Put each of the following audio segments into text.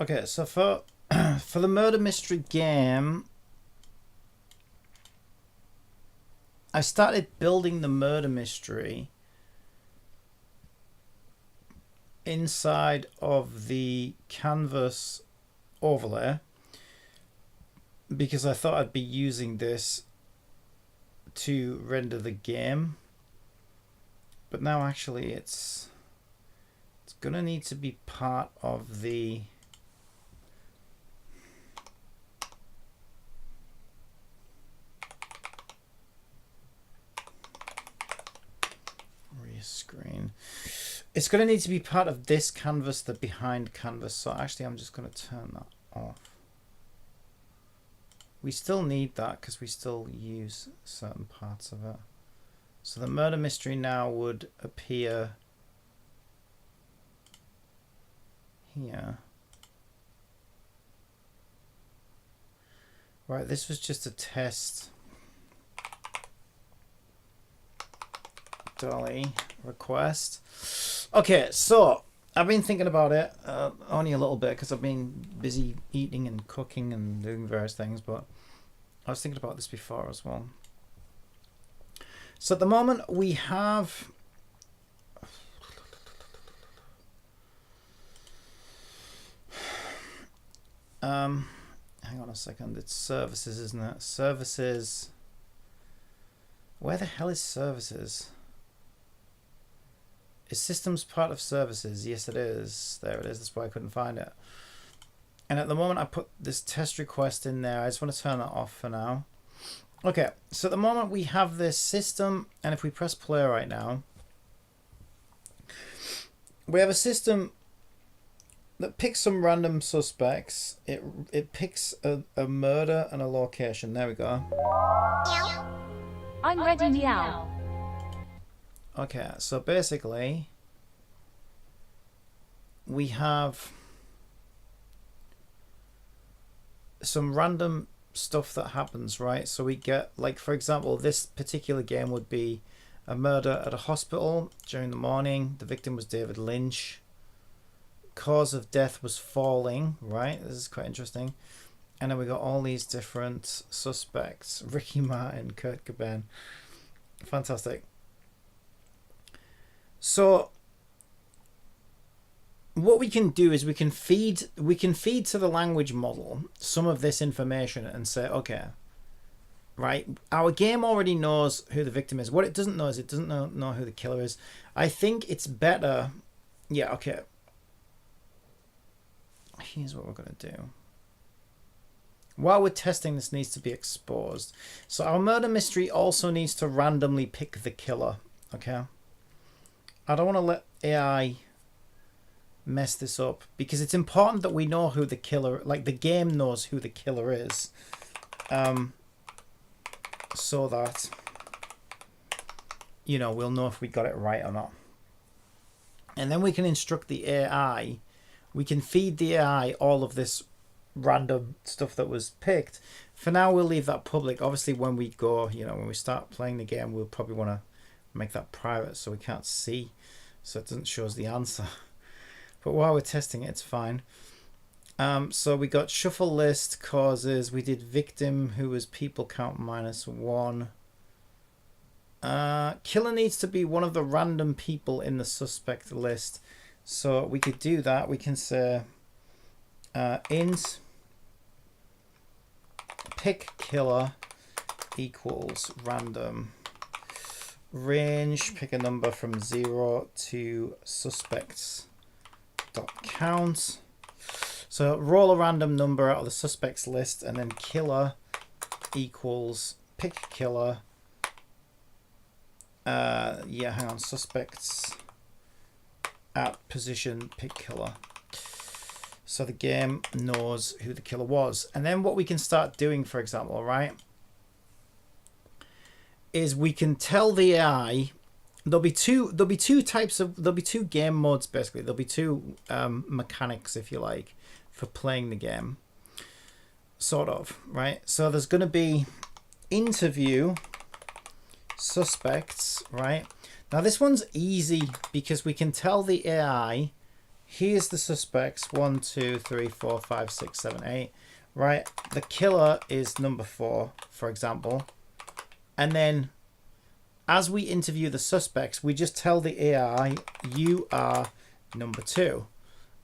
Okay, so for for the murder mystery game, I started building the murder mystery inside of the canvas overlay because I thought I'd be using this to render the game, but now actually it's gonna need to be part of the screen. It's going to need to be part of this canvas, the behind canvas. So actually I'm just going to turn that off. We still need that because we still use certain parts of it. So the murder mystery now would appear here. Right, this was just a test. Dolly request. Okay, so I've been thinking about it only a little bit because I've been busy eating and cooking and doing various things, but I was thinking about this before as well. So at the moment we have hang on a second, it's services, isn't it? Services. Where the hell is services? Is systems part of services? Yes, it is. There it is. That's why I couldn't find it. And at the moment I put this test request in there. I just want to turn that off for now. Okay, so at the moment we have this system, and if we press play right now, we have a system that picks some random suspects. It picks a murder and a location. There we go. I'm ready, meow. Okay, so basically we have some random stuff that happens, right? So we get, like, for example, this particular game would be a murder at a hospital during the morning. The victim was David Lynch. Cause of death was falling, right? This is quite interesting. And then we got all these different suspects. Ricky Martin, Kurt Cobain. Fantastic. So what we can do is we can feed to the language model some of this information and say, okay, right, our game already knows who the victim is. What it doesn't know is it doesn't know who the killer is. I think it's better. Yeah, okay. Here's what we're going to do. While we're testing, this needs to be exposed. So our murder mystery also needs to randomly pick the killer, okay? I don't want to let AI mess this up because it's important that we know who the killer, like the game knows who the killer is, so that, you know, we'll know if we got it right or not. And then we can instruct the AI. We can feed the AI all of this random stuff that was picked. For now, we'll leave that public. Obviously, when we go, you know, when we start playing the game, we'll probably want to make that private so we can't see, so it doesn't show us the answer. But while we're testing it, it's fine. So we got shuffle list causes. We did victim, who was people count -1. Killer needs to be one of the random people in the suspect list. So we could do that. We can say int pick killer equals random. Range, pick a number from 0 to suspects.count. So roll a random number out of the suspects list, and then killer equals pick killer. Yeah, hang on, suspects at position pick killer. So the game knows who the killer was. And then what we can start doing, for example, right, is we can tell the AI there'll be two game modes basically. There'll be two mechanics, if you like, for playing the game, sort of, right? So there's going to be interview suspects, right? Now this one's easy because we can tell the AI, here's the suspects, 1, 2, 3, 4, 5, 6, 7, 8, right? The killer is number 4, for example. And then as we interview the suspects, we just tell the AI, you are number 2.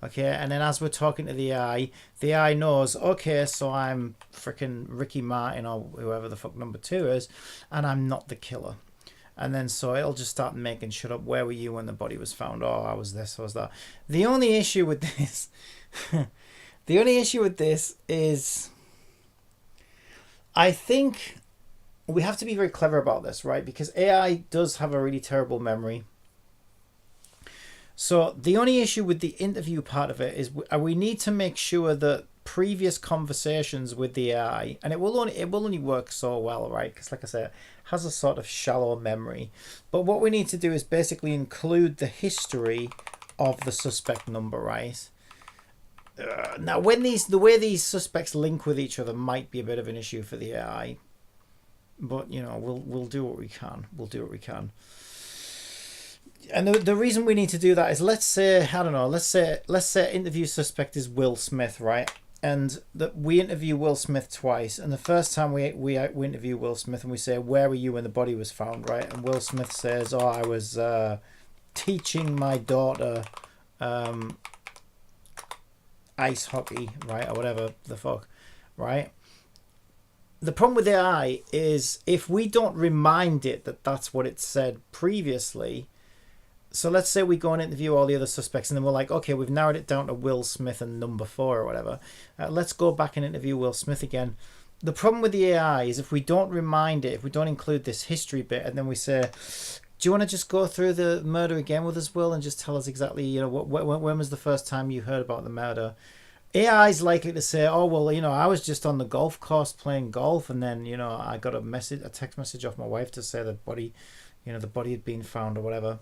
Okay, and then as we're talking to the AI knows, okay, so I'm freaking Ricky Martin or whoever the fuck number 2 is, and I'm not the killer. And then so it'll just start making shit up. Where were you when the body was found? Oh, I was this, I was that. The only issue with this, the only issue with this is, I think we have to be very clever about this, right? Because AI does have a really terrible memory. So the only issue with the interview part of it is we need to make sure that previous conversations with the AI, and it will only work so well, right? Because like I said, it has a sort of shallow memory. But what we need to do is basically include the history of the suspect number, right? Now, the way these suspects link with each other might be a bit of an issue for the AI, but you know, we'll do what we can. We'll do what we can. And the reason we need to do that is, let's say, I don't know, let's say interview suspect is Will Smith, right? And that we interview Will Smith twice, and the first time we interview Will Smith and we say, where were you when the body was found, right? And Will Smith says, oh, I was teaching my daughter ice hockey, right? Or whatever the fuck, right? The problem with AI is if we don't remind it that that's what it said previously. So let's say we go and interview all the other suspects, and then we're like, okay, we've narrowed it down to Will Smith and number 4 or whatever. Let's go back and interview Will Smith again. The problem with the AI is if we don't remind it, if we don't include this history bit, and then we say, do you want to just go through the murder again with us, Will, and just tell us exactly, you know, when was the first time you heard about the murder? AI is likely to say, oh, well, you know, I was just on the golf course playing golf, and then, you know, I got a text message off my wife to say the body had been found or whatever.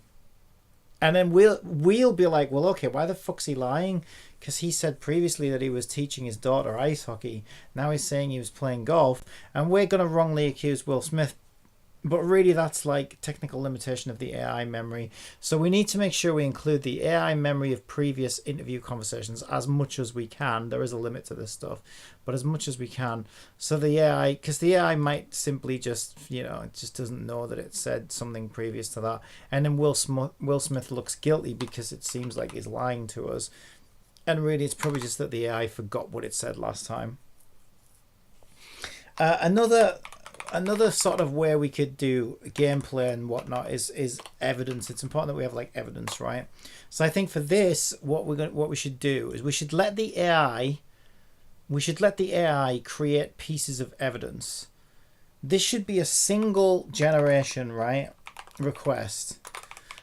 And then we'll be like, well, okay, why the fuck's he lying? Because he said previously that he was teaching his daughter ice hockey. Now he's saying he was playing golf. And we're going to wrongly accuse Will Smith. But really, that's like technical limitation of the AI memory. So we need to make sure we include the AI memory of previous interview conversations as much as we can. There is a limit to this stuff, but as much as we can. So the AI, because the AI might simply just, you know, it just doesn't know that it said something previous to that. And then Will Smith looks guilty because it seems like he's lying to us. And really, it's probably just that the AI forgot what it said last time. Another sort of where we could do gameplay and whatnot is evidence. It's important that we have like evidence, right? So I think for this, what we should do is we should let the AI create pieces of evidence. This should be a single generation, right? Request,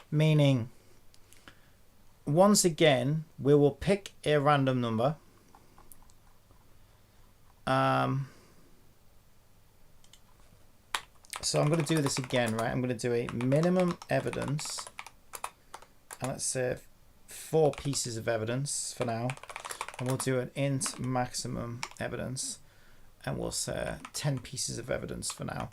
meaning once again we will pick a random number. So I'm going to do this again, right? I'm going to do a minimum evidence. And let's say 4 pieces of evidence for now. And we'll do an int maximum evidence. And we'll say 10 pieces of evidence for now.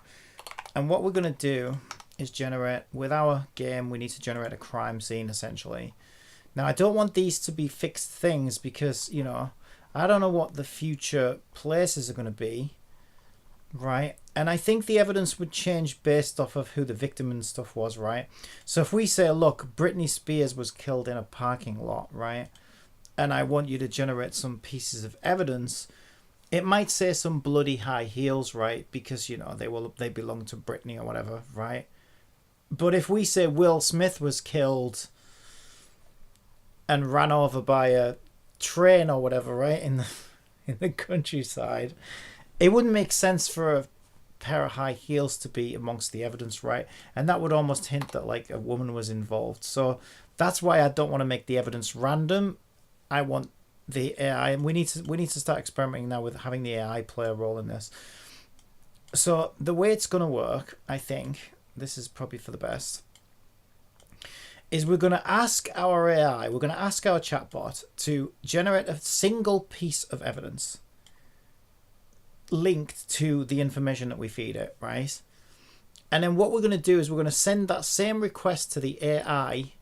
And what we're going to do is generate, with our game, we need to generate a crime scene, essentially. Now, I don't want these to be fixed things because, you know, I don't know what the future places are going to be. Right, and I think the evidence would change based off of who the victim and stuff was, right? So if we say, look, Britney Spears was killed in a parking lot, right? And I want you to generate some pieces of evidence, it might say some bloody high heels, right? Because, you know, they belong to Britney or whatever, right? But if we say Will Smith was killed and ran over by a train or whatever, right, in the countryside, it wouldn't make sense for a pair of high heels to be amongst the evidence, right? And that would almost hint that like a woman was involved. So that's why I don't want to make the evidence random. I want the AI, and we need to start experimenting now with having the AI play a role in this. So the way it's going to work, I think, this is probably for the best, is we're going to ask our AI, we're going to ask our chatbot to generate a single piece of evidence linked to the information that we feed it, right? And then what we're going to do is we're going to send that same request to the AI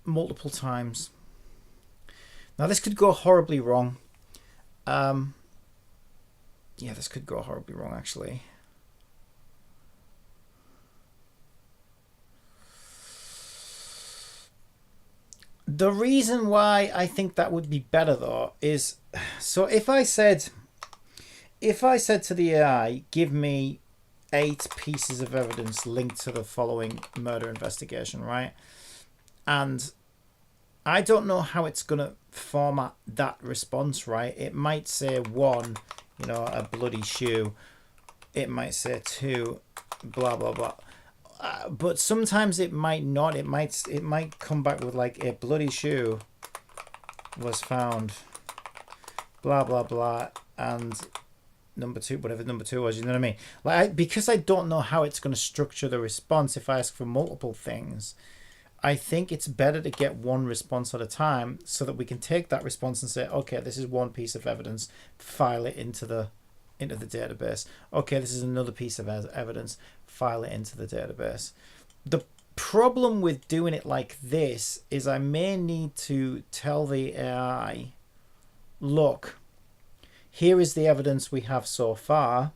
multiple times. Now this could go horribly wrong. Yeah, this could go horribly wrong actually. The reason why I think that would be better though is, so if I said to the AI, give me 8 pieces of evidence linked to the following murder investigation, right? And I don't know how it's going to format that response, right? It might say 1, you know, a bloody shoe. It might say 2, blah, blah, blah. But sometimes it might not. It might come back with like a bloody shoe was found, blah, blah, blah, and number 2, whatever number 2 was, you know what I mean? Like, because I don't know how it's going to structure the response if I ask for multiple things, I think it's better to get one response at a time so that we can take that response and say, okay, this is one piece of evidence, file it into the database. Okay, this is another piece of evidence, file it into the database. The problem with doing it like this is I may need to tell the AI, look, here is the evidence we have so far.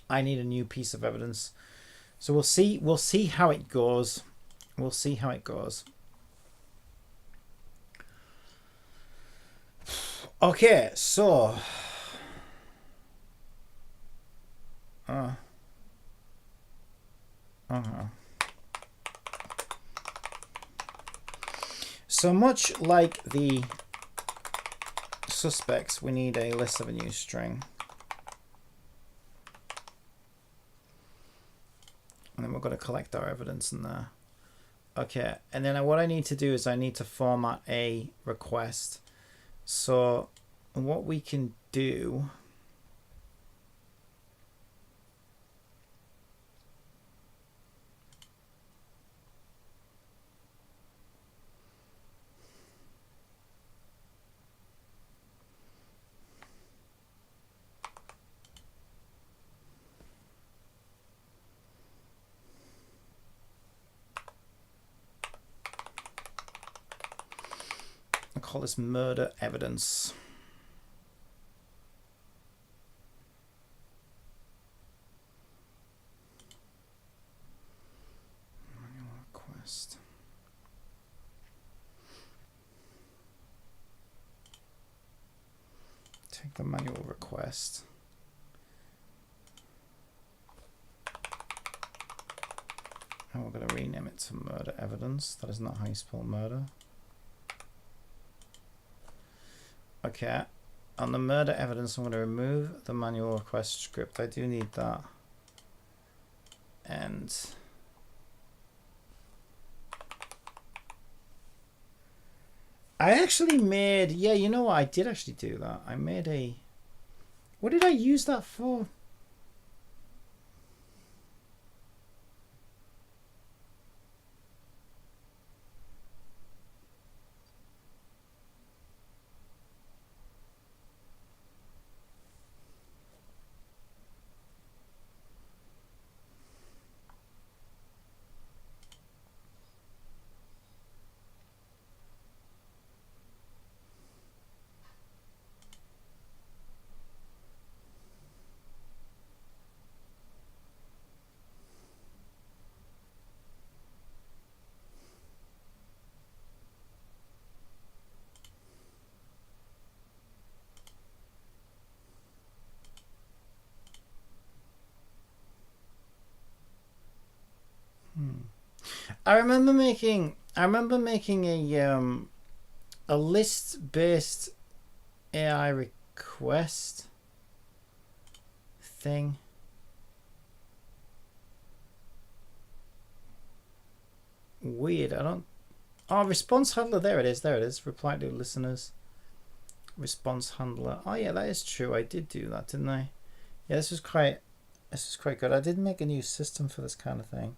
I need a new piece of evidence. So we'll see how it goes. We'll see how it goes. Okay, so so much like the suspects, we need a list of a new string. And then we're going to collect our evidence in there. Okay, and then what I need to do is I need to format a request. So what we can do, I'll call this murder evidence. Manual request. Take the manual request. And we're going to rename it to murder evidence. That is not how you spell murder. Okay, on the murder evidence, I'm going to remove the manual request script. I do need that. And I actually made, yeah, you know what? I did actually do that. I made a, what did I use that for? I remember making a list-based AI request thing. Weird. I don't. Oh, response handler. There it is. There it is. Reply to listeners. Response handler. Oh yeah, that is true. I did do that, didn't I? Yeah, this is quite good. I did make a new system for this kind of thing.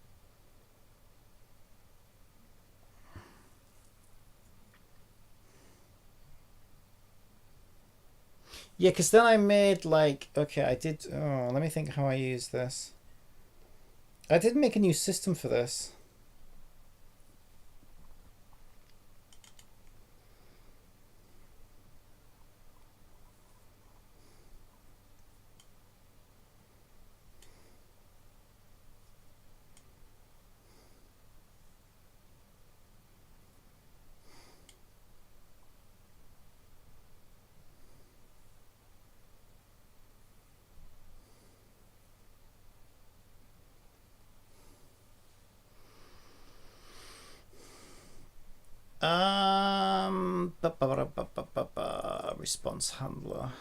Yeah, because then I made like, okay, I did, oh, let me think how I use this. I did make a new system for this. Response handler.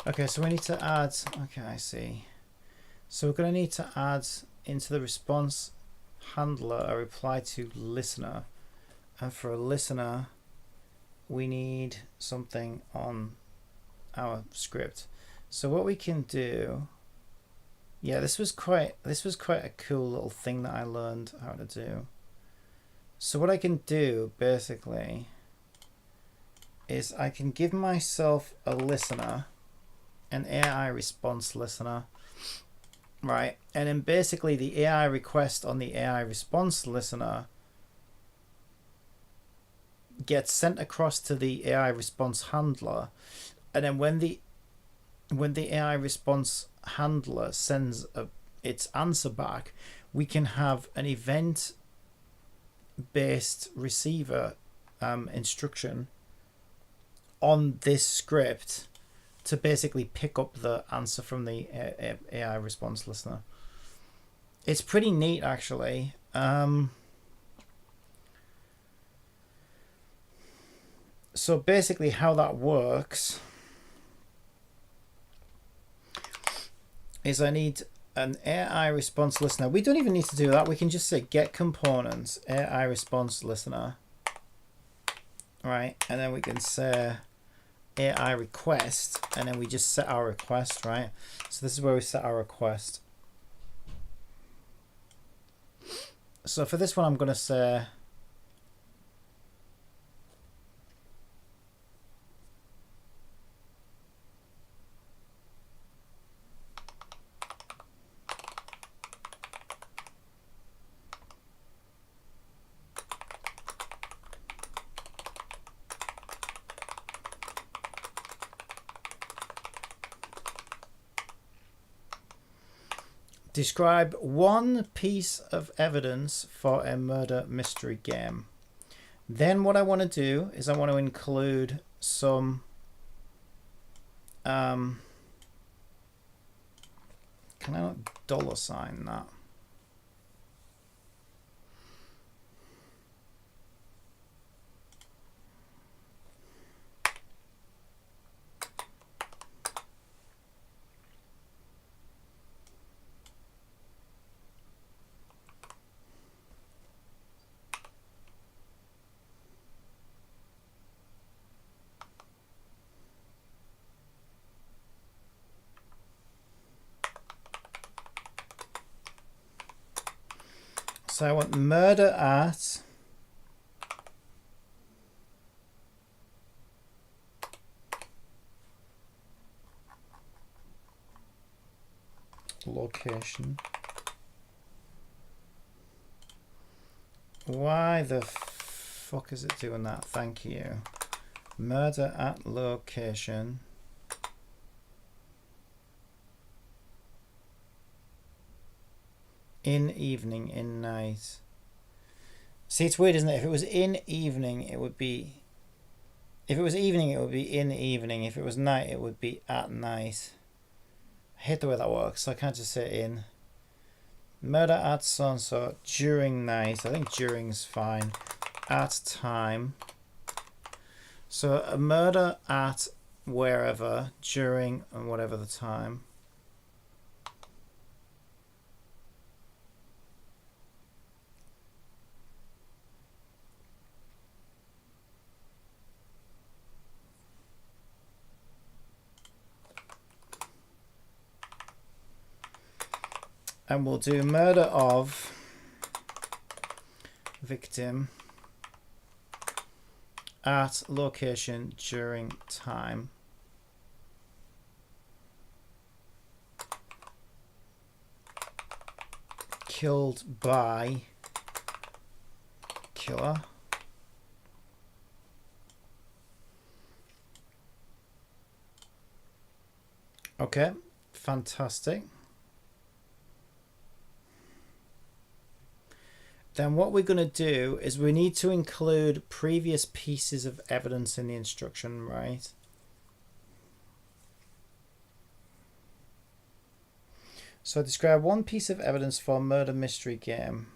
Okay, so we need to add, okay, I see. So we're going to need to add into the response handler a reply to listener. And for a listener, we need something on our script. So what we can do, yeah, this was quite a cool little thing that I learned how to do. So what I can do basically is I can give myself a listener, an AI response listener, right? And then basically the AI request on the AI response listener gets sent across to the AI response handler, and then when the AI response handler sends its answer back, we can have an event based receiver instruction on this script to basically pick up the answer from the AI response listener. It's pretty neat, actually. So basically how that works is I need an AI response listener. We don't even need to do that. We can just say get components, AI response listener. Right, and then we can say AI request, and then we just set our request, right? So this is where we set our request. So for this one, I'm going to say describe one piece of evidence for a murder mystery game. Then what I want to do is I want to include some can I not $sign that? So I want murder at location. Why the fuck is it doing that? Thank you. Murder at location. In evening, in night. See, it's weird, isn't it? If it was in evening, it would be... If it was evening, it would be in evening. If it was night, it would be at night. I hate the way that works, so I can't just say in. Murder at so-and-so during night. I think during's fine. At time. So a murder at wherever, during, and whatever the time. And we'll do murder of victim at location during time. Killed by killer. Okay, fantastic. Then what we're going to do is we need to include previous pieces of evidence in the instruction, right? So describe one piece of evidence for a murder mystery game.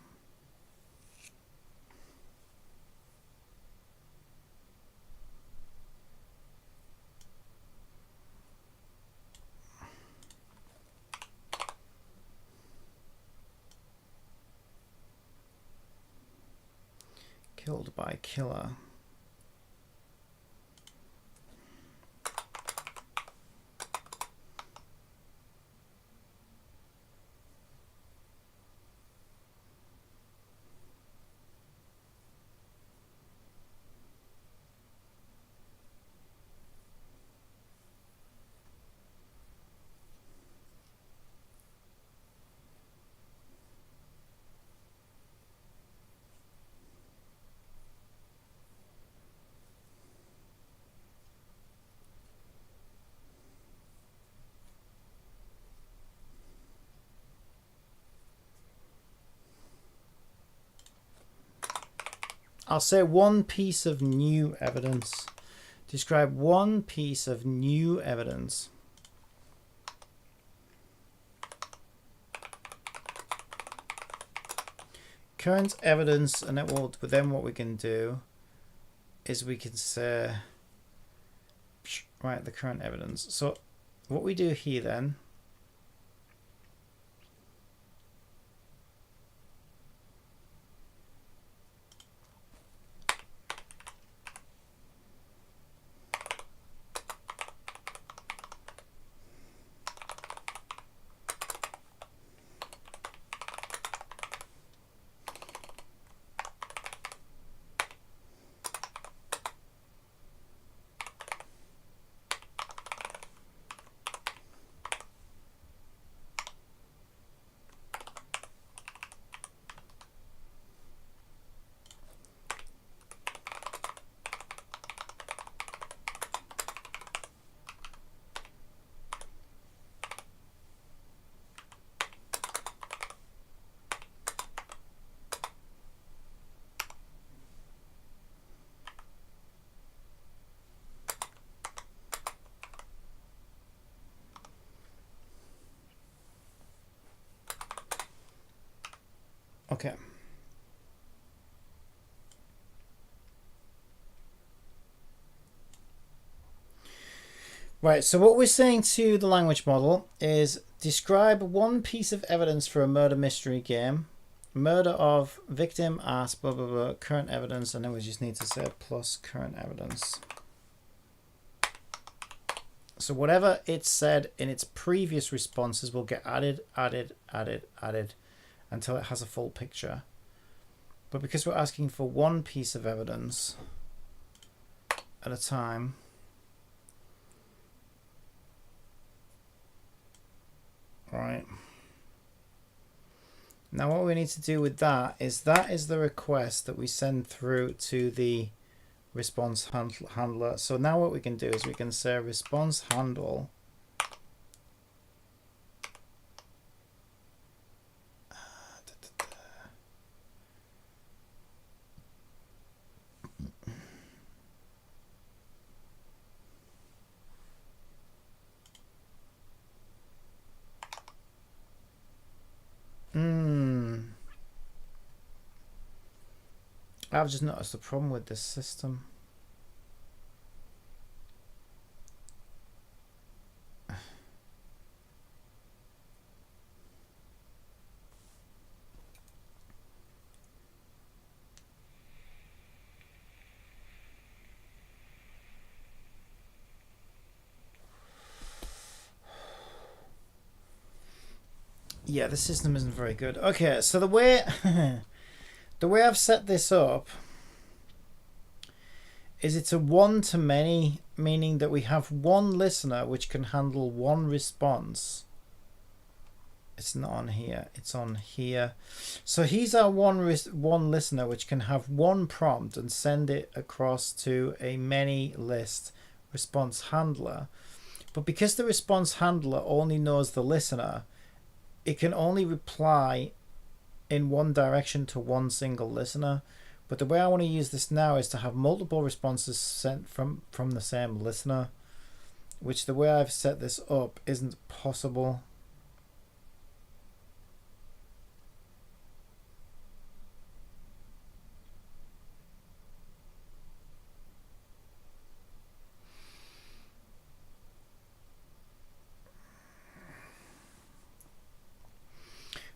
Killed by killer. I'll say one piece of new evidence. Describe one piece of new evidence. Current evidence, and then what we can do is we can say, right, the current evidence. So what we do here then, okay. Right, so what we're saying to the language model is describe one piece of evidence for a murder mystery game. Murder of victim at blah blah blah, current evidence, and then we just need to say plus current evidence. So whatever it said in its previous responses will get added until it has a full picture. But because we're asking for one piece of evidence at a time, right? Now what we need to do with that is the request that we send through to the response handler. So now what we can do is we can say response handle I've just noticed the problem with this system. Yeah, the system isn't very good. Okay, so the way the way I've set this up is it's a one-to-many, meaning that we have one listener which can handle one response. It's not on here, it's on here. So he's our one listener which can have one prompt and send it across to a many list response handler. But because the response handler only knows the listener, it can only reply in one direction to one single listener. But the way I want to use this now is to have multiple responses sent from the same listener, which the way I've set this up isn't possible.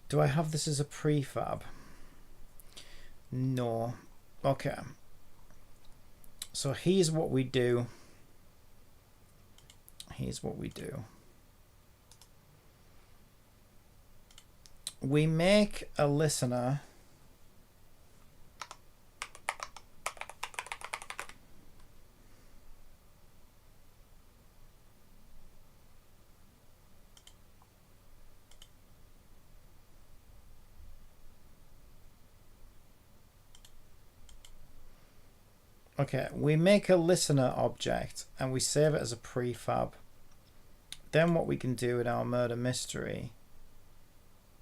Do I have this as a prefab? No. Okay. So here's what we do. Here's what we do. We make a listener we make a listener object and we save it as a prefab. Then what we can do in our murder mystery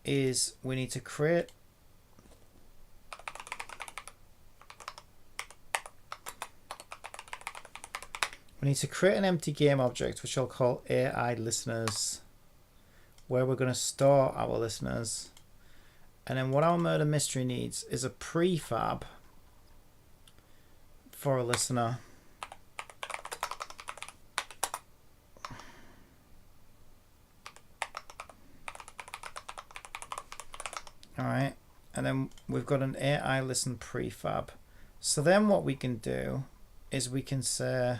is we need to create an empty game object which I'll call AI listeners, where we're going to store our listeners. And then what our murder mystery needs is a prefab for a listener. Alright, and then we've got an AI listen prefab. So then what we can do is we can say,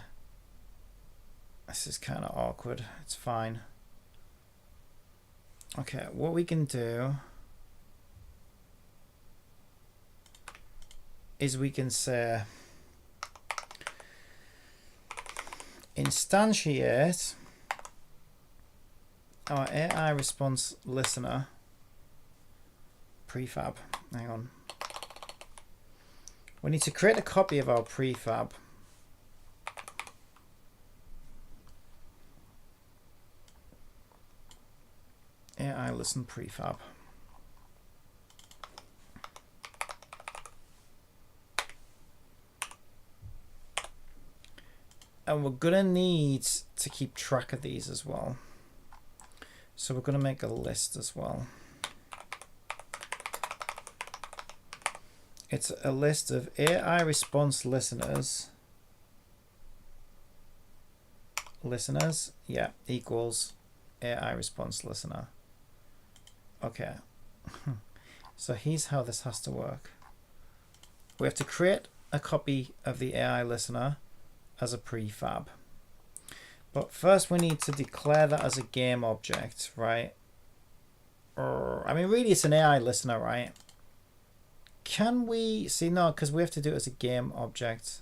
this is kind of awkward, it's fine. Okay, what we can do is we can say instantiate our AI response listener prefab. Hang on. We need to create a copy of our prefab. AI listen prefab. And we're gonna need to keep track of these as well. So we're gonna make a list as well. It's a list of AI response listeners. Yeah, equals AI response listener. Okay. So here's how this has to work. We have to create a copy of the AI listener as a prefab. But first we need to declare that as a game object, right? I mean, really it's an AI listener, right? Can we see? No, because we have to do it as a game object.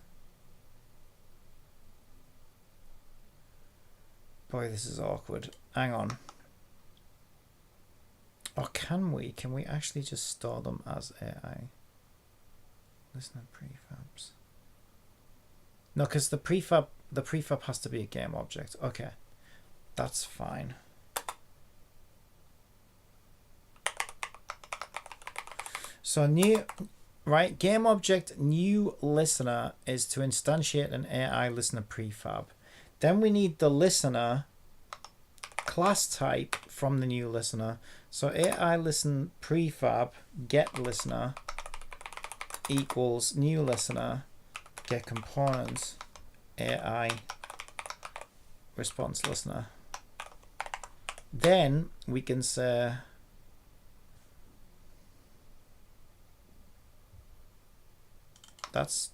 Boy, this is awkward. Hang on. Or can we? Can we actually just store them as AI? Listener prefabs. No, because the prefab has to be a game object. Okay, that's fine. So new, right? Game object new listener is to instantiate an AI listener prefab. Then we need the listener class type from the new listener. So AI listen prefab get listener equals new listener get components AI response listener. Then we can say that's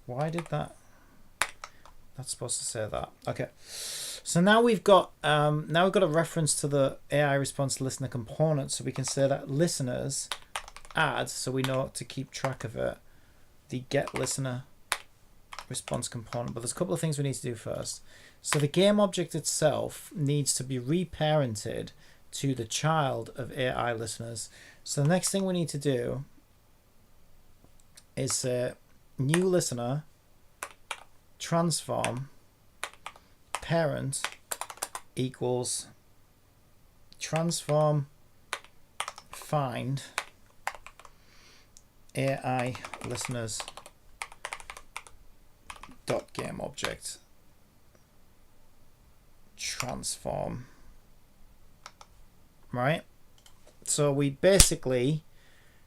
supposed to say that. Okay. So now we've got a reference to the AI response listener component, so we can say that listeners add, so we know to keep track of it, the get listener response component. But there's a couple of things we need to do first. So the game object itself needs to be reparented to the child of AI listeners. So the next thing we need to do is new listener transform parent equals transform find AI listeners dot game object transform. Right, so we basically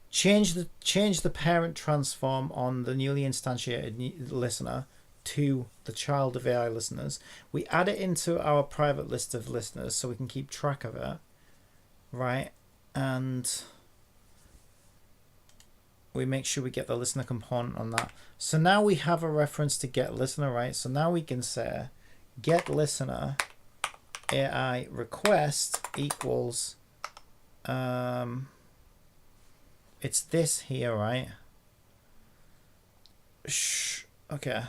change the parent transform on the newly instantiated listener to the child of AI listeners. We add it into our private list of listeners so we can keep track of it, right? And we make sure we get the listener component on that. So now we have a reference to get listener, right? So now we can say get listener AI request equals it's this here, right? Okay.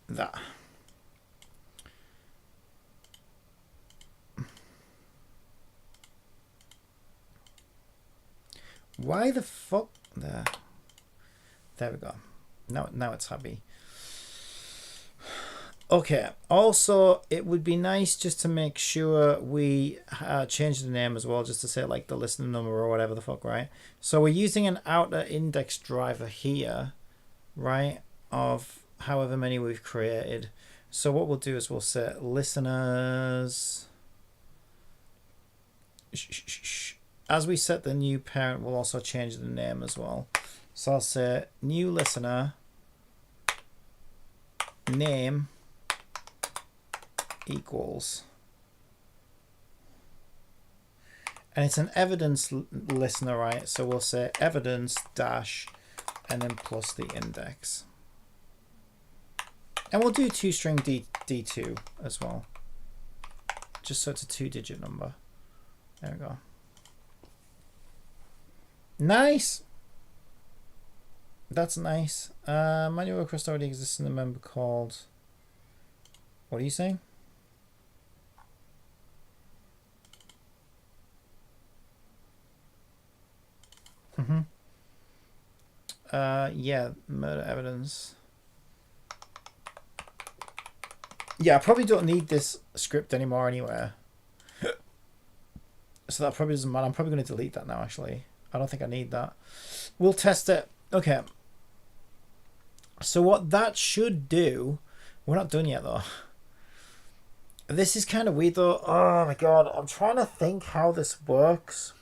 That. Why the fuck? There we go. Now it's happy. Okay, also it would be nice just to make sure we change the name as well, just to say like the listener number or whatever the fuck, right? So we're using an outer index driver here, right, of however many we've created. So what we'll do is we'll set listeners. As we set the new parent, we'll also change the name as well. So I'll say new listener name equals, and it's an evidence listener, right? So we'll say evidence dash and then plus the index, and we'll do toString D2 as well, just so it's a 2-digit number. There we go. Nice. That's nice. Manual request already exists in the member called. What are you saying? Yeah, murder evidence. Yeah, I probably don't need this script anymore anywhere. So that probably doesn't matter. I'm probably going to delete that now, actually. I don't think I need that. We'll test it. Okay. So what that should do, we're not done yet though. This is kind of weird though. Oh my god, I'm trying to think how this works.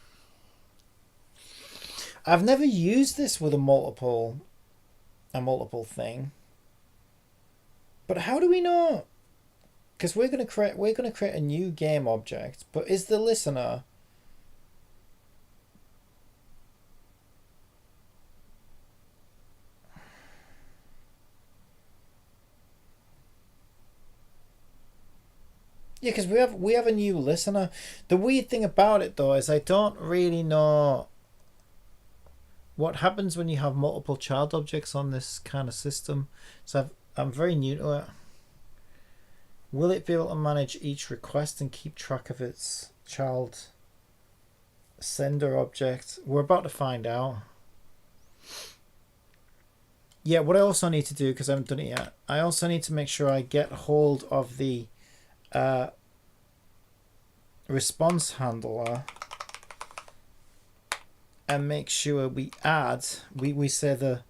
I've never used this with a multiple thing. But how do we know? Because we're gonna create a new game object, but is the listener Yeah, because we have a new listener. The weird thing about it though is I don't really know what happens when you have multiple child objects on this kind of system. So I'm very new to it. Will it be able to manage each request and keep track of its child sender object? We're about to find out. Yeah, what I also need to do, because I haven't done it yet, I also need to make sure I get hold of the response handler and make sure we add, we say the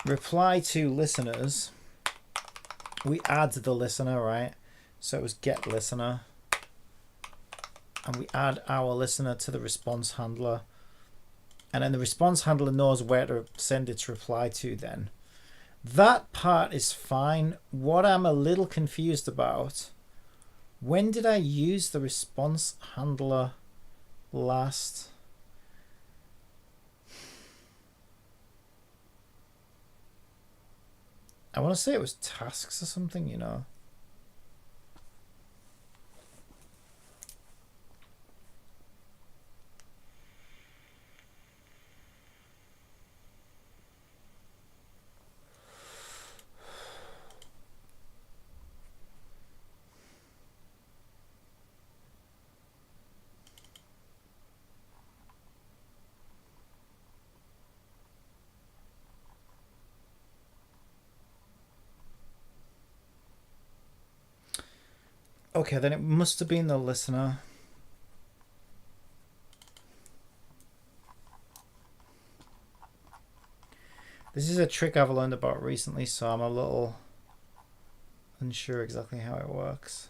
reply to listeners, we add the listener, right? So it was get listener, and we add our listener to the response handler, and then the response handler knows where to send its reply to then. That part is fine. What I'm a little confused about, when did I use the response handler last? I want to say it was tasks or something, you know. Okay, then it must have been the listener. This is a trick I've learned about recently, so I'm a little unsure exactly how it works.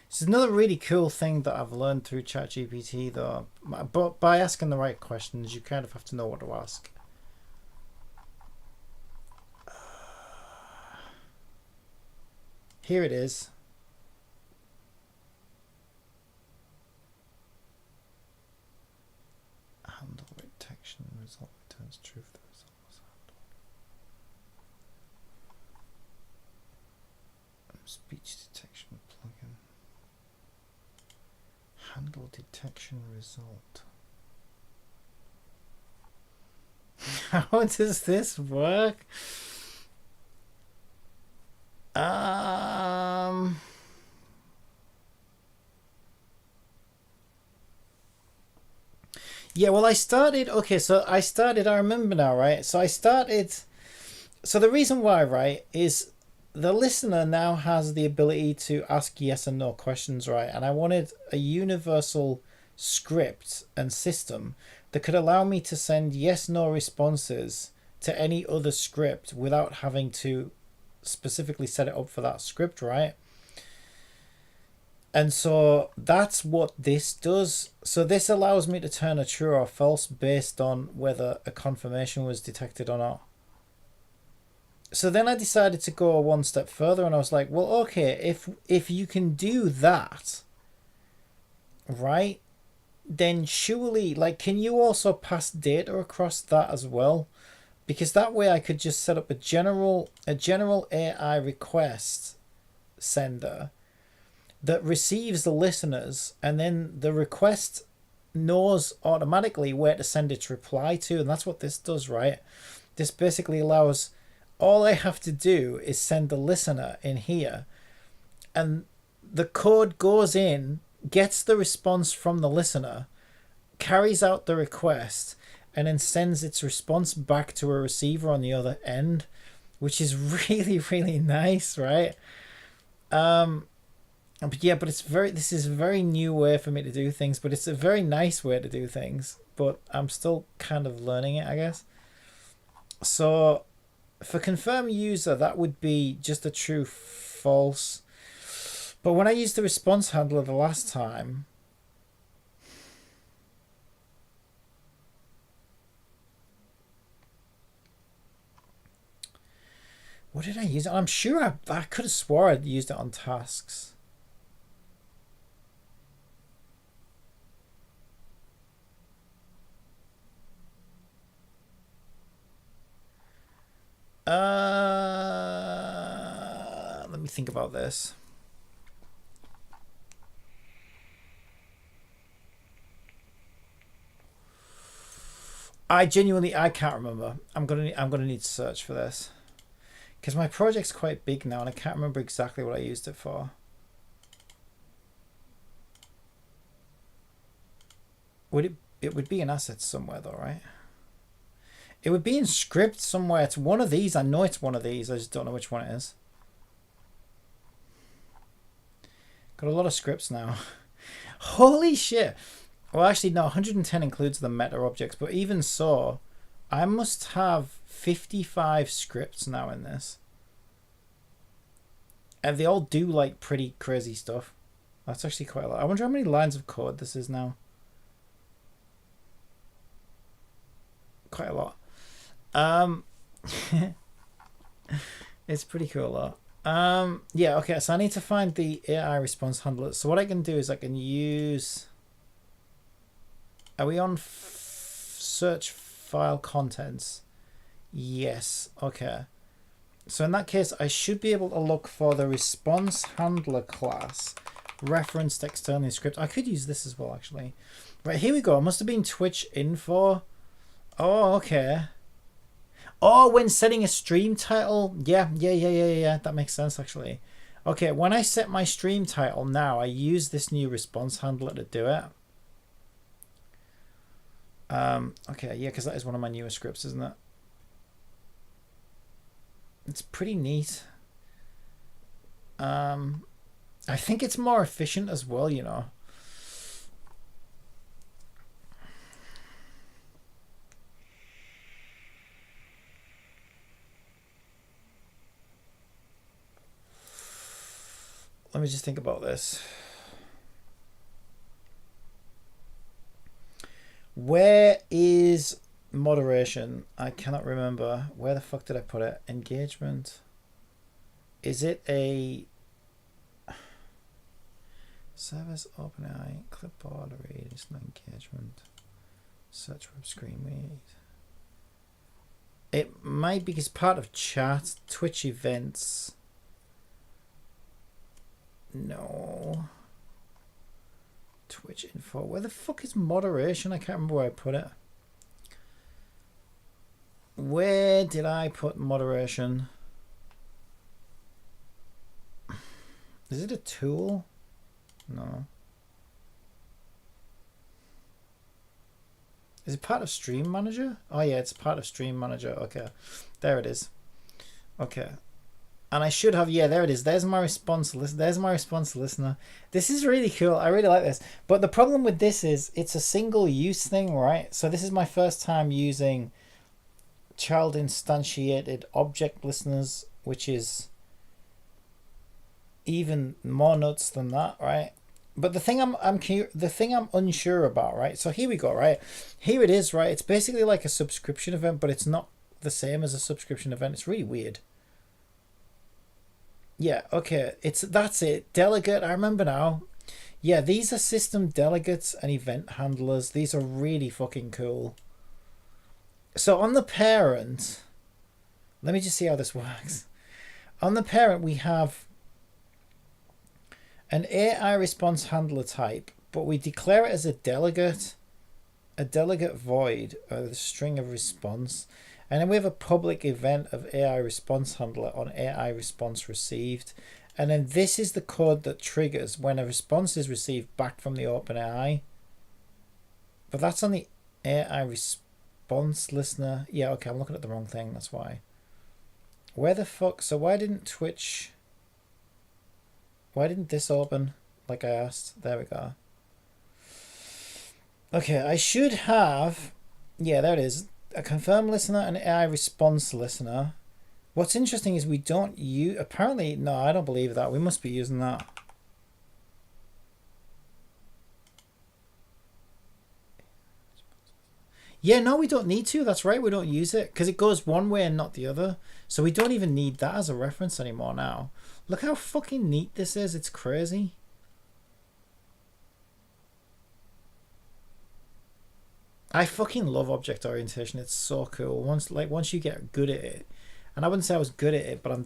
It's another really cool thing that I've learned through ChatGPT, though. But by asking the right questions, you kind of have to know what to ask. Here it is. Handle detection result returns true if the result was handled. Speech detection plugin. Handle detection result. How does this work? Yeah, well, I started, I remember now, right? So the reason why, right, is the listener now has the ability to ask yes and no questions, right? And I wanted a universal script and system that could allow me to send yes, no responses to any other script without having to specifically set it up for that script, right? And so that's what this does. So this allows me to turn a true or false based on whether a confirmation was detected or not. So then I decided to go one step further, and I was like, well, okay, if you can do that, right, then surely, like, can you also pass data across that as well? Because that way I could just set up a general AI request sender that receives the listeners, and then the request knows automatically where to send its reply to, and that's what this does, right? This basically allows, all I have to do is send the listener in here, and the code goes in, gets the response from the listener, carries out the request, and then sends its response back to a receiver on the other end, which is really, really nice, right? But yeah, but this is a very new way for me to do things, but it's a very nice way to do things, but I'm still kind of learning it, I guess. So for confirm user, that would be just a true false. But when I used the response handler the last time, what did I use it on? I'm sure I could have swore I'd used it on tasks. Let me think about this. I genuinely, I can't remember. I'm gonna need to search for this because my project's quite big now and I can't remember exactly what I used it for. It would be in assets somewhere though, right? It would be in script somewhere. It's one of these. I know it's one of these. I just don't know which one it is. Got a lot of scripts now. Holy shit. Well, actually, no. 110 includes the meta objects. But even so, I must have 55 scripts now in this. And they all do like pretty crazy stuff. That's actually quite a lot. I wonder how many lines of code this is now. Quite a lot. It's pretty cool though. Yeah, okay, so I need to find the AI response handler. So what I can do is I can use... Are we on search file contents? Yes, okay. So in that case, I should be able to look for the response handler class referenced externally in script. I could use this as well, actually. Right, here we go. It must have been Twitch info. Oh, okay. Oh, when setting a stream title. Yeah. That makes sense, actually. Okay, when I set my stream title now, I use this new response handler to do it. Okay, yeah, because that is one of my newer scripts, isn't it? It's pretty neat. I think it's more efficient as well, you know. Let me just think about this. Where is moderation? I cannot remember. Where the fuck did I put it? Engagement. Is it a service OpenAI clipboard read? It's not engagement. Search web screen read. It might be because part of chat, Twitch events. No. Twitch info. Where the fuck is moderation? I can't remember where I put it. Where did I put moderation? Is it a tool? No. Is it part of Stream Manager? Oh yeah, it's part of Stream Manager. Okay. There it is. Okay. And I should have, yeah, there it is. There's my response list. There's my response listener. This is really cool. I really like this. But the problem with this is it's a single use thing, right? So this is my first time using child instantiated object listeners, which is even more nuts than that, right? But the thing I'm unsure about, right? So here we go, right? Here it is, right? It's basically like a subscription event, but it's not the same as a subscription event. It's really weird. Yeah, okay. That's it. Delegate, I remember now. Yeah, these are system delegates and event handlers. These are really fucking cool. So on the parent, let me just see how this works. On the parent, we have an AI response handler type, but we declare it as a delegate void, or the string of response. And then we have a public event of AI response handler on AI response received. And then this is the code that triggers when a response is received back from the OpenAI. But that's on the AI response listener. Yeah, okay, I'm looking at the wrong thing. That's why. Where the fuck? So why didn't this open like I asked? There we go. Okay, I should have... Yeah, there it is. A confirm listener and AI response listener. What's interesting is we don't use... Apparently, no, I don't believe that. We must be using that. Yeah, no, we don't need to. That's right, we don't use it because it goes one way and not the other. So we don't even need that as a reference anymore now. Look how fucking neat this is. It's crazy. I fucking love object orientation. It's so cool. Once you get good at it, and I wouldn't say I was good at it, but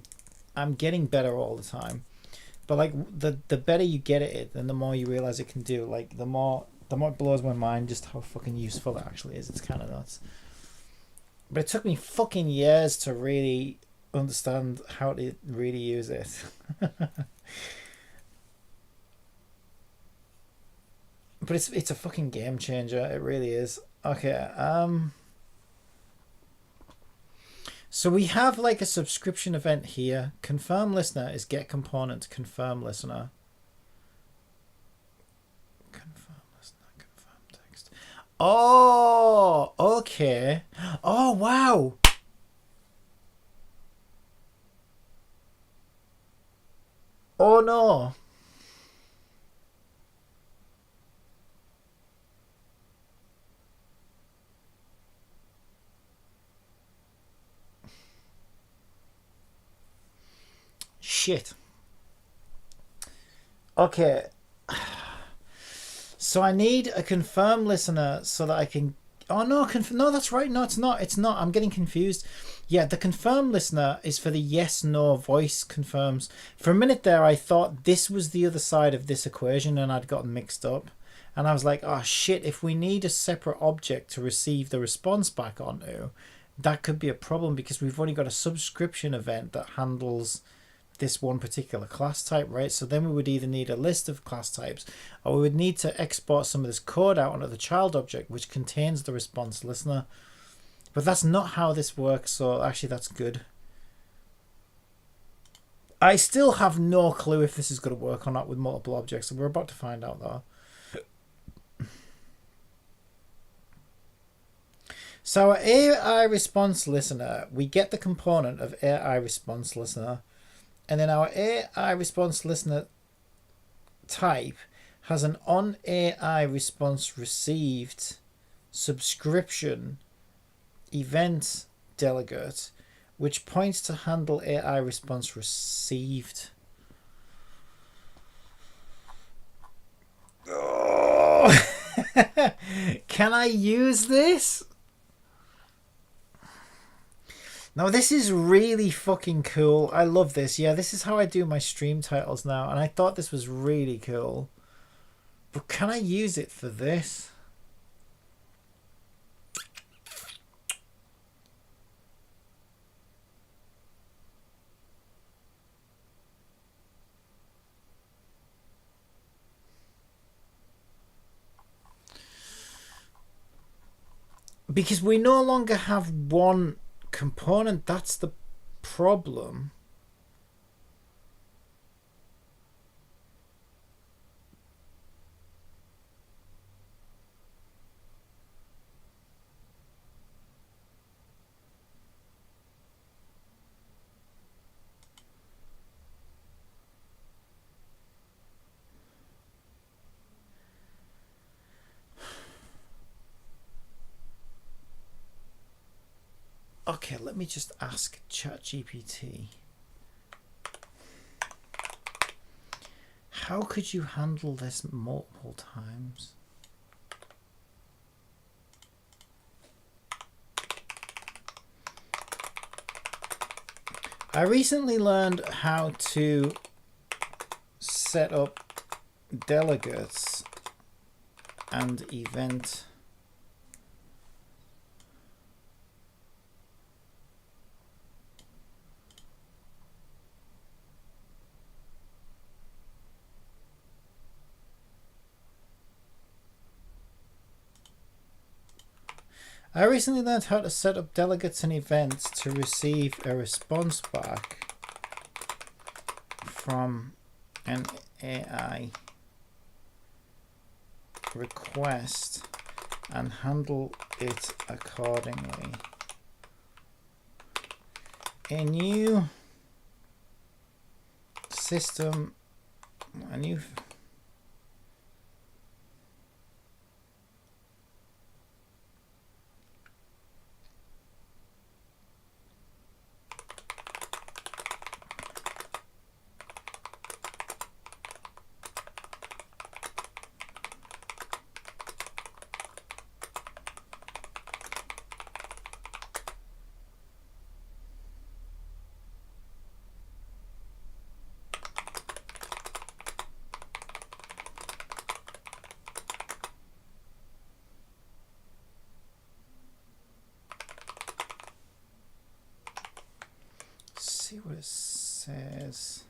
I'm getting better all the time. But like the better you get at it, then the more you realize it can do. Like the more it blows my mind just how fucking useful it actually is. It's kind of nuts. But it took me fucking years to really understand how to really use it. But it's a fucking game changer. It really is. Okay. So we have like a subscription event here. Confirm listener is get component confirm listener. Confirm listener, confirm text. Oh, okay. Oh, wow. Oh no. Shit. Okay. So I need a confirm listener so that I can. Oh no, no, that's right. No, it's not. It's not. I'm getting confused. Yeah, the confirm listener is for the yes no voice confirms. For a minute there, I thought this was the other side of this equation and I'd gotten mixed up. And I was like, oh shit, if we need a separate object to receive the response back onto, that could be a problem because we've only got a subscription event that handles this one particular class type, right? So then we would either need a list of class types or we would need to export some of this code out onto the child object which contains the response listener. But that's not how this works, so actually that's good. I still have no clue if this is going to work or not with multiple objects, so we're about to find out though. So our AI response listener, we get the component of AI response listener, and then our AI response listener type has an on AI response received subscription event delegate, which points to handle AI response received. Oh. Can I use this? Now this is really fucking cool. I love this. Yeah, this is how I do my stream titles now, and I thought this was really cool. But can I use it for this? Because we no longer have one component, that's the problem. Okay, let me just ask ChatGPT. How could you handle this multiple times? I recently learned how to set up delegates and event. I recently learned how to set up delegates and events to receive a response back from an AI request and handle it accordingly. A new system, a new see what it says.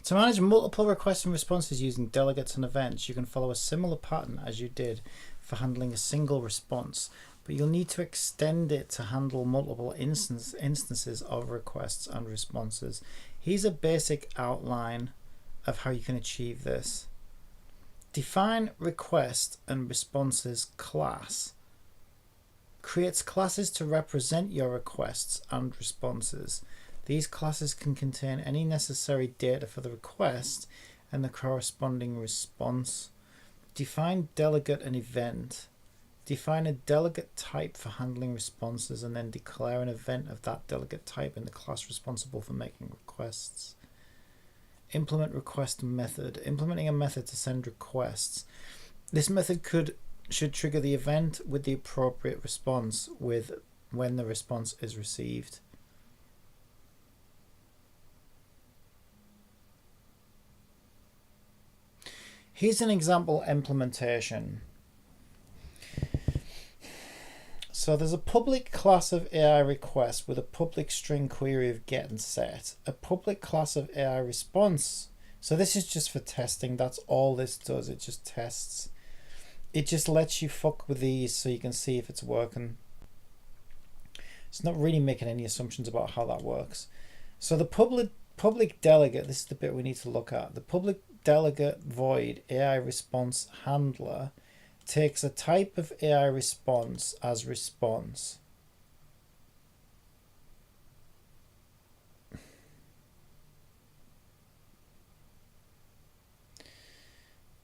To manage multiple requests and responses using delegates and events, you can follow a similar pattern as you did for handling a single response, but you'll need to extend it to handle multiple instances of requests and responses. Here's a basic outline of how you can achieve this. Define request and responses class. Creates classes to represent your requests and responses. These classes can contain any necessary data for the request and the corresponding response. Define delegate and event. Define a delegate type for handling responses and then declare an event of that delegate type in the class responsible for making requests. Implement request method. Implementing a method to send requests. This method should trigger the event with the appropriate response when the response is received. Here's an example implementation. So there's a public class of AI request with a public string query of get and set, a public class of AI response. So this is just for testing. That's all this does. It just tests. It just lets you fuck with these so you can see if it's working. It's not really making any assumptions about how that works. So the public delegate, this is the bit we need to look at. The public delegate void AI response handler takes a type of AI response as response.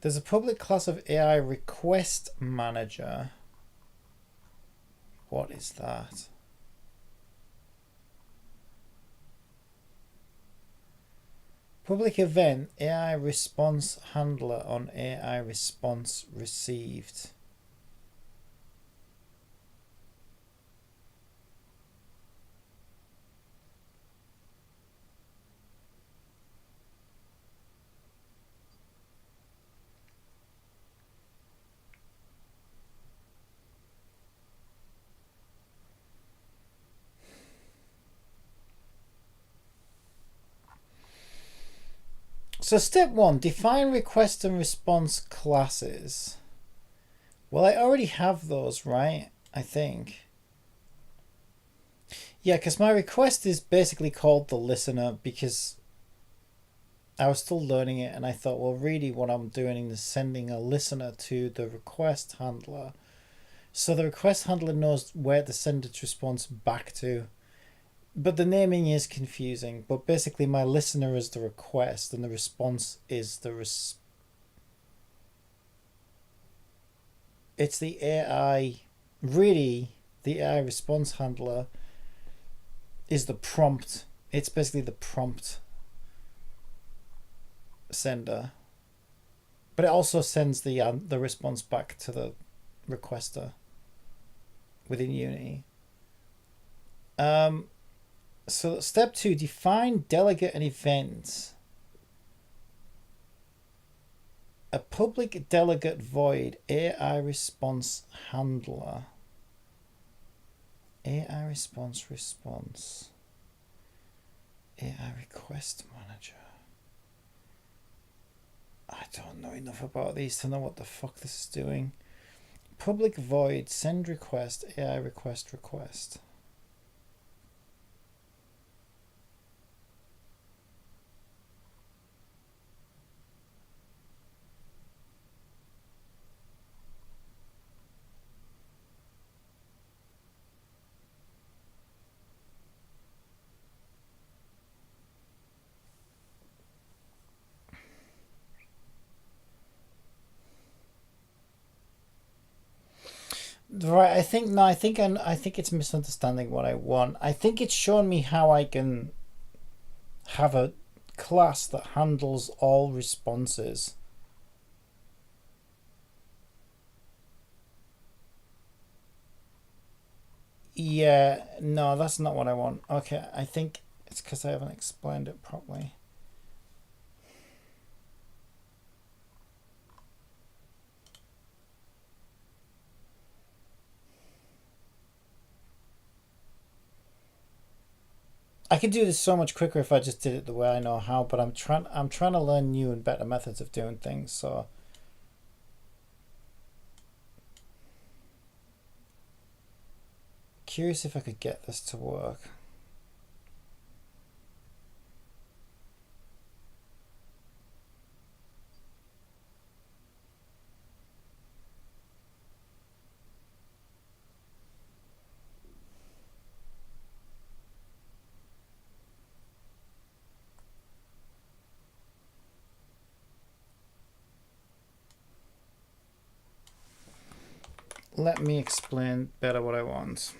There's a public class of AI request manager. What is that? Public event AI response handler on AI response received. So step 1, define request and response classes. Well, I already have those, right? I think. Yeah, because my request is basically called the listener because I was still learning it and I thought, well, really what I'm doing is sending a listener to the request handler. So the request handler knows where to send its response back to. But the naming is confusing. But basically my listener is the request and the response is the it's the AI. Really, the AI response handler is the prompt. It's basically the prompt sender. But it also sends the response back to the requester within Unity. So step 2, define delegate and event. A public delegate void AI response handler. AI response. AI request manager. I don't know enough about these to know what the fuck this is doing. Public void send request AI request. Right, I think it's misunderstanding what I want. I think it's showing me how I can have a class that handles all responses. Yeah, no, that's not what I want. Okay, I think it's because I haven't explained it properly. I could do this so much quicker if I just did it the way I know how, but I'm trying to learn new and better methods of doing things. So curious if I could get this to work. Let me explain better what I want.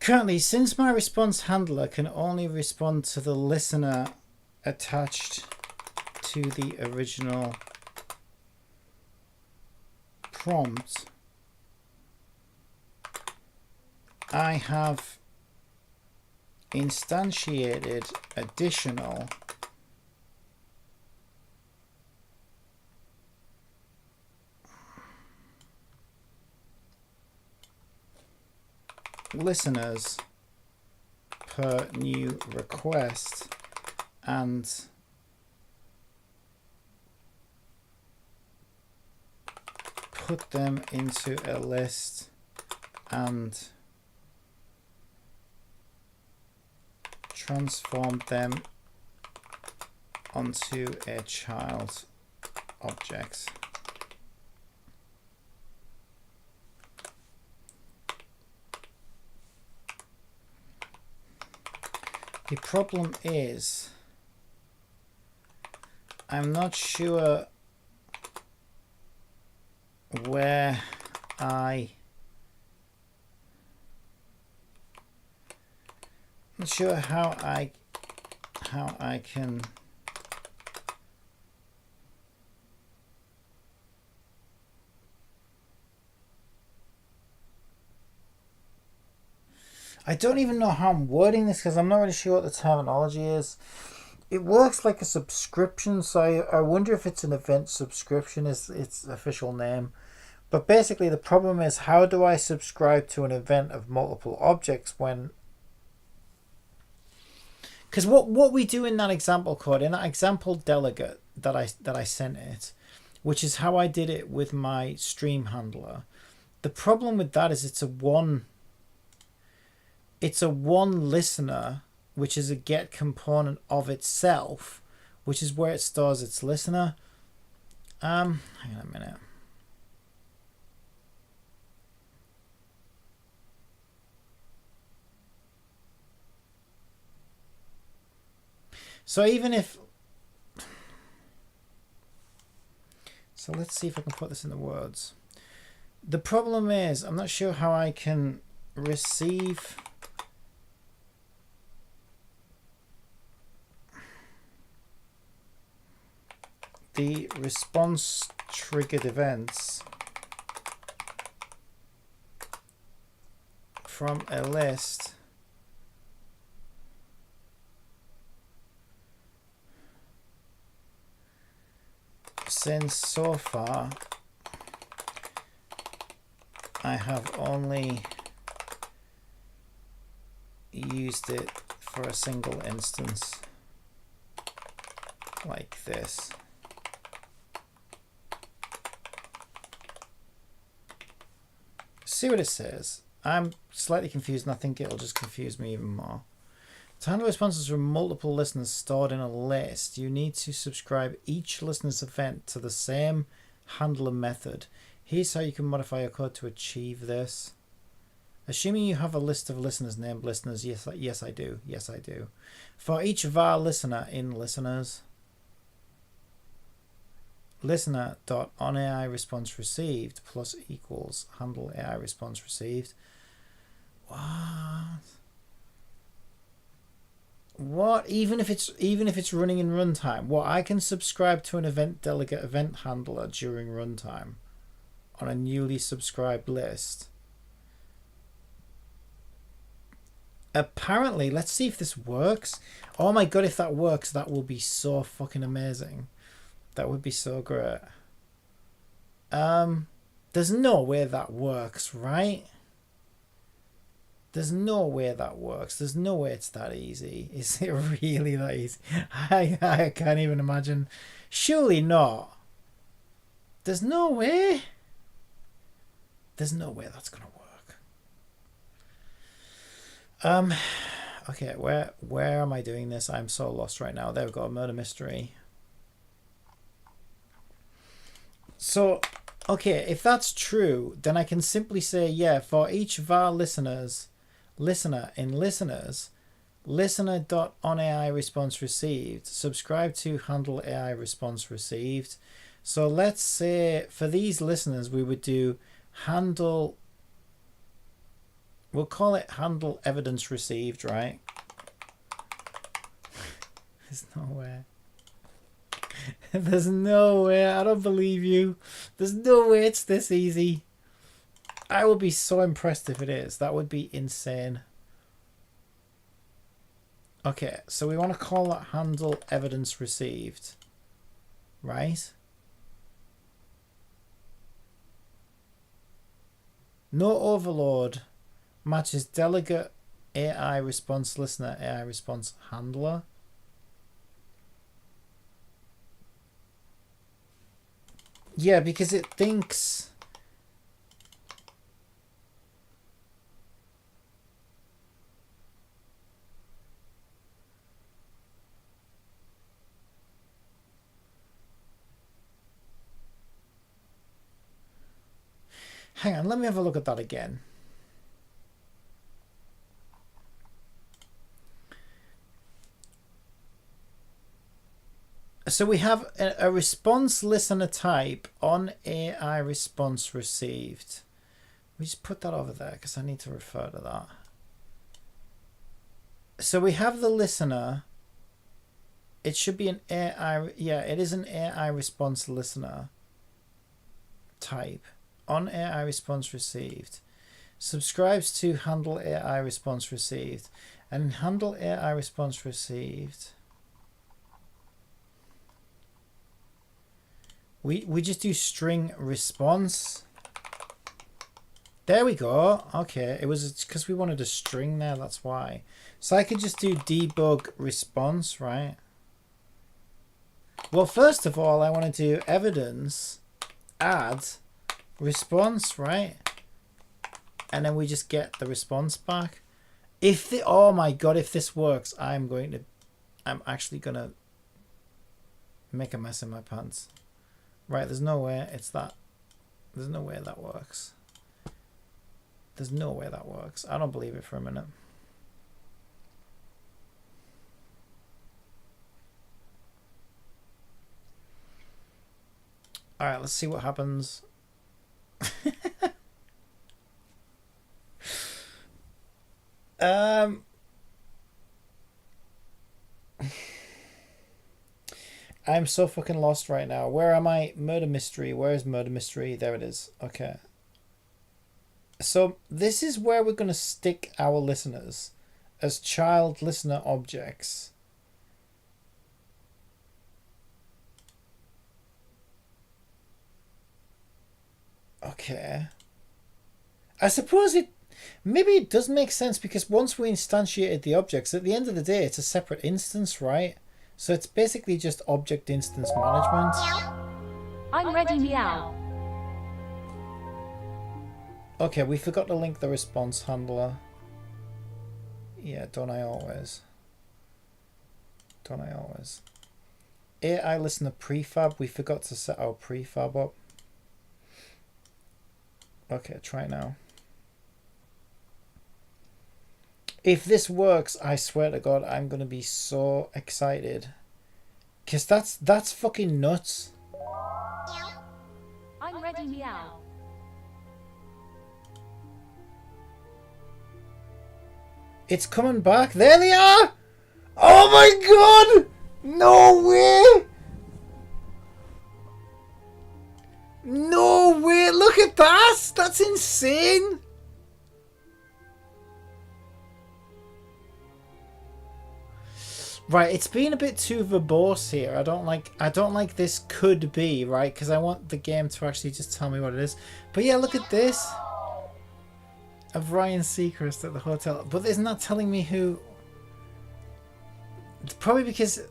Currently, since my response handler can only respond to the listener attached to the original prompt, I have instantiated additional listeners per new request and put them into a list and transform them onto a child object. The problem is I'm not sure where I'm not sure how I can I don't even know how I'm wording this because I'm not really sure what the terminology is. It works like a subscription, so I wonder if it's an event subscription is its official name. But basically the problem is, how do I subscribe to an event of multiple objects when... Because what we do in that example code, in that example delegate that I sent it, which is how I did it with my stream handler, the problem with that is it's a one listener, which is a get component of itself, which is where it stores its listener. Hang on a minute. So even if... So let's see if I can put this into words. The problem is, I'm not sure how I can receive... the response triggered events from a list since so far I have only used it for a single instance like this. See what it says. I'm slightly confused and I think it'll just confuse me even more. To handle responses from multiple listeners stored in a list, you need to subscribe each listener's event to the same handler method. Here's how you can modify your code to achieve this. Assuming you have a list of listeners named listeners, yes I do. Yes I do. For each var listener in listeners, listener dot on AI response received plus equals handle AI response received. What? Even if it's running in runtime, what? I can subscribe to an event delegate event handler during runtime on a newly subscribed list. Apparently, let's see if this works. Oh my god, if that works, that will be so fucking amazing. That would be so great. There's no way that works, right? There's no way that works. There's no way it's that easy. Is it really that easy? I can't even imagine. Surely not. There's no way. There's no way that's gonna work. Okay, where am I doing this? I'm so lost right now. There we go, a murder mystery. So, okay, if that's true, then I can simply say, yeah, for each var listener in listeners, listener.onAI response received, subscribe to handle AI response received. So let's say for these listeners, we would do handle, we'll call it handle evidence received, right? There's no way. There's no way. I don't believe you. There's no way it's this easy. I will be so impressed if it is. That would be insane. Okay, so we want to call that handle evidence received, right? No overload matches delegate AI response listener AI response handler. Yeah, because it thinks hang on, let me have a look at that again. So we have a response listener type on AI response received. We just put that over there because I need to refer to that. So we have the listener. It should be an AI. Yeah, it is an AI response listener type on AI response received. Subscribes to handle AI response received. And handle AI response received. We just do string response. There we go. Okay, it was because we wanted a string there, that's why. So I could just do debug response, right? Well, first of all, I want to do evidence add response, right? And then we just get the response back. If the, oh my god, if this works, I'm actually gonna make a mess in my pants. Right, there's no way it's that. There's no way that works. There's no way that works. I don't believe it for a minute. All right, let's see what happens. I'm so fucking lost right now. Where am I? Murder mystery. Where is murder mystery? There it is. Okay. So this is where we're going to stick our listeners as child listener objects. Okay. I suppose maybe it does make sense because once we instantiated the objects, at the end of the day, it's a separate instance, right? So it's basically just object instance management. I'm ready, meow. Okay, we forgot to link the response handler. Yeah, don't I always? Don't I always? AI listener prefab, we forgot to set our prefab up. Okay, try now. If this works, I swear to God, I'm going to be so excited. Because that's fucking nuts. I'm ready, meow. It's coming back. There they are! Oh my god! No way! No way! Look at that! That's insane! Right, it's been a bit too verbose here. I don't like this could be, right? Because I want the game to actually just tell me what it is. But yeah, look at this. Of Ryan Seacrest at the hotel. But isn't that telling me who? It's probably because...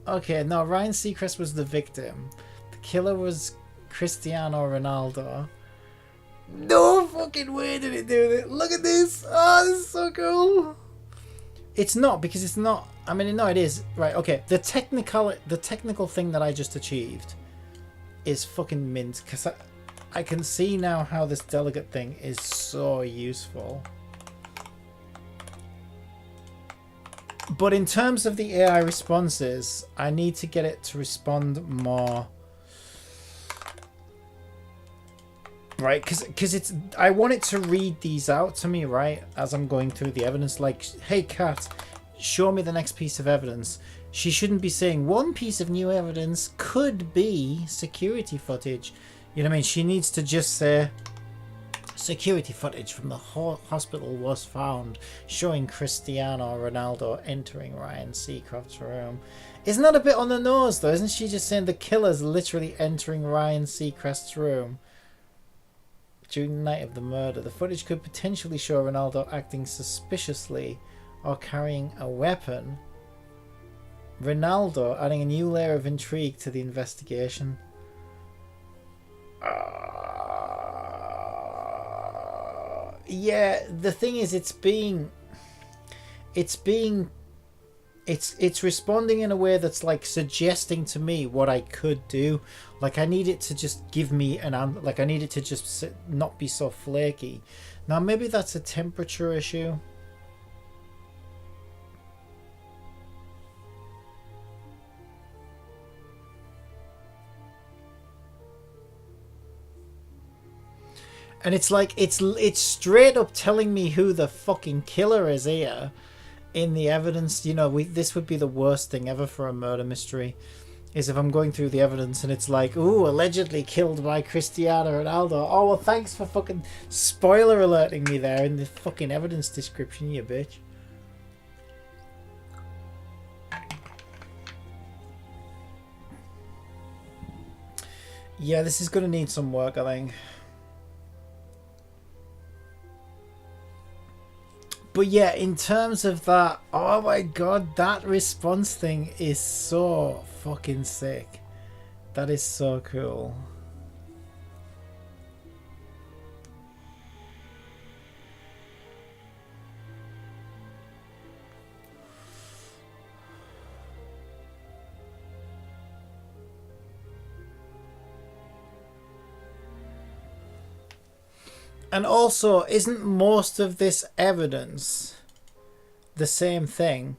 Okay, no, Ryan Seacrest was the victim. The killer was Cristiano Ronaldo. No fucking way did it do it. Look at this. Oh, this is so cool. It's not, because it's not... I mean, no, it is. Right, okay. The technical thing that I just achieved is fucking mint. Because I can see now how this delegate thing is so useful. But in terms of the AI responses, I need to get it to respond more. Right, because it's... I want it to read these out to me, right, as I'm going through the evidence. Like, hey, cat, show me the next piece of evidence. She shouldn't be saying, one piece of new evidence could be security footage. You know what I mean? She needs to just say, security footage from the hospital was found showing Cristiano Ronaldo entering Ryan Seacroft's room. Isn't that a bit on the nose, though? Isn't she just saying the killer's literally entering Ryan Seacrest's room during the night of the murder? The footage could potentially show Ronaldo acting suspiciously or carrying a weapon. Ronaldo adding a new layer of intrigue to the investigation. Yeah, the thing is, it's responding in a way that's like suggesting to me what I could do. Like, I need it to just give me an answer. Like, I need it to just not be so flaky. Now, maybe that's a temperature issue. And it's like, it's straight up telling me who the fucking killer is here in the evidence. You know, this would be the worst thing ever for a murder mystery, is if I'm going through the evidence and it's like, ooh, allegedly killed by Cristiano Ronaldo. Oh, well, thanks for fucking spoiler alerting me there in the fucking evidence description, you bitch. Yeah, this is going to need some work, I think. But yeah, in terms of that, oh my god, that response thing is so fucking sick. That is so cool. And also, isn't most of this evidence the same thing?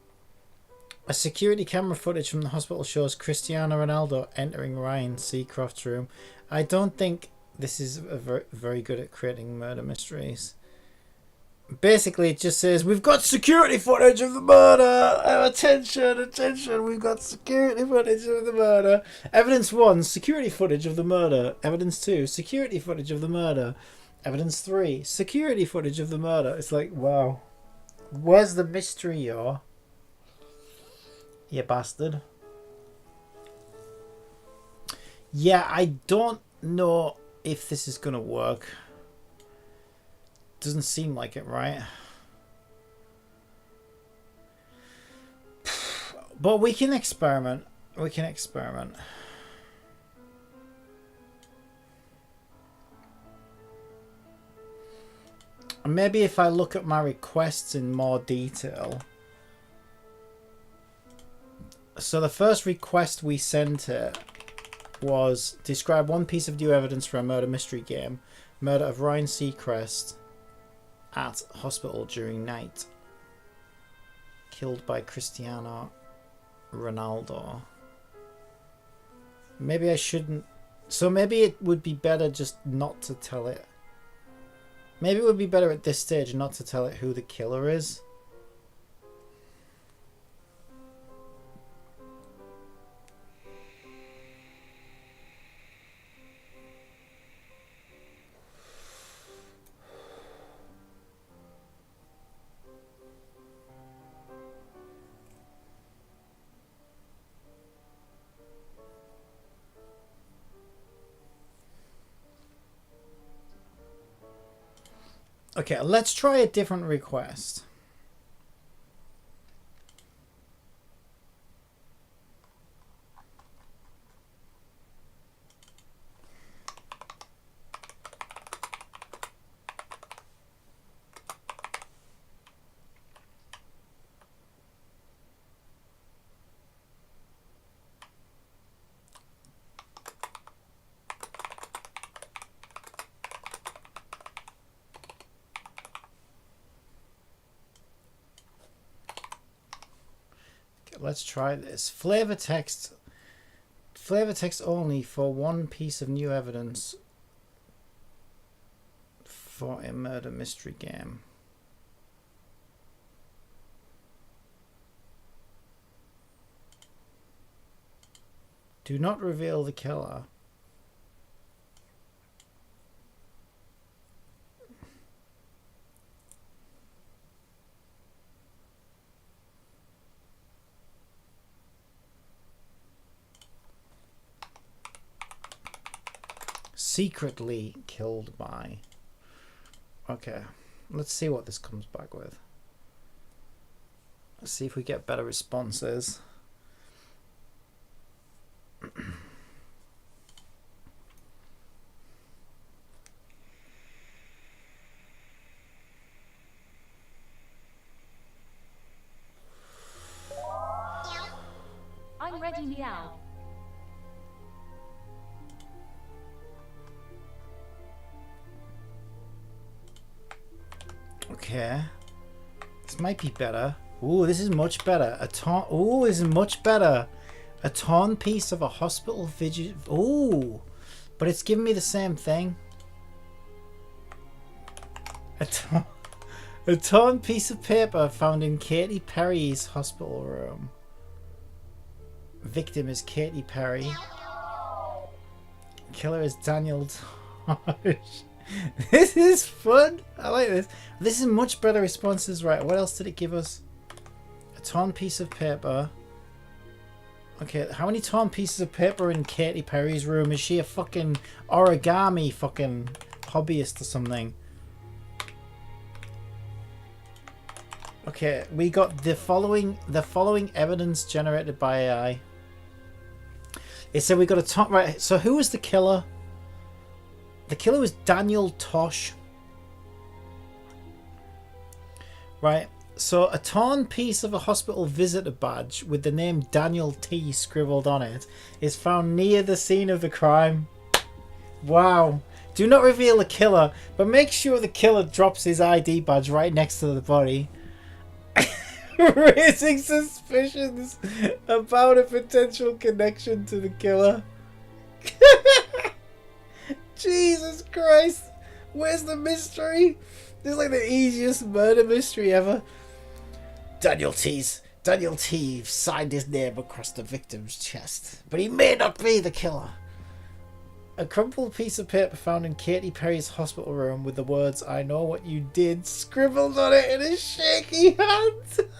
A security camera footage from the hospital shows Cristiano Ronaldo entering Ryan Seacroft's room. I don't think this is very good at creating murder mysteries. Basically, it just says, we've got security footage of the murder. Attention, attention, we've got security footage of the murder. Evidence 1, security footage of the murder. Evidence 2, security footage of the murder. Evidence 3, security footage of the murder. It's like, wow. Where's the mystery, you bastard? Yeah, I don't know if this is going to work. Doesn't seem like it, right? But we can experiment. We can experiment. Maybe if I look at my requests in more detail. So the first request we sent it was, describe one piece of new evidence for a murder mystery game. Murder of Ryan Seacrest at hospital during night. Killed by Cristiano Ronaldo. Maybe I shouldn't So maybe it would be better just not to tell it. Maybe it would be better at this stage not to tell it who the killer is. Okay, let's try a different request. Let's try this. Flavor text only for one piece of new evidence for a murder mystery game. Do not reveal the killer. Secretly killed by. Okay, let's see what this comes back with. Let's see if we get better responses. I'm ready, meow. Okay. This might be better. Ooh, this is much better. Ooh, this is much better. A torn piece of a hospital vision. Ooh, but it's giving me the same thing. A torn piece of paper found in Katy Perry's hospital room. Victim is Katy Perry. Killer is Daniel Tosh. This is fun. I like this. This is much better responses. Right, what else did it give us? A torn piece of paper. Okay, how many torn pieces of paper in Katy Perry's room? Is she a fucking origami fucking hobbyist or something? Okay, we got the following evidence generated by AI. It said we got a torn. Right, so who was the killer? The killer was Daniel Tosh. Right, so a torn piece of a hospital visitor badge with the name Daniel T scribbled on it is found near the scene of the crime. Wow. Do not reveal the killer, but make sure the killer drops his ID badge right next to the body. Raising suspicions about a potential connection to the killer. Jesus Christ. Where's the mystery? This is like the easiest murder mystery ever. Daniel T signed his name across the victim's chest, but he may not be the killer. A crumpled piece of paper found in Katy Perry's hospital room with the words "I know what you did" scribbled on it in a shaky hand.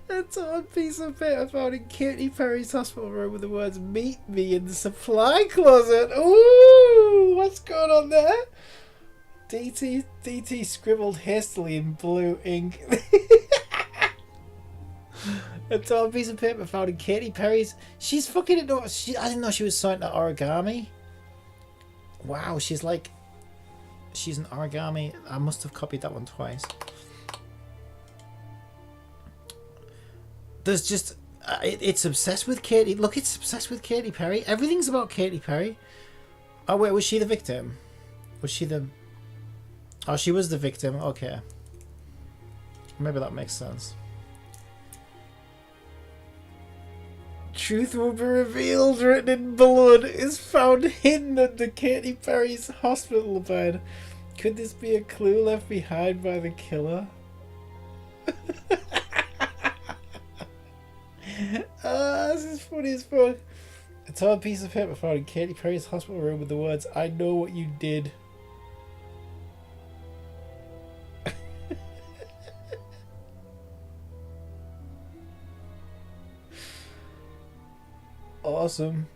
A torn piece of paper found in Katy Perry's hospital room with the words "Meet me in the supply closet." Ooh, what's going on there? DT scribbled hastily in blue ink. A torn piece of paper found in Katy Perry's. She's fucking I didn't know she was signed to origami. Wow, she's an origami. I must have copied that one twice. There's just it's obsessed with Katy. Look, it's obsessed with Katy Perry. Everything's about Katy Perry. Oh wait, was she the victim? Was she the? Oh, she was the victim. Okay, maybe that makes sense. Truth will be revealed, written in blood, is found hidden under Katy Perry's hospital bed. Could this be a clue left behind by the killer? This is funny as fuck. A torn piece of paper found in Katy Perry's hospital room with the words, "I know what you did." Awesome.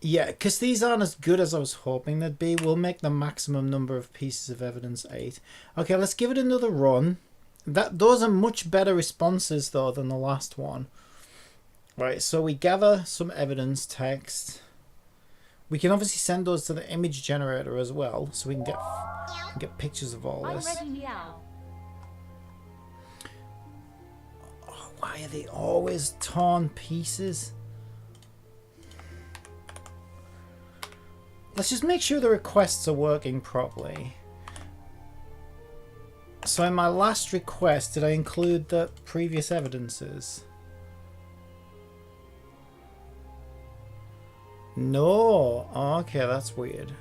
Yeah, because these aren't as good as I was hoping they'd be. We'll make the maximum number of pieces of evidence 8. Okay, let's give it another run. Those are much better responses, though, than the last one. Right, so we gather some evidence text. We can obviously send those to the image generator as well, so we can get pictures of all this. I'm ready now. Oh, why are they always torn pieces? Let's just make sure the requests are working properly. So in my last request, did I include the previous evidences? No. Okay, that's weird.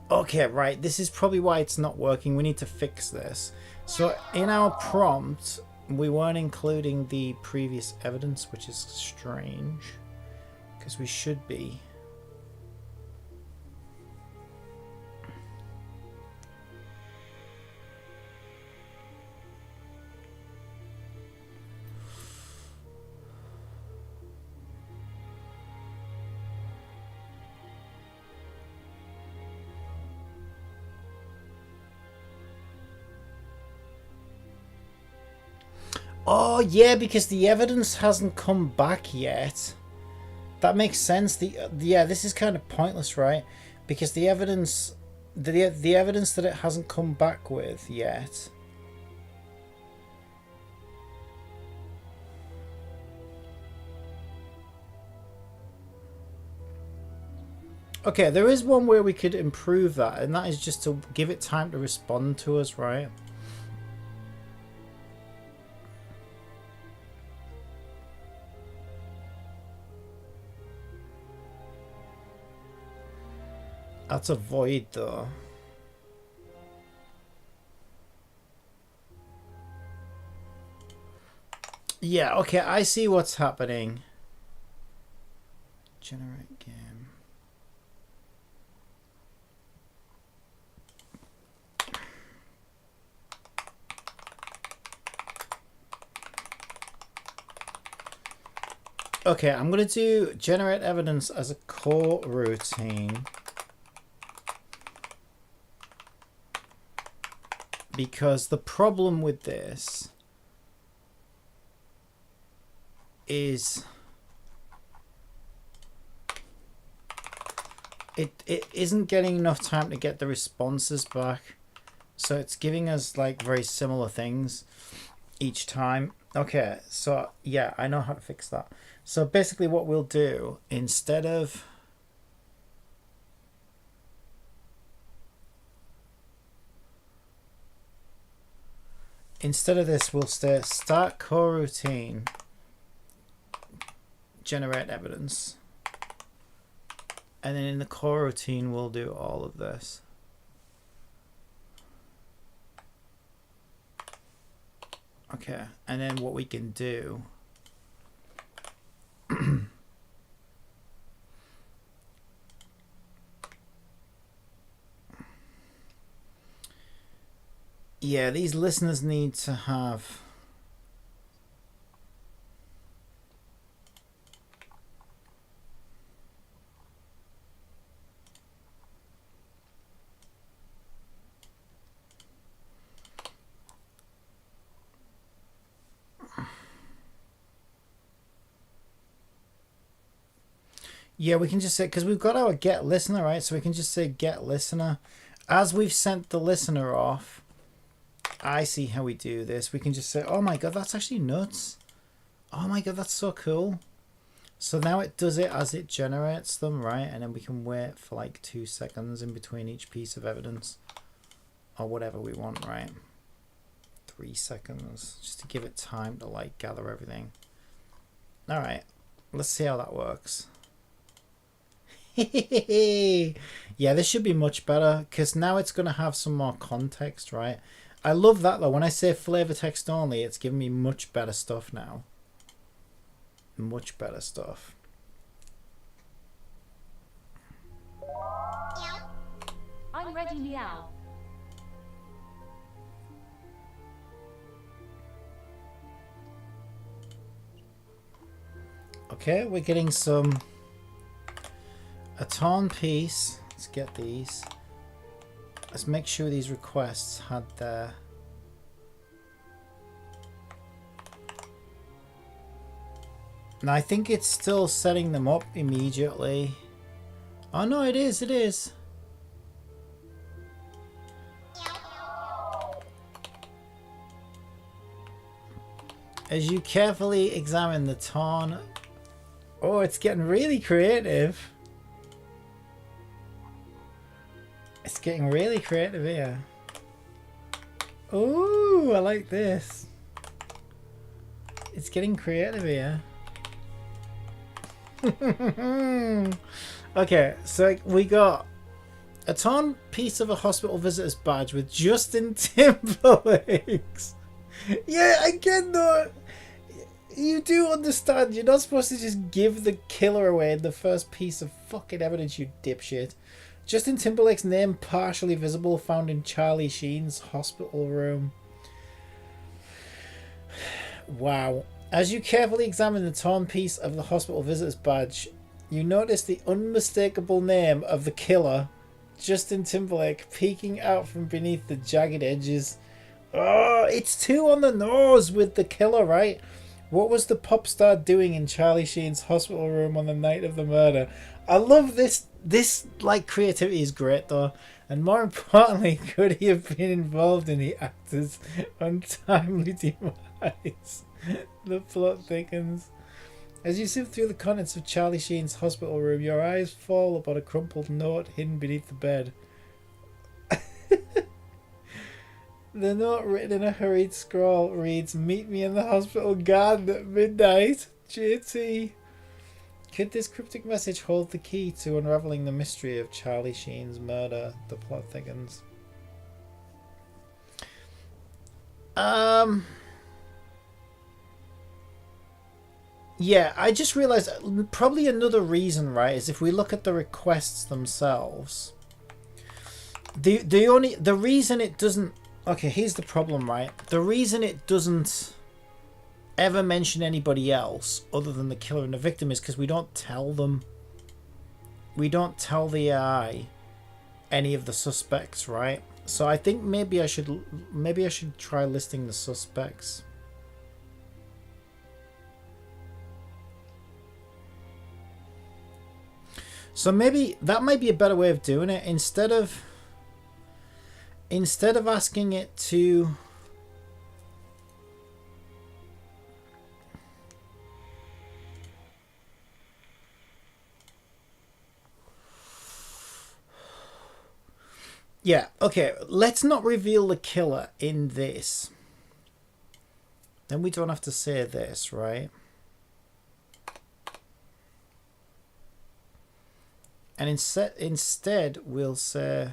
Okay, right. This is probably why it's not working. We need to fix this. So in our prompt, we weren't including the previous evidence, which is strange. Because we should be. Oh, yeah, because the evidence hasn't come back yet. That makes sense. Yeah, this is kind of pointless, right? Because the evidence that it hasn't come back with yet. Okay, there is one way we could improve that, and that is just to give it time to respond to us, right? That's a void, though. Yeah, okay, I see what's happening. Generate game. Okay, I'm going to do generate evidence as a core routine. Because the problem with this is it isn't getting enough time to get the responses back. So it's giving us like very similar things each time. Okay, so yeah, I know how to fix that. So basically what we'll do, instead of this, we'll say start core routine, generate evidence, and then in the core routine we'll do all of this. Okay, and then what we can do yeah, these listeners need to have yeah, we can just say, because we've got our get listener, right? So we can just say get listener. As we've sent the listener off, I see how we do this. We can just say, oh my god, that's actually nuts. Oh my god, that's so cool. So now it does it as it generates them, right? And then we can wait for like 2 seconds in between each piece of evidence. Or whatever we want, right? 3 seconds. Just to give it time to like gather everything. Alright. Let's see how that works. Yeah, this should be much better. Because now it's going to have some more context, right? I love that though. When I say flavor text only, it's giving me much better stuff now. Much better stuff. I'm ready, meow. Okay, we're getting some a torn piece. Let's get these. Let's make sure these requests had their now I think it's still setting them up immediately. Oh no, it is, it is. As you carefully examine the torn... Oh, it's getting really creative. It's getting really creative here. Oh, I like this. It's getting creative here. Okay, so we got a torn piece of a hospital visitor's badge with Justin Timberlake's. Yeah, again though, you do understand you're not supposed to just give the killer away in the first piece of fucking evidence, you dipshit. Justin Timberlake's name partially visible, found in Charlie Sheen's hospital room. Wow. As you carefully examine the torn piece of the hospital visitor's badge, you notice the unmistakable name of the killer, Justin Timberlake, peeking out from beneath the jagged edges. Oh, it's too on the nose with the killer, right? What was the pop star doing in Charlie Sheen's hospital room on the night of the murder? I love this. This, like, creativity is great, though. And more importantly, could he have been involved in the actor's untimely demise? The plot thickens. As you sift through the contents of Charlie Sheen's hospital room, your eyes fall upon a crumpled note hidden beneath the bed. The note, written in a hurried scrawl, reads, "Meet me in the hospital garden at midnight, JT." Could this cryptic message hold the key to unraveling the mystery of Charlie Sheen's murder? The plot thickens. Yeah, I just realized probably another reason, right, is if we look at the requests themselves. The reason it doesn't... Okay, here's the problem, right? The reason it doesn't ever mention anybody else other than the killer and the victim is because we don't tell them. We don't tell the AI any of the suspects, right? So I think maybe I should try listing the suspects. So maybe that might be a better way of doing it. Instead of asking it to... Yeah, okay, let's not reveal the killer in this. Then we don't have to say this, right? And instead we'll say...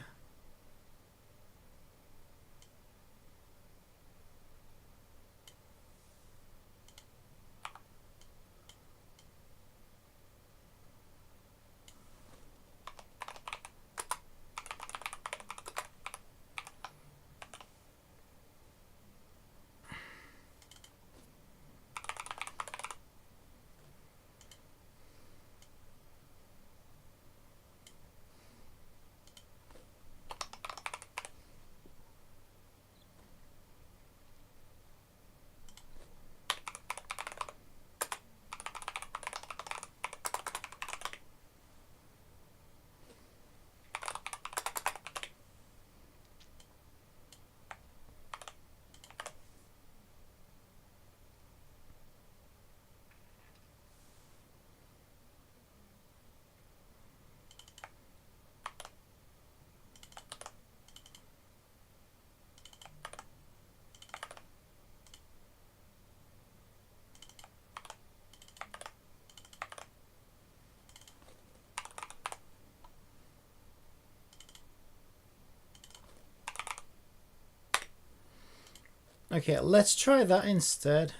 Okay, let's try that instead.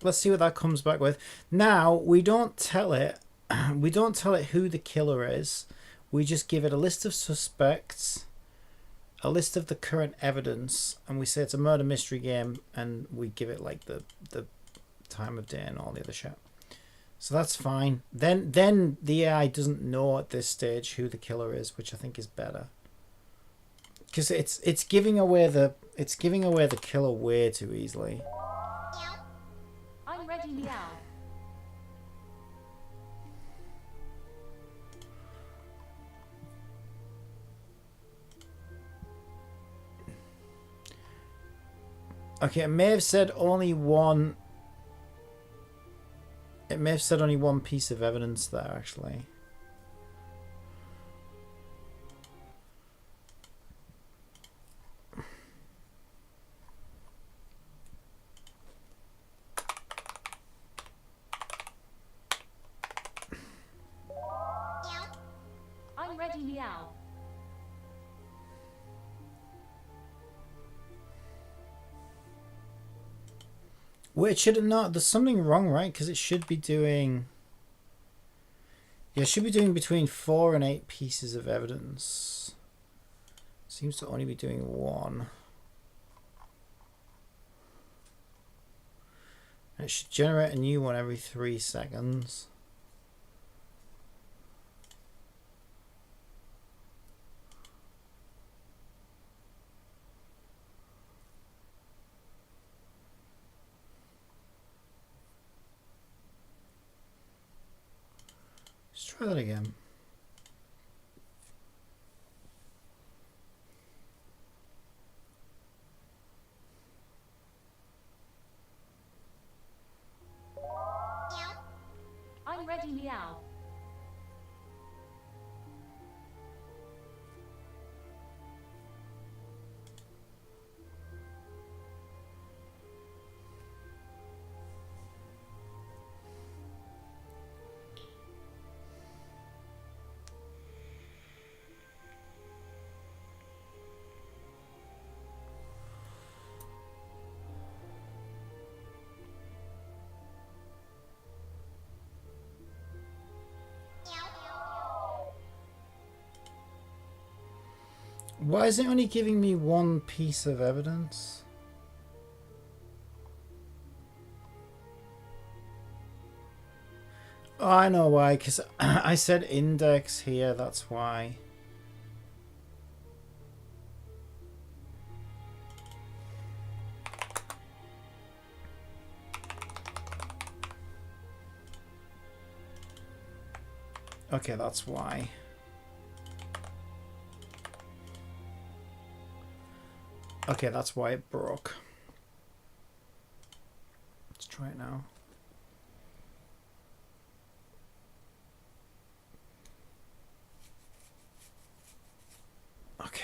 Let's see what that comes back with. Now, we don't tell it who the killer is. We just give it a list of suspects, a list of the current evidence, and we say it's a murder mystery game, and we give it like the time of day and all the other shit. So that's fine. Then the AI doesn't know at this stage who the killer is, which I think is better. Because it's giving away the killer way too easily. I'm ready now. Okay, it may have said only one. It may have said only one piece of evidence there, actually. I'm ready now. Well, it should not. There's something wrong, right? Because it should be doing. Yeah, it should be doing between 4 and 8 pieces of evidence. Seems to only be doing 1. And it should generate a new one every 3 seconds. Let's try that again. I'm ready now. Why is it only giving me 1 piece of evidence? Oh, I know why, because I said index here, that's why. Okay, that's why. Okay, that's why it broke. Let's try it now. Okay.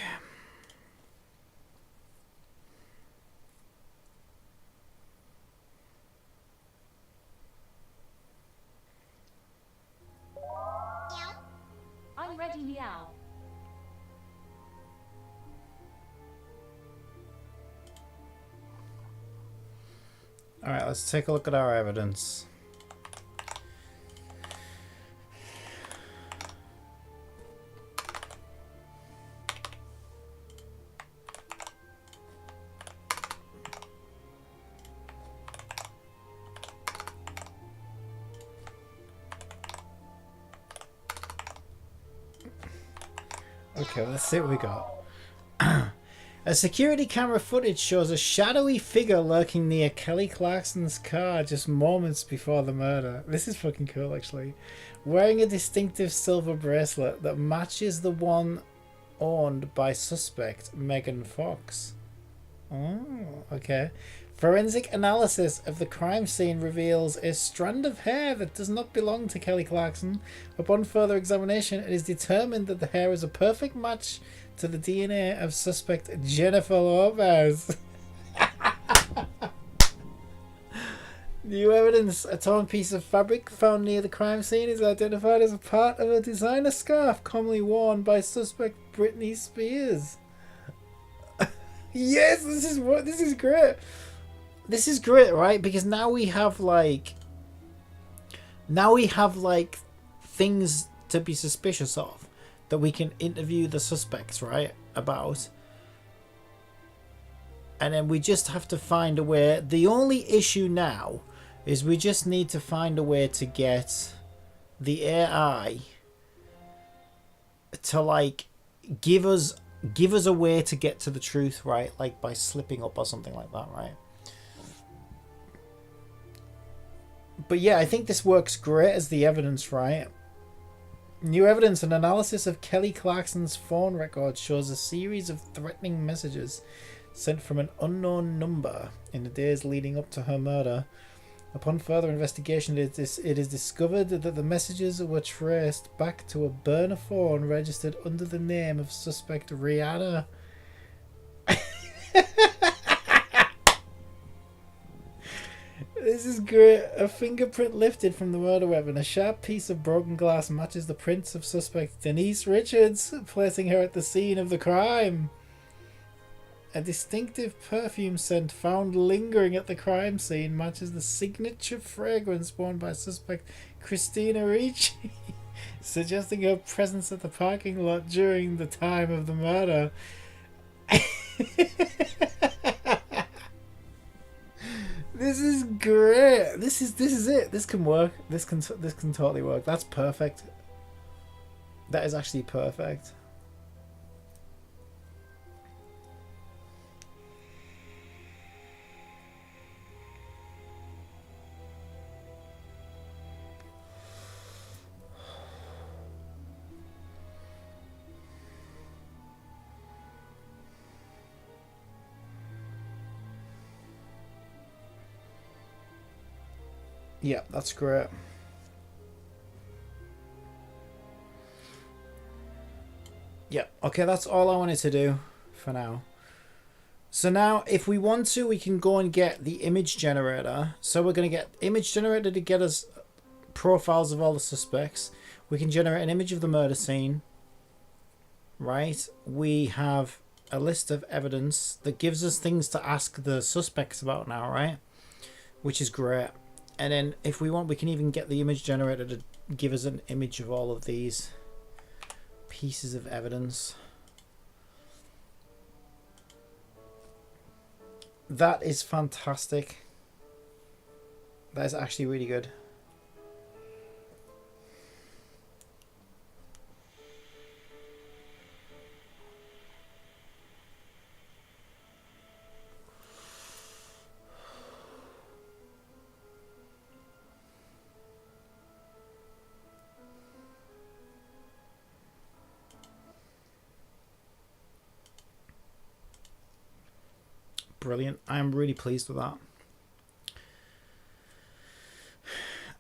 I'm ready now. All right, let's take a look at our evidence. Okay, let's see what we got. A security camera footage shows a shadowy figure lurking near Kelly Clarkson's car just moments before the murder. This is fucking cool, actually. Wearing a distinctive silver bracelet that matches the one owned by suspect Megan Fox. Oh, okay. Forensic analysis of the crime scene reveals a strand of hair that does not belong to Kelly Clarkson. Upon further examination, it is determined that the hair is a perfect match to the DNA of suspect Jennifer Lopez. New evidence. A torn piece of fabric found near the crime scene is identified as a part of a designer scarf commonly worn by suspect Britney Spears. Yes, this is great. This is great, right? Because now we have like things to be suspicious of that we can interview the suspects, right, about. And then we just have to find a way. The only issue now is we just need to find a way to get the AI to like give us a way to get to the truth, right? Like by slipping up or something like that, right? But yeah, I think this works great as the evidence, right? New evidence, an analysis of Kelly Clarkson's phone record shows a series of threatening messages sent from an unknown number in the days leading up to her murder. Upon further investigation, it is discovered that the messages were traced back to a burner phone registered under the name of suspect Rihanna. This is great. A fingerprint lifted from the murder weapon. A sharp piece of broken glass matches the prints of suspect Denise Richards, placing her at the scene of the crime. A distinctive perfume scent found lingering at the crime scene matches the signature fragrance worn by suspect Christina Ricci, suggesting her presence at the parking lot during the time of the murder. This is great. This is it. This can work. This can totally work. That's perfect. That is actually perfect. Yeah, that's great. Yeah, okay, that's all I wanted to do for now. So now, if we want to, we can go and get the image generator. So we're going to get image generator to get us profiles of all the suspects. We can generate an image of the murder scene. Right? We have a list of evidence that gives us things to ask the suspects about now, right? Which is great. And then if we want, we can even get the image generator to give us an image of all of these pieces of evidence. That is fantastic. That is actually really good. Brilliant. I am really pleased with that.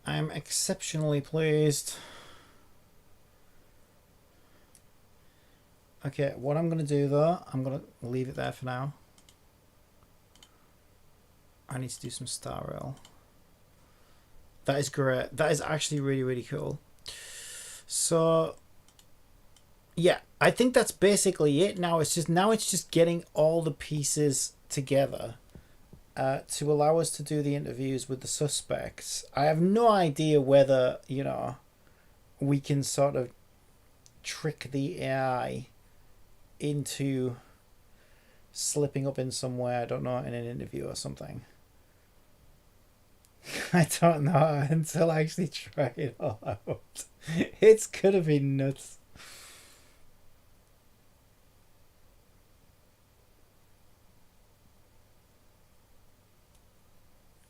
I am exceptionally pleased. Okay, what I'm going to do though, I'm going to leave it there for now. I need to do some Star Rail. That is great. That is actually really, really cool. So, yeah, I think that's basically it. Now it's just getting all the pieces together to allow us to do the interviews with the suspects. I have no idea whether, you know, we can sort of trick the AI into slipping up in somewhere, I don't know, in an interview or something. I don't know until I actually try it all out. It's gonna be nuts.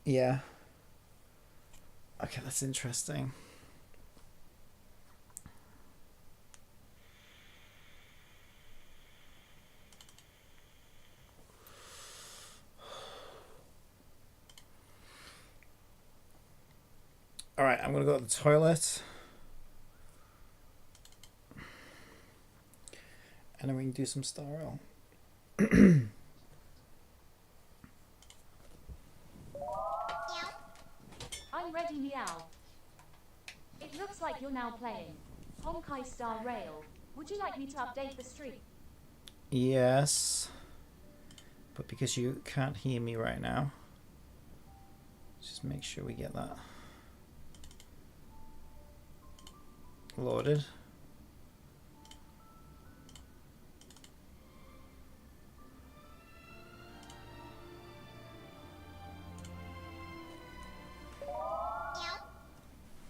Yeah. Okay, that's interesting. Alright, I'm gonna go to the toilet. And then we can do some Star Rail. I'm ready, meow. It looks like you're now playing Honkai Star Rail. Would you like me to update the stream? Yes. But because you can't hear me right now, just make sure we get that loaded.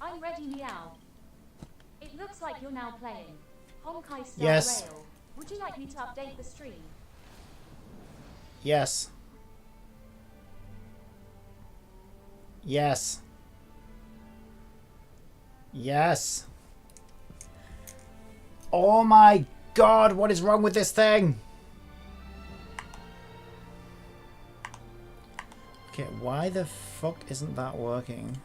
I'm ready, meow. It looks like you're now playing Honkai Star Yes. Rail. Would you like me to update the stream? Yes. Yes. Yes. Oh my god, what is wrong with this thing? Okay, why the fuck isn't that working?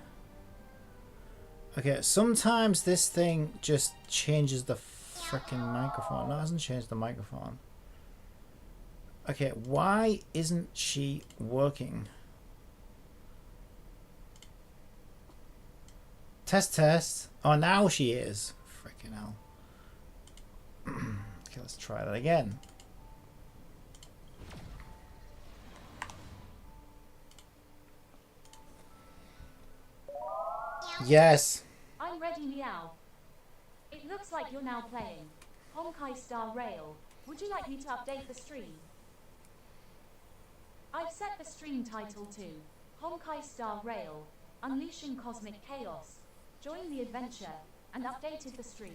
Okay, sometimes this thing just changes the freaking microphone. No, it hasn't changed the microphone. Okay, why isn't she working? Test, test. Oh, now she is. Freaking hell. Okay, let's try that again. Yes. I'm ready, meow. It looks like you're now playing Honkai Star Rail. Would you like me to update the stream? I've set the stream title to Honkai Star Rail, Unleashing Cosmic Chaos. Join the adventure, and updated the stream.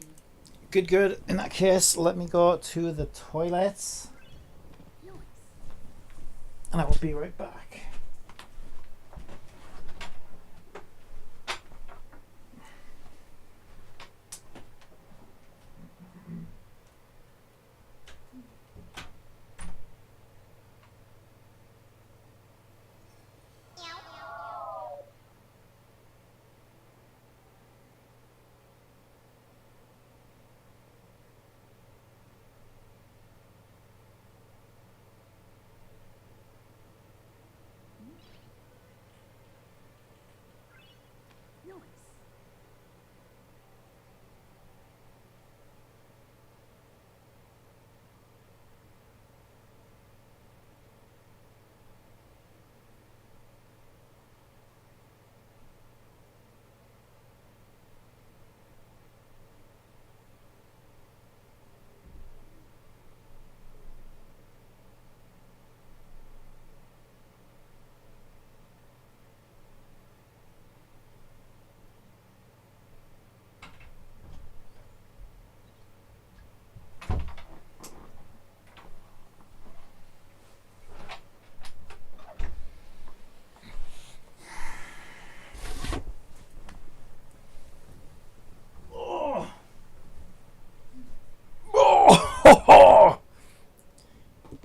Good, good. In that case, let me go to the toilets. And I will be right back.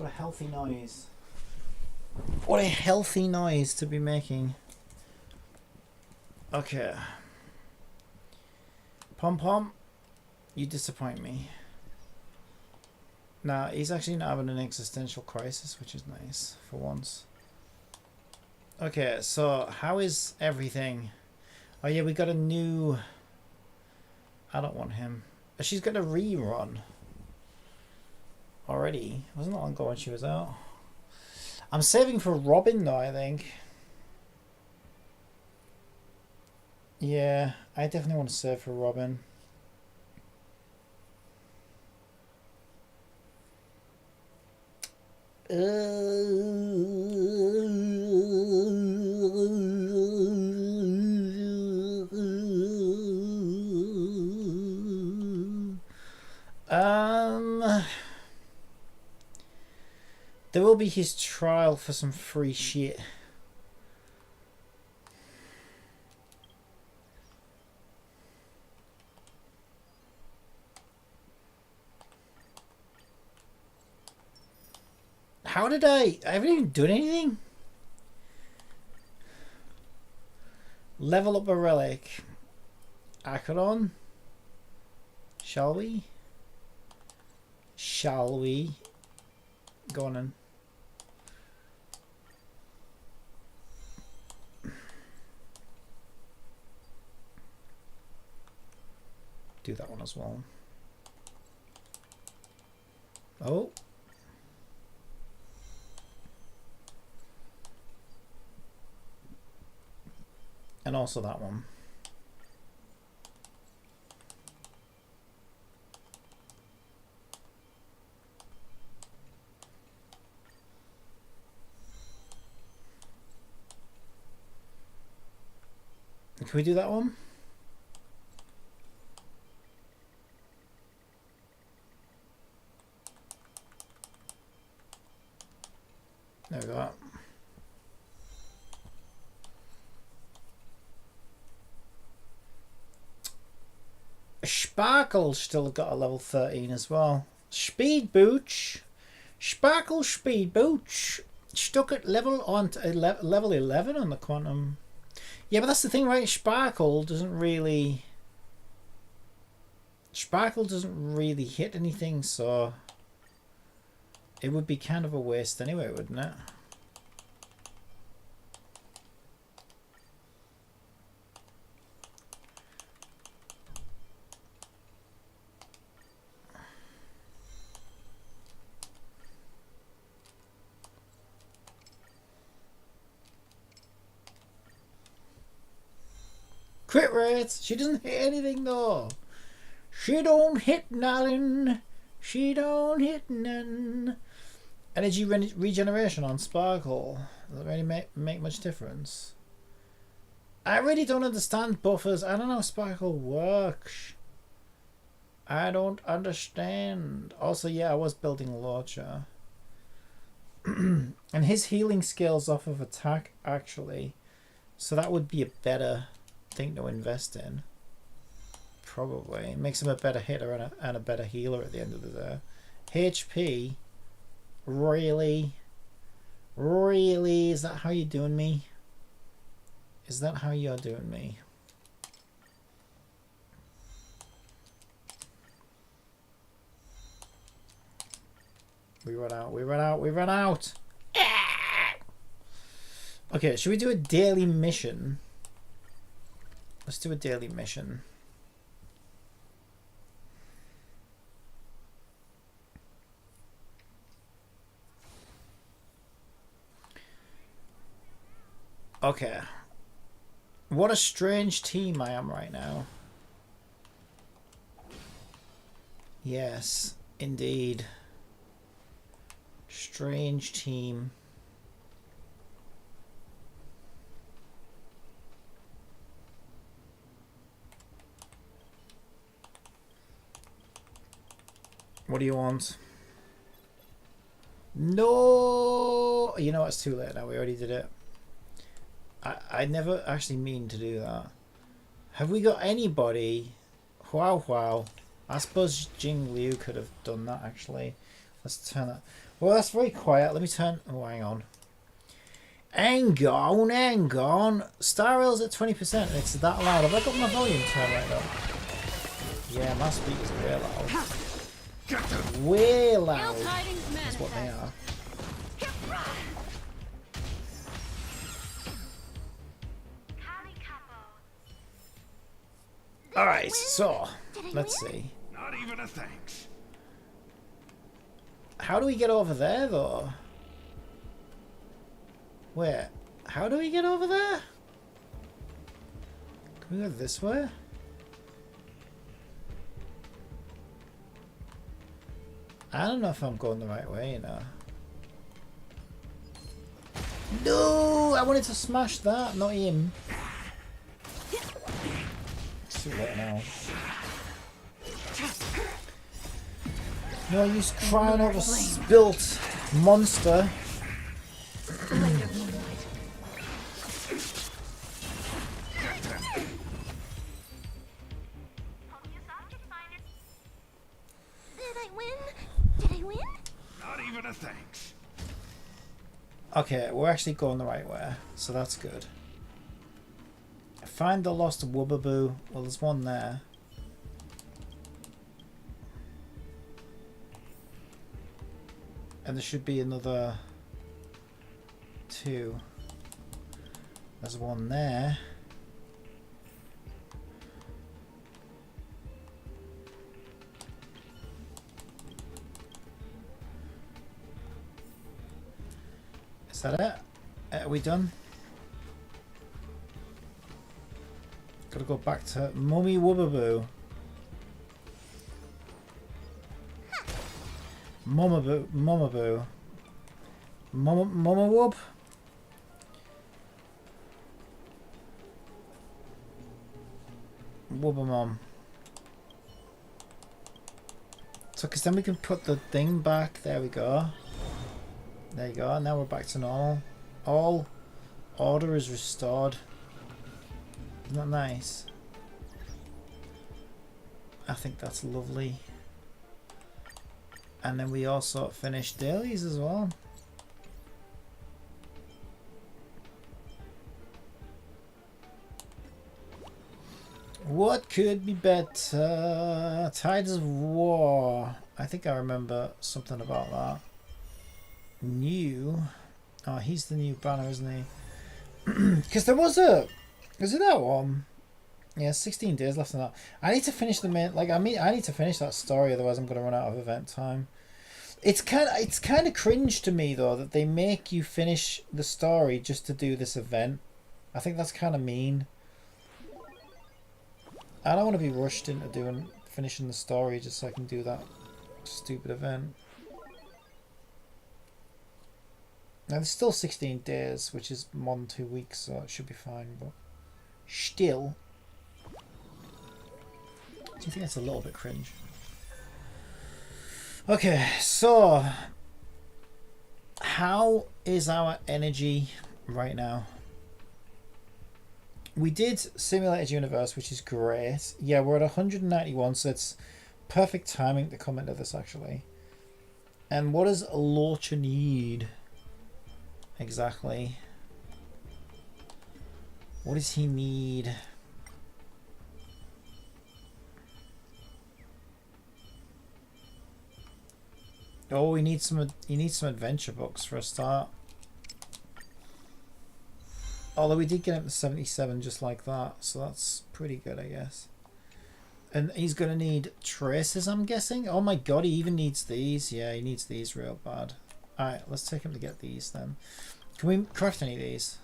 What a healthy noise. What a healthy noise to be making. Okay. Pom Pom, you disappoint me. Nah, he's actually not having an existential crisis, which is nice for once. Okay, so how is everything? Oh yeah, we got a new... I don't want him. She's got a rerun. Already. Wasn't that long ago when she was out? I'm saving for Robin though, I think. Yeah, I definitely want to save for Robin. There will be his trial for some free shit. How did I haven't even done anything. Level up a relic. Acheron. Shall we? Shall we? Go on then. Do that one as well. Oh. And also that one. Can we do that one? There we go. Sparkle still got a level 13 as well. Speed Booch. Sparkle Speed Booch. Stuck at level 11 on the quantum. Yeah, but that's the thing, right? Sparkle doesn't really hit anything, so it would be kind of a waste anyway, wouldn't it? Crit rates. She doesn't hit anything though. She don't hit nothing. She don't hit none. Energy regeneration on Sparkle. Does it really make much difference? I really don't understand buffers. I don't know how Sparkle works. I don't understand. Also, yeah, I was building Launcher. And his healing scales off of attack, actually. So that would be a better thing to invest in. Probably. It makes him a better hitter and a better healer at the end of the day. HP? Really? Really? Is that how you're doing me? Is that how you're doing me? We run out, we run out, we run out! Okay, should we do a daily mission? Let's do a daily mission. Okay. What a strange team I am right now. Yes, indeed. Strange team. What do you want? No! You know, it's too late now. We already did it. I never actually mean to do that. Have we got anybody? Wow. I suppose Jing Liu could have done that, actually. Let's turn that. Well, that's very quiet. Let me turn... Oh, hang on. Hang on. Star Rail's at 20% and it's that loud. Have I got my volume turned right up? Yeah, my speaker's way loud. Way loud. That's what they are. Alright, so let's see. Not even a thanks. How do we get over there though? Wait, how do we get over there? Can we go this way? I don't know if I'm going the right way, you know. No! I wanted to smash that, not him. It's too late now. No use crying over spilt monster. Thanks. Okay, we're actually going the right way, so that's good. Find the lost Woobaboo. Well, there's one there. And there should be another 2. There's one there. Is that it? Are we done? Gotta go back to Mummy Wubbaboo. Mumaboo. Mumaboo. Mama Wub? Wubbamom. So, because then we can put the thing back. There we go. There you go. Now we're back to normal. All order is restored. Isn't that nice? I think that's lovely. And then we also finished dailies as well. What could be better? Tides of War. I think I remember something about that. New. Oh, he's the new banner, isn't he? Because there was a... Was it that one? Yeah, 16 days left on that. I need to finish the main... Like, I need to finish that story, otherwise I'm going to run out of event time. It's kind of cringe to me, though, that they make you finish the story just to do this event. I think that's kind of mean. I don't want to be rushed into finishing the story just so I can do that stupid event. Now, there's still 16 days, which is more than 2 weeks, so it should be fine, but still... Do you think that's a little bit cringe? Okay, so... How is our energy right now? We did Simulated Universe, which is great. Yeah, we're at 191, so it's perfect timing to come into this, actually. And what does Lorcha need? Exactly. What does he need? Oh, he needs some adventure books for a start. Although we did get him to 77 just like that, so that's pretty good, I guess. And he's gonna need traces, I'm guessing. Oh my god, he even needs these. Yeah, he needs these real bad. Alright, let's take him to get these then. Can we craft any of these?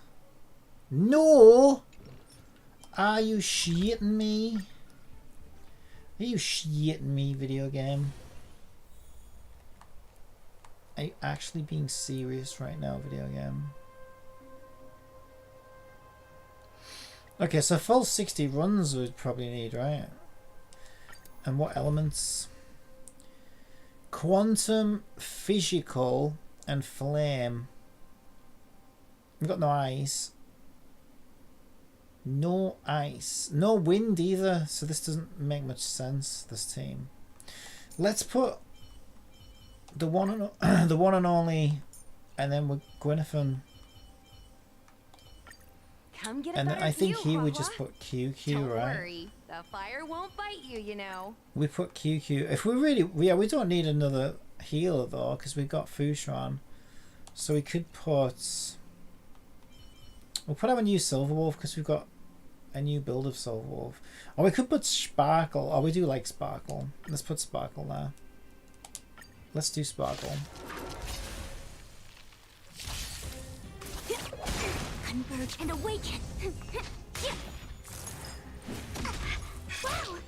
No! Are you shitting me? Are you shitting me, video game? Are you actually being serious right now, video game? Okay, so full 60 runs we'd probably need, right? And what elements? Quantum, physical, and flame. We've got no ice. No ice. No wind either, so this doesn't make much sense, this team. Let's put the one and, the one and only, and then with Gwynethon. Come get a And better I think view, he would Wawa. just put QQ, Don't right? worry, the fire won't bite you, you know. We put QQ. If we really... Yeah, we don't need another healer, though, because we've got Fushran. So we could put... We'll put our new Silverwolf, because we've got a new build of Silverwolf. Or we could put Sparkle. Oh, we do like Sparkle. Let's put Sparkle there. Let's do Sparkle. Converge and awaken. Wow.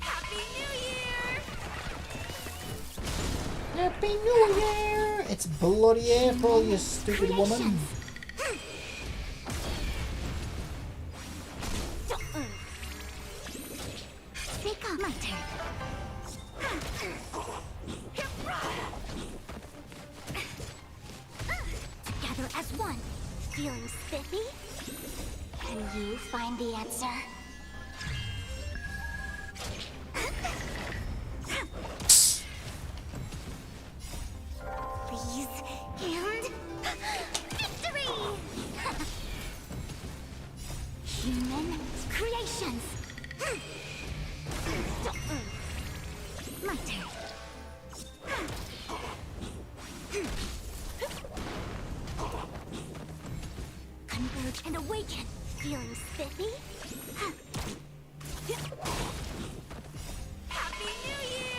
Happy New Year! Happy New Year! It's bloody April, you stupid woman. Speak up, my turn. Together as one. Feeling spiffy? Can you find the answer? Please, and victory! Human creations. My turn. Converge and awaken. Feeling spiffy? Happy New Year!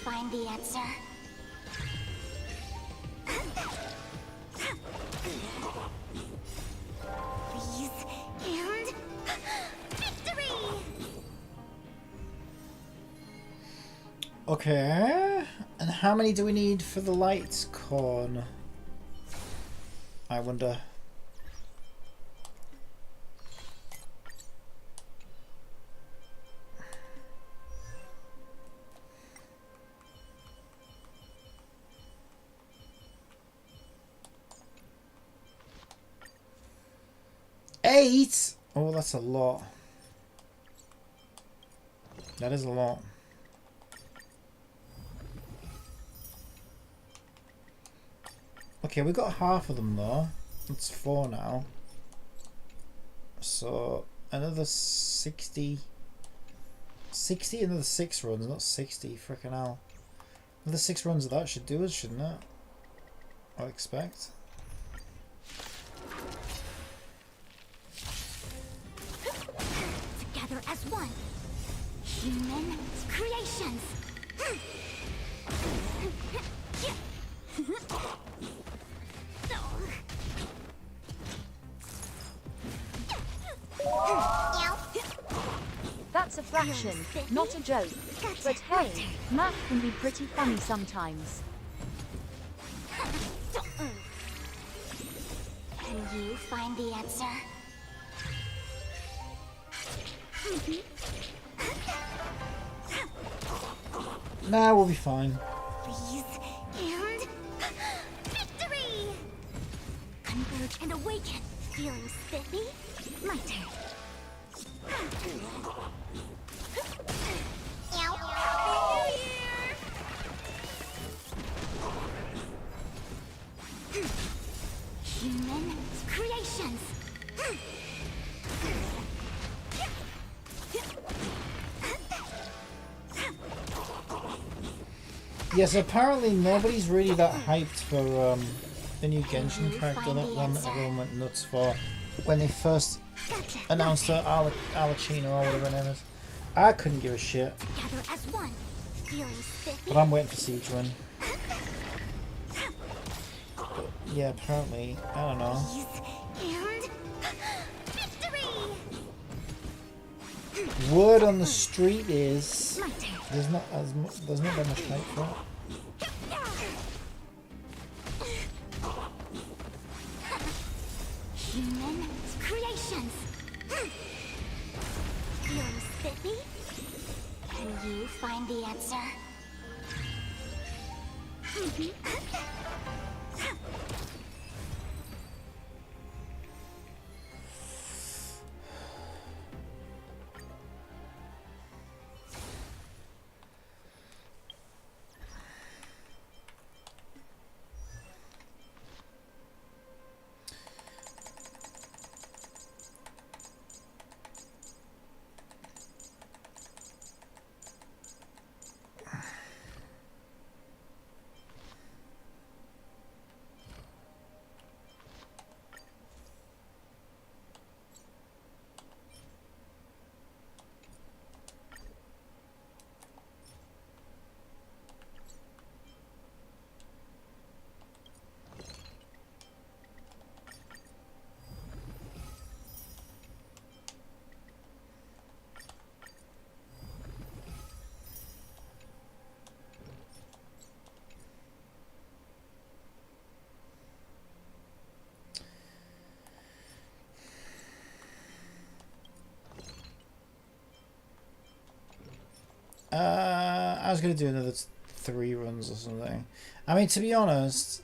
find the answer? Please, and victory! Okay, and how many do we need for the light corn? I wonder. Eight? Oh, that's a lot. That is a lot. Okay, we got half of them though. That's 4 now. So another 60. 60, another 6 runs, not 60. Freaking hell. Another 6 runs of that should do us, shouldn't it? I expect. Together as one. Human creations. That's a fraction, not a joke. But hey, math can be pretty funny sometimes. Can you find the answer? Nah, we'll be fine. Please, and victory! Converge and awaken. Feeling spiffy? My turn. Human creations. Yes, apparently nobody's really that hyped for the new Genshin character, that one that everyone went nuts for when they first announced her, Alachino or whatever her name is. I couldn't give a shit. Together as one. Feeling spiffy? But I'm waiting for Siege Win. But yeah, apparently, I don't know. And victory! Word on the street is My turn. there's not that much hype for it. Human creations. Feeling spiffy? Can you find the answer? I was going to do another 3 runs or something. I mean, to be honest,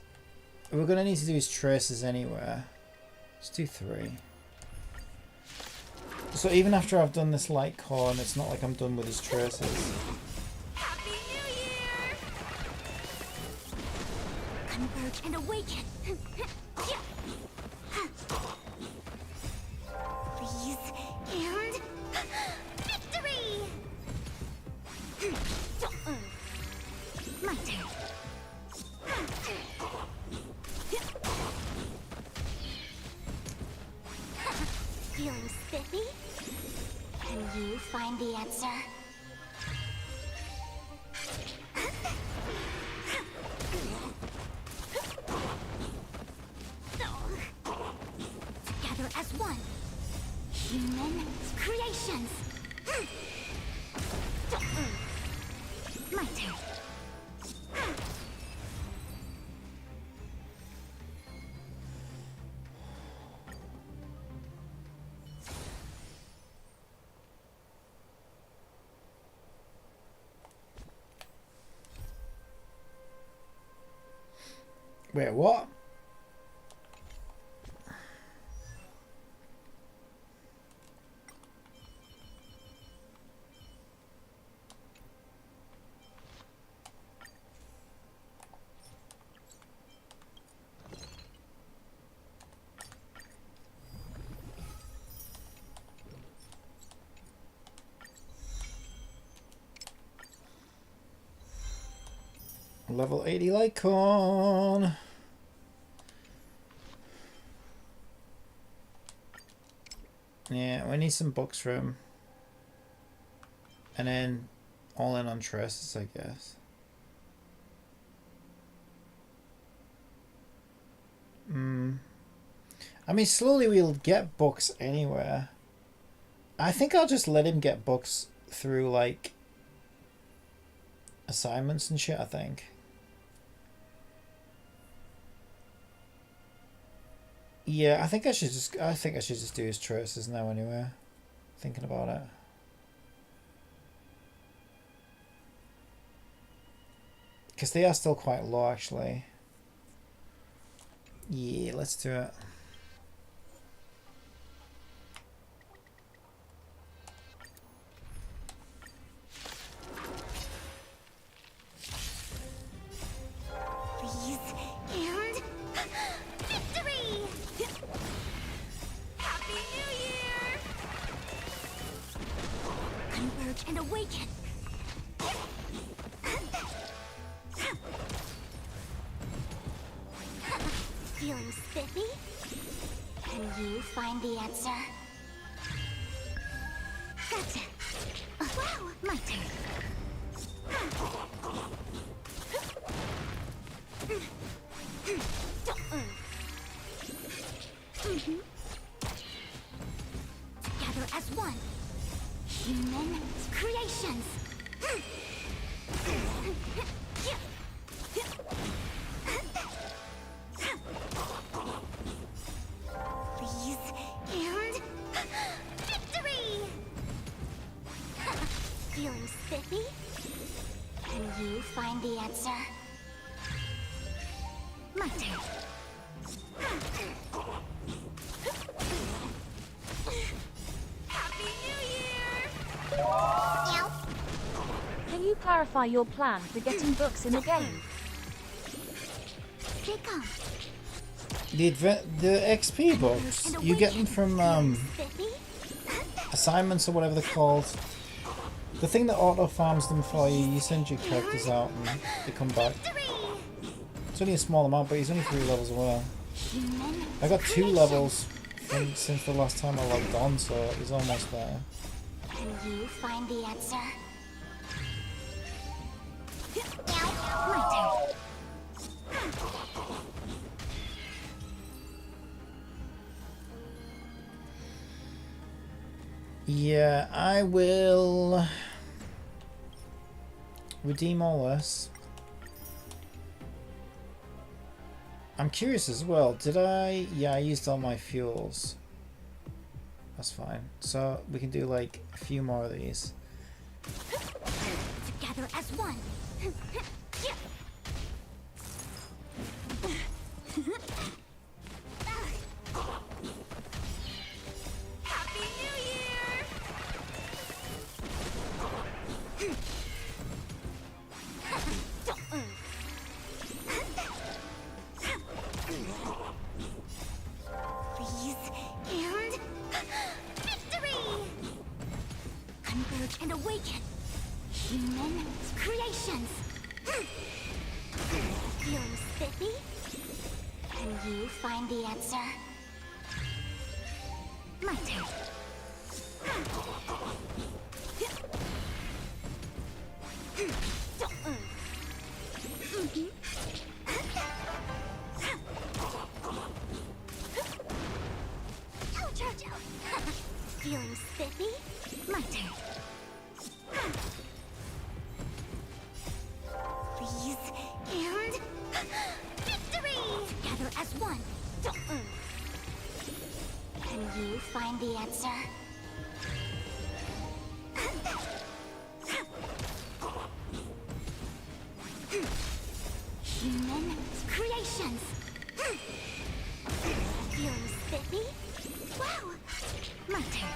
we're going to need to do his traces anywhere. Let's do 3. So even after I've done this light corn, it's not like I'm done with his traces. Happy New Year! Converge and awaken. Please, and victory! My turn. Feeling spiffy? Can you find the answer? Wait, what? Level 80 Lycon. Yeah, we need some books for him. And then all in on Traces, I guess. I mean, slowly we'll get books anywhere. I think I'll just let him get books through, like, assignments and shit, I think. Yeah, I think I should just do his Traces now anyway. Thinking about it. Because they are still quite low, actually. Yeah, let's do it. And awaken. Feeling spiffy? Can you find the answer? Gotcha. Wow, my turn. Together as one. Human creations. Please and victory. Feeling spiffy? Can you find the answer? My turn. Can you clarify your plan for getting books in the game? They come. The XP books, you get them from assignments or whatever they're called. The thing that auto farms them for you, you send your characters out and they come back. It's only a small amount, but he's only 3 levels away. I got 2 levels since the last time I logged on, so he's almost there. Can you find the answer? Yeah, I will redeem all this. I'm curious as well, did I? Yeah, I used all my fuels. That's fine. So we can do like a few more of these. Together as one. Happy New Year! Please and victory! Converge and awaken. Human creations. Feeling spiffy? Can you find the answer? My turn. Feeling spiffy? My turn. Please and victory! Together as one. Can you find the answer? Human creation. creations. Feeling spiffy? Wow! My turn.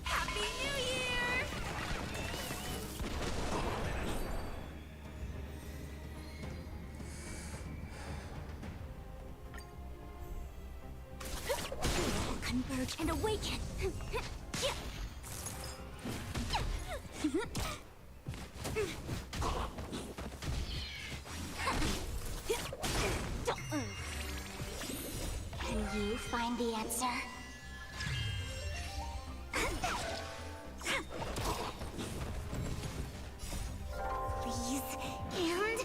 Happy New Year! Converge and awaken. Can you find the answer? Please, and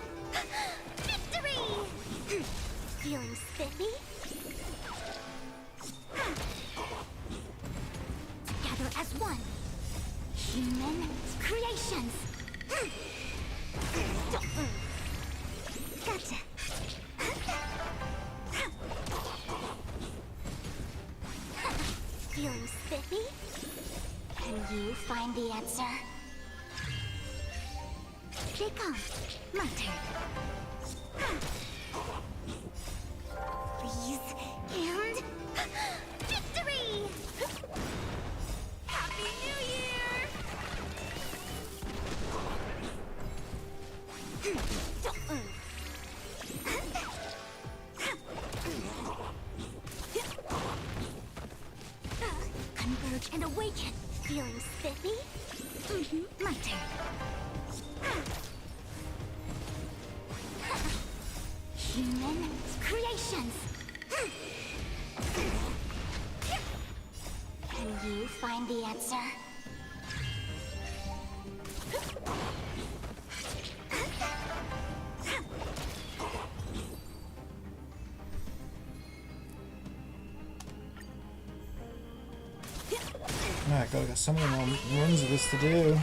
victory! Feeling spiffy? Together as one. Human creations. Gotcha. Feeling spiffy? Can you find the answer? Stay calm. My turn. Please, and victory! Happy New Year! Converge and awaken. Feeling spiffy? My turn. Human creations. Can you find the answer? Alright, got so many more runs of this to do.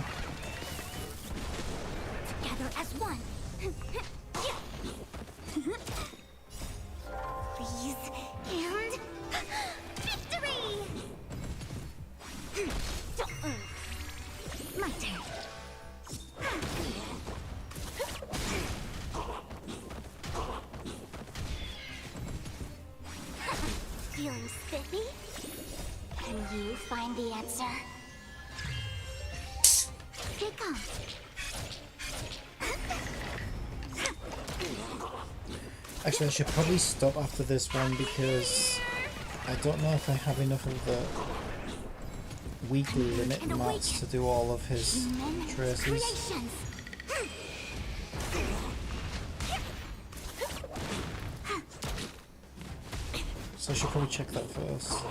Together as one. Please, and victory! My turn. Feeling spiffy? Can you find the answer? Stay calm. Actually, I should probably stop after this one because I don't know if I have enough of the weekly limit mats to do all of his Human traces. creations. So I should probably check that first.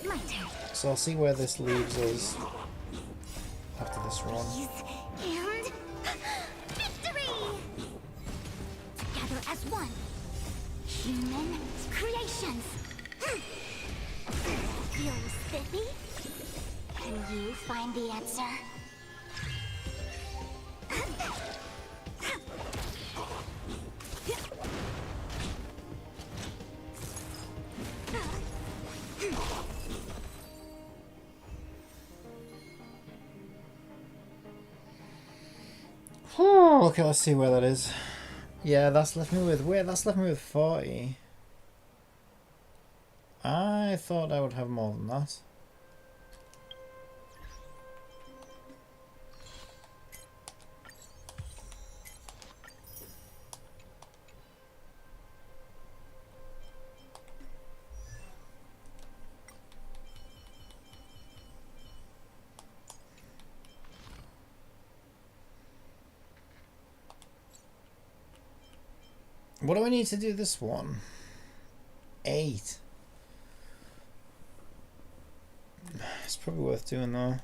My turn. So I'll see where this leaves us after this run. Please, and victory! Together as one. Human creations. Feeling spiffy? Can you find the answer? Okay, let's see where that is. Yeah, that's left me with... Wait, that's left me with 40. I thought I would have more than that. What do I need to do this one? 8. It's probably worth doing though.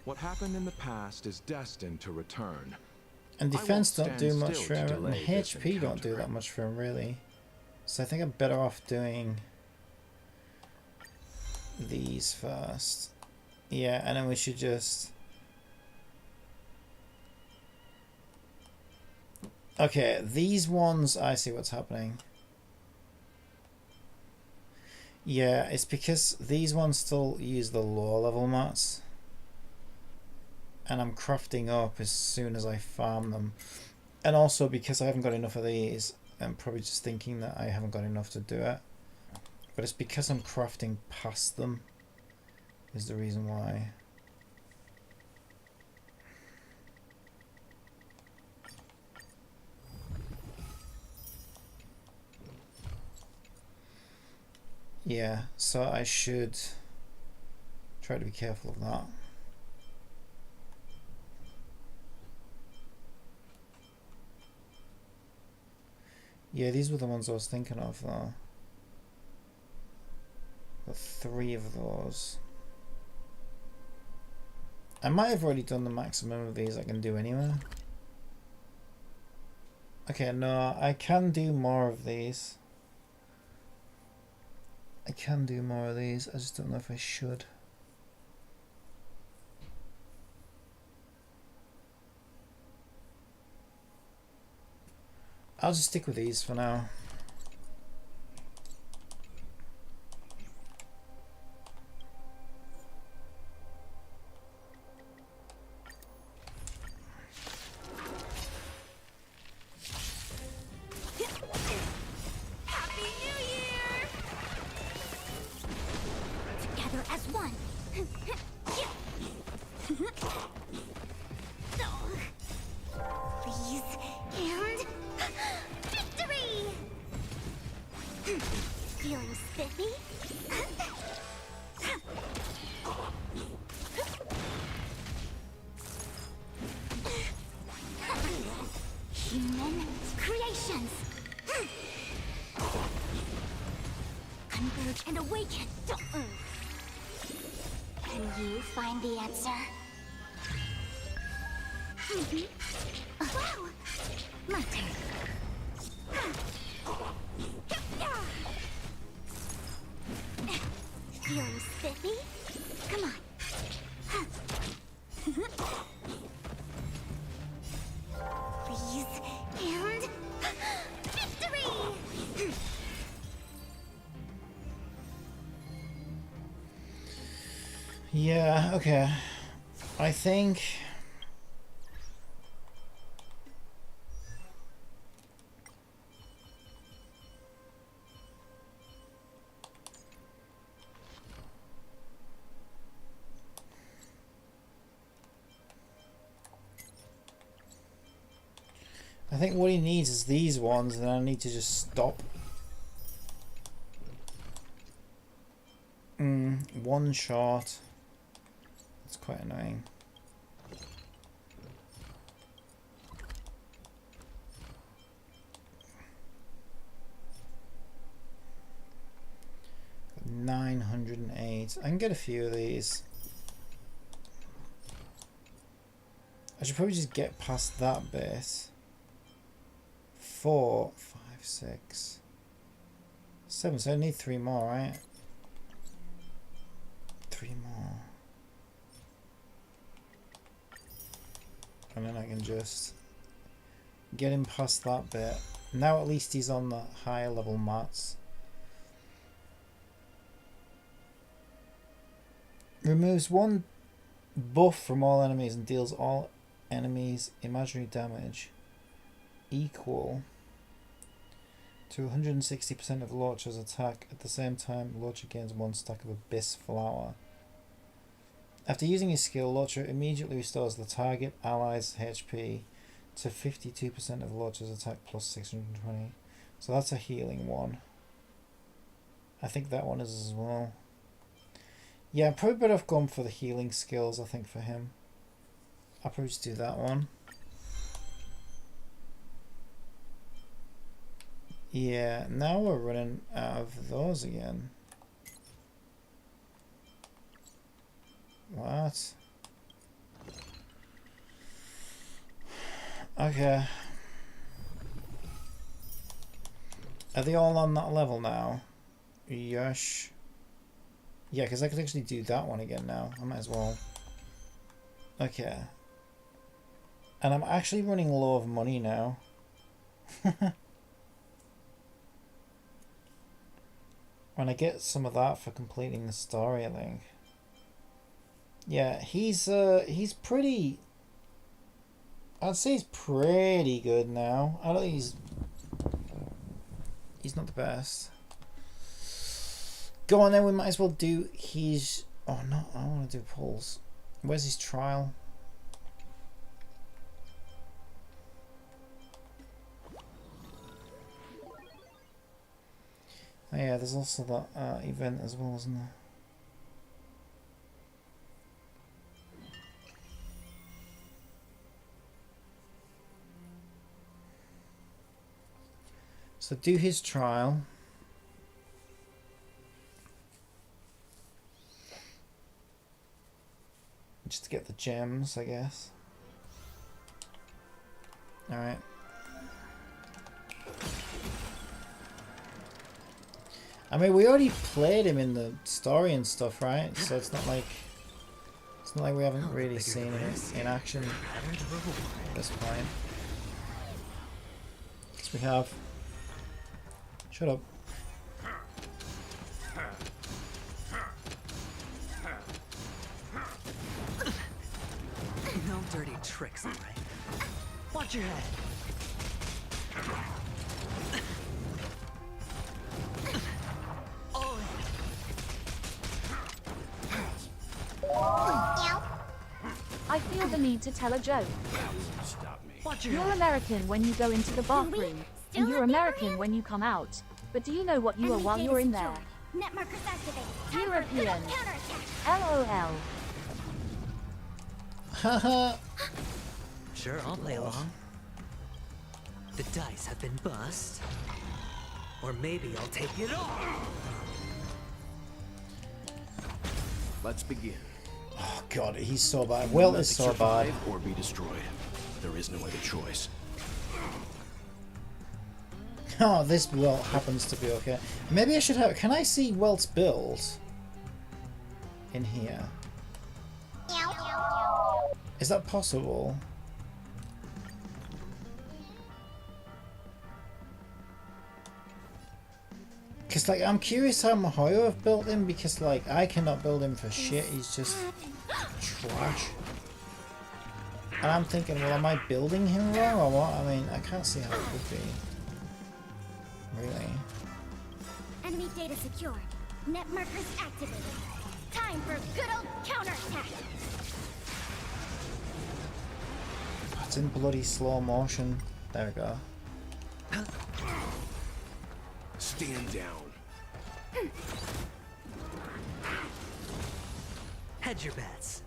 What happened in the past is destined to return. And defense don't do much for him, and delay this HP don't do encounter. that much for him, really. So I think I'm better off doing these first. Yeah, and then we should just... Okay, these ones, I see what's happening. Yeah, it's because these ones still use the lower level mats. And I'm crafting up as soon as I farm them. And also because I haven't got enough of these, I'm probably just thinking that I haven't got enough to do it. But it's because I'm crafting past them is the reason why. Yeah, so I should try to be careful of that. Yeah, these were the ones I was thinking of though. Got 3 of those. I might have already done the maximum of these I can do anyway. Okay, no, I can do more of these. I can do more of these, I just don't know if I should. I'll just stick with these for now. Happy New Year! Together as one. Please and victory! Feeling spiffy? Human creations! Converge and awaken! Can you find the answer? Wow! My turn. Feeling spiffy? Come on. Please and victory! Yeah, okay. I think... I think what he needs is these ones, and I need to just stop. One shot. It's quite annoying. $908. I can get a few of these. I should probably just get past that bit. 4, 5, 6, 7. So I need 3 more, right? 3 more. And then I can just get him past that bit. Now at least he's on the higher level mats. Removes 1 buff from all enemies and deals all enemies imaginary damage equal to 160% of Lorcha's attack. At the same time, Lorcha gains 1 stack of Abyss Flower. After using his skill, Lorcha immediately restores the target ally's HP to 52% of Lorcha's attack plus 620. So that's a healing one. I think that one is as well. Yeah, I'm probably better off going for the healing skills, I think, for him. I'll probably just do that one. Yeah, now we're running out of those again. What? Okay. Are they all on that level now? Yes. Yeah, because I could actually do that one again now. I might as well. Okay. And I'm actually running low of money now. When I get some of that for completing the story, I think. Yeah, he's pretty... I'd say he's pretty good now. I don't think he's not the best. Go on then, we might as well do his... Oh no, I want to do Paul's. Where's his trial? Oh yeah, there's also that event as well, isn't there? So do his trial. Just to get the gems, I guess. Alright. I mean, we already played him in the story and stuff, right? So it's not like we haven't really seen him in action at this point. Yes, we have. Shut up. No dirty tricks, alright? Watch your head. I feel the need to tell a joke. You're American when you go into the bathroom, and you're American when you come out. But do you know what you are while you're in there? Net markers activated. European. Counterattack. LOL. Haha. Sure, I'll play along. The dice have been bust. Or maybe I'll take it all. Let's begin. Oh god, he's so bad. Will is so bad. Survive or be destroyed. There is no other choice. Oh, this Welt happens to be okay. Maybe I should have... Can I see Welt's build? In here. Is that possible? Because, like, I'm curious how Mahoyo have built him, because, like, I cannot build him for shit. He's just trash. And I'm thinking, well, am I building him wrong or what? I mean, I can't see how it would be. Really? Enemy data secured. Net markers activated. Time for good old counterattack. It's in bloody slow motion. There we go. Stand down. Hedge your bets.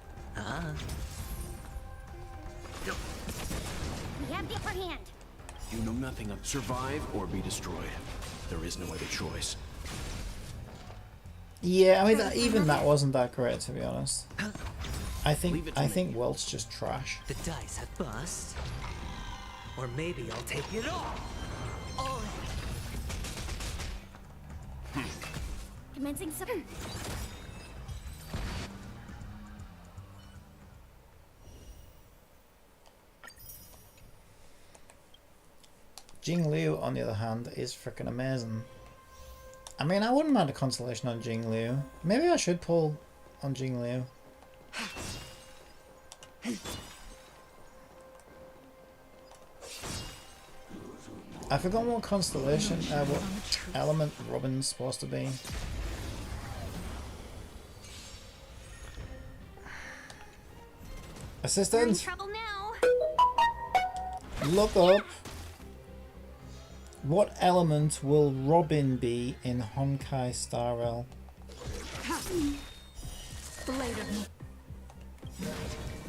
We have the upper hand. You know nothing of survive or be destroyed. There is no other choice. Yeah, I mean, even that wasn't that great, to be honest. I think Welt's just trash. The dice have bust. Or maybe I'll take it all. All in. Commencing some. Jing Liu, on the other hand, is freaking amazing. I mean, I wouldn't mind a constellation on Jing Liu. Maybe I should pull on Jing Liu. I forgot what constellation, what element Robin's supposed to be. We're in Assistant, trouble now. look up. What element will Robin be in Honkai Star Rail? Blade of me.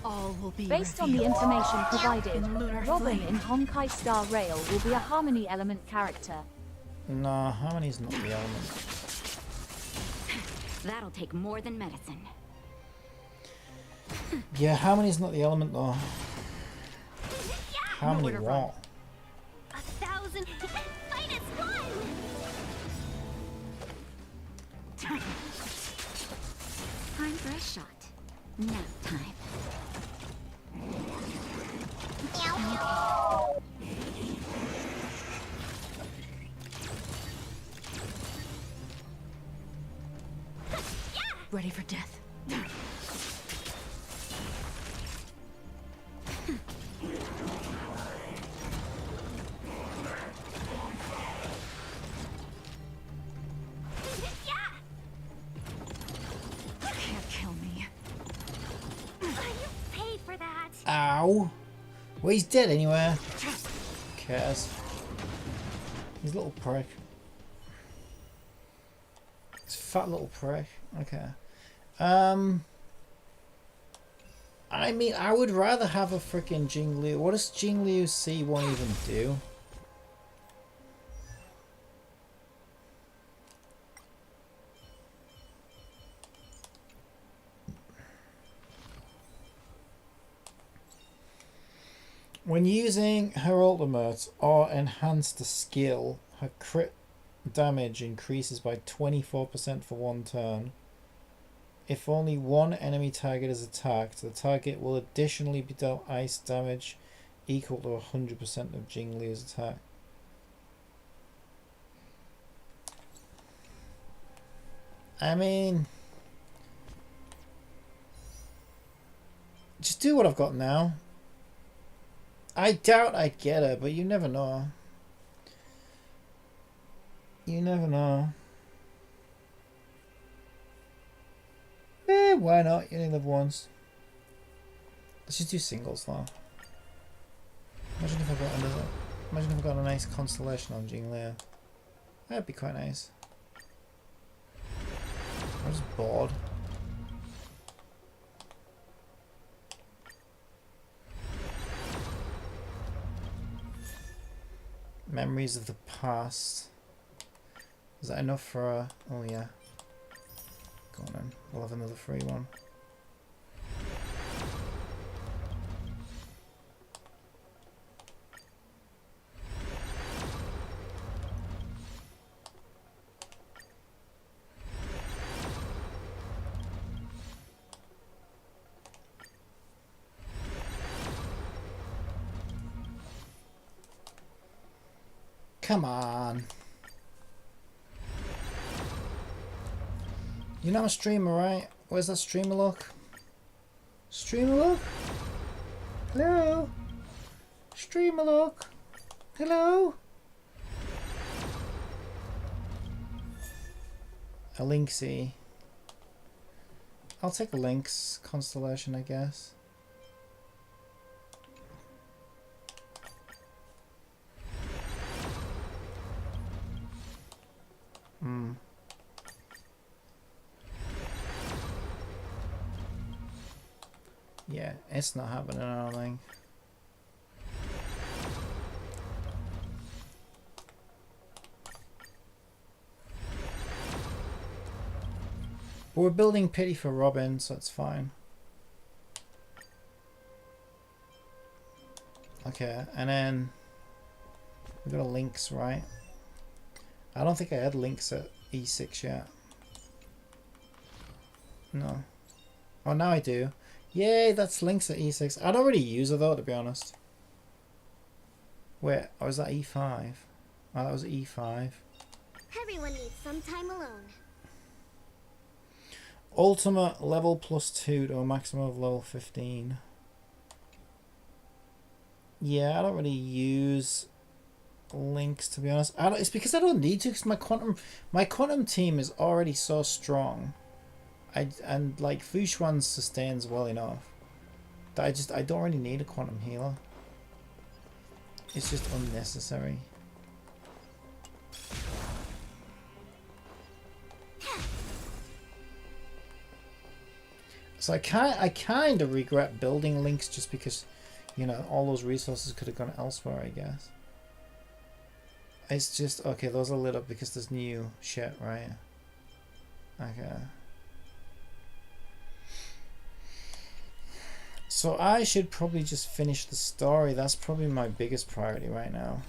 All will be Based on the revealed. information provided, In lunar Robin flame. in Honkai Star Rail will be a harmony element character. Nah, harmony's not the element. That'll take more than medicine. Yeah, harmony's not the element though. How many Nowhere to run. what? 1,000 minus 1! Time for a shot. Nap time. Ready for death. Can't kill me. You paid for that. Ow! Well, he's dead anyway. Who cares? He's a little prick. He's a fat little prick. Okay. I mean, I would rather have a freaking Jinglu. What does Jinglu C1 even do? When using her ultimate or enhanced skill, her crit damage increases by 24% for one turn. If only one enemy target is attacked, the target will additionally be dealt ice damage equal to 100% of Jinglu's attack. I mean, just do what I've got now. I doubt I'd get her, but you never know. You never know. Eh, why not? You only live once. Let's just do singles though. Imagine if I got another. Imagine if I got a nice constellation on Jinglia. That'd be quite nice. I'm just bored. Memories of the past. Is that enough for a... Oh yeah. Go on then. We'll have another free one. Come on. You're not a streamer, right? Where's that streamer look? Streamer look? Hello? Streamer look? Hello? A Lynxy. I'll take a Lynx constellation, I guess. Yeah, it's not happening, I don't think. But we're building pity for Robin, so it's fine. Okay, and then we got a Lynx, right? I don't think I had Lynx at E6 yet. No. Oh, now I do. Yay, that's Lynx at E6. I don't really use her though, to be honest. Wait, or was that E5? Oh, that was E5. Everyone needs some time alone. Ultimate level +2 to a maximum of level 15. Yeah, I don't really use Lynx, to be honest. It's because I don't need to, because my quantum team is already so strong. And like Fushuan sustains well enough that I don't really need a quantum healer. It's just unnecessary. So I kind of regret building Lynx just because, you know, all those resources could have gone elsewhere, I guess. It's just okay, those are lit up because there's new shit, right? Okay. So I should probably just finish the story. That's probably my biggest priority right now.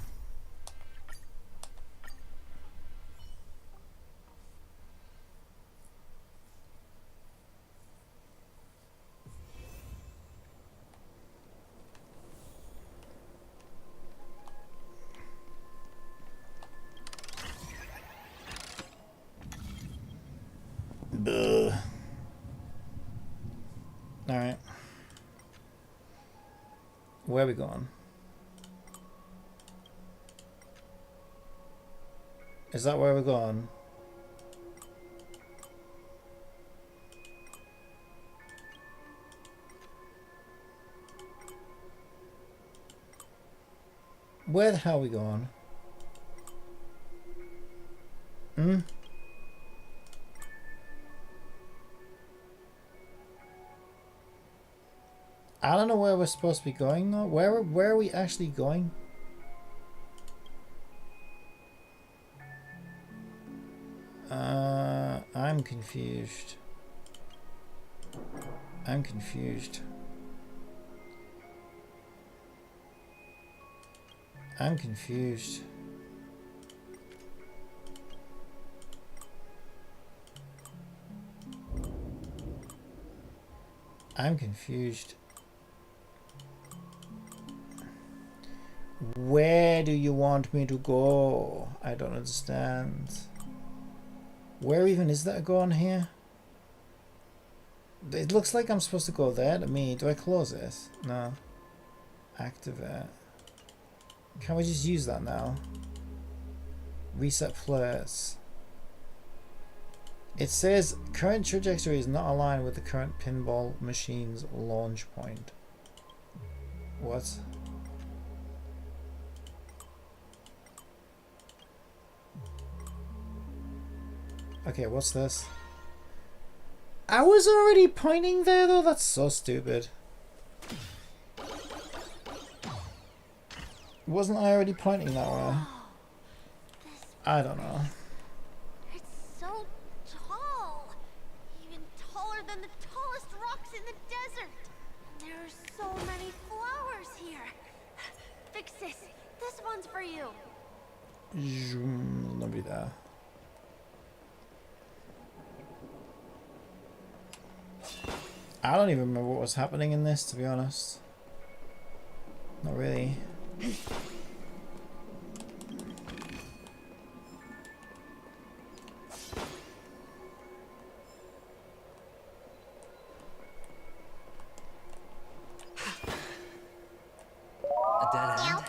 Ugh. All right. Where are we going? Is that where we're going? Where the hell are we going? Hmm? I don't know where we're supposed to be going though. Where are we actually going? I'm confused. I'm confused. I'm confused. I'm confused. Where do you want me to go? I don't understand. Where even is that going here? It looks like I'm supposed to go there to me. Do I close this? No. Activate. Can we just use that now? Reset flares. It says current trajectory is not aligned with the current pinball machine's launch point. What? Okay, what's this? I was already pointing there though? That's so stupid. Wasn't I already pointing that way? I don't know. It's so tall. Even taller than the tallest rocks in the desert. And there are so many flowers here. Vixis, this one's for you. Zoom, nobody there. I don't even remember what was happening in this, to be honest. Not really. A dead end?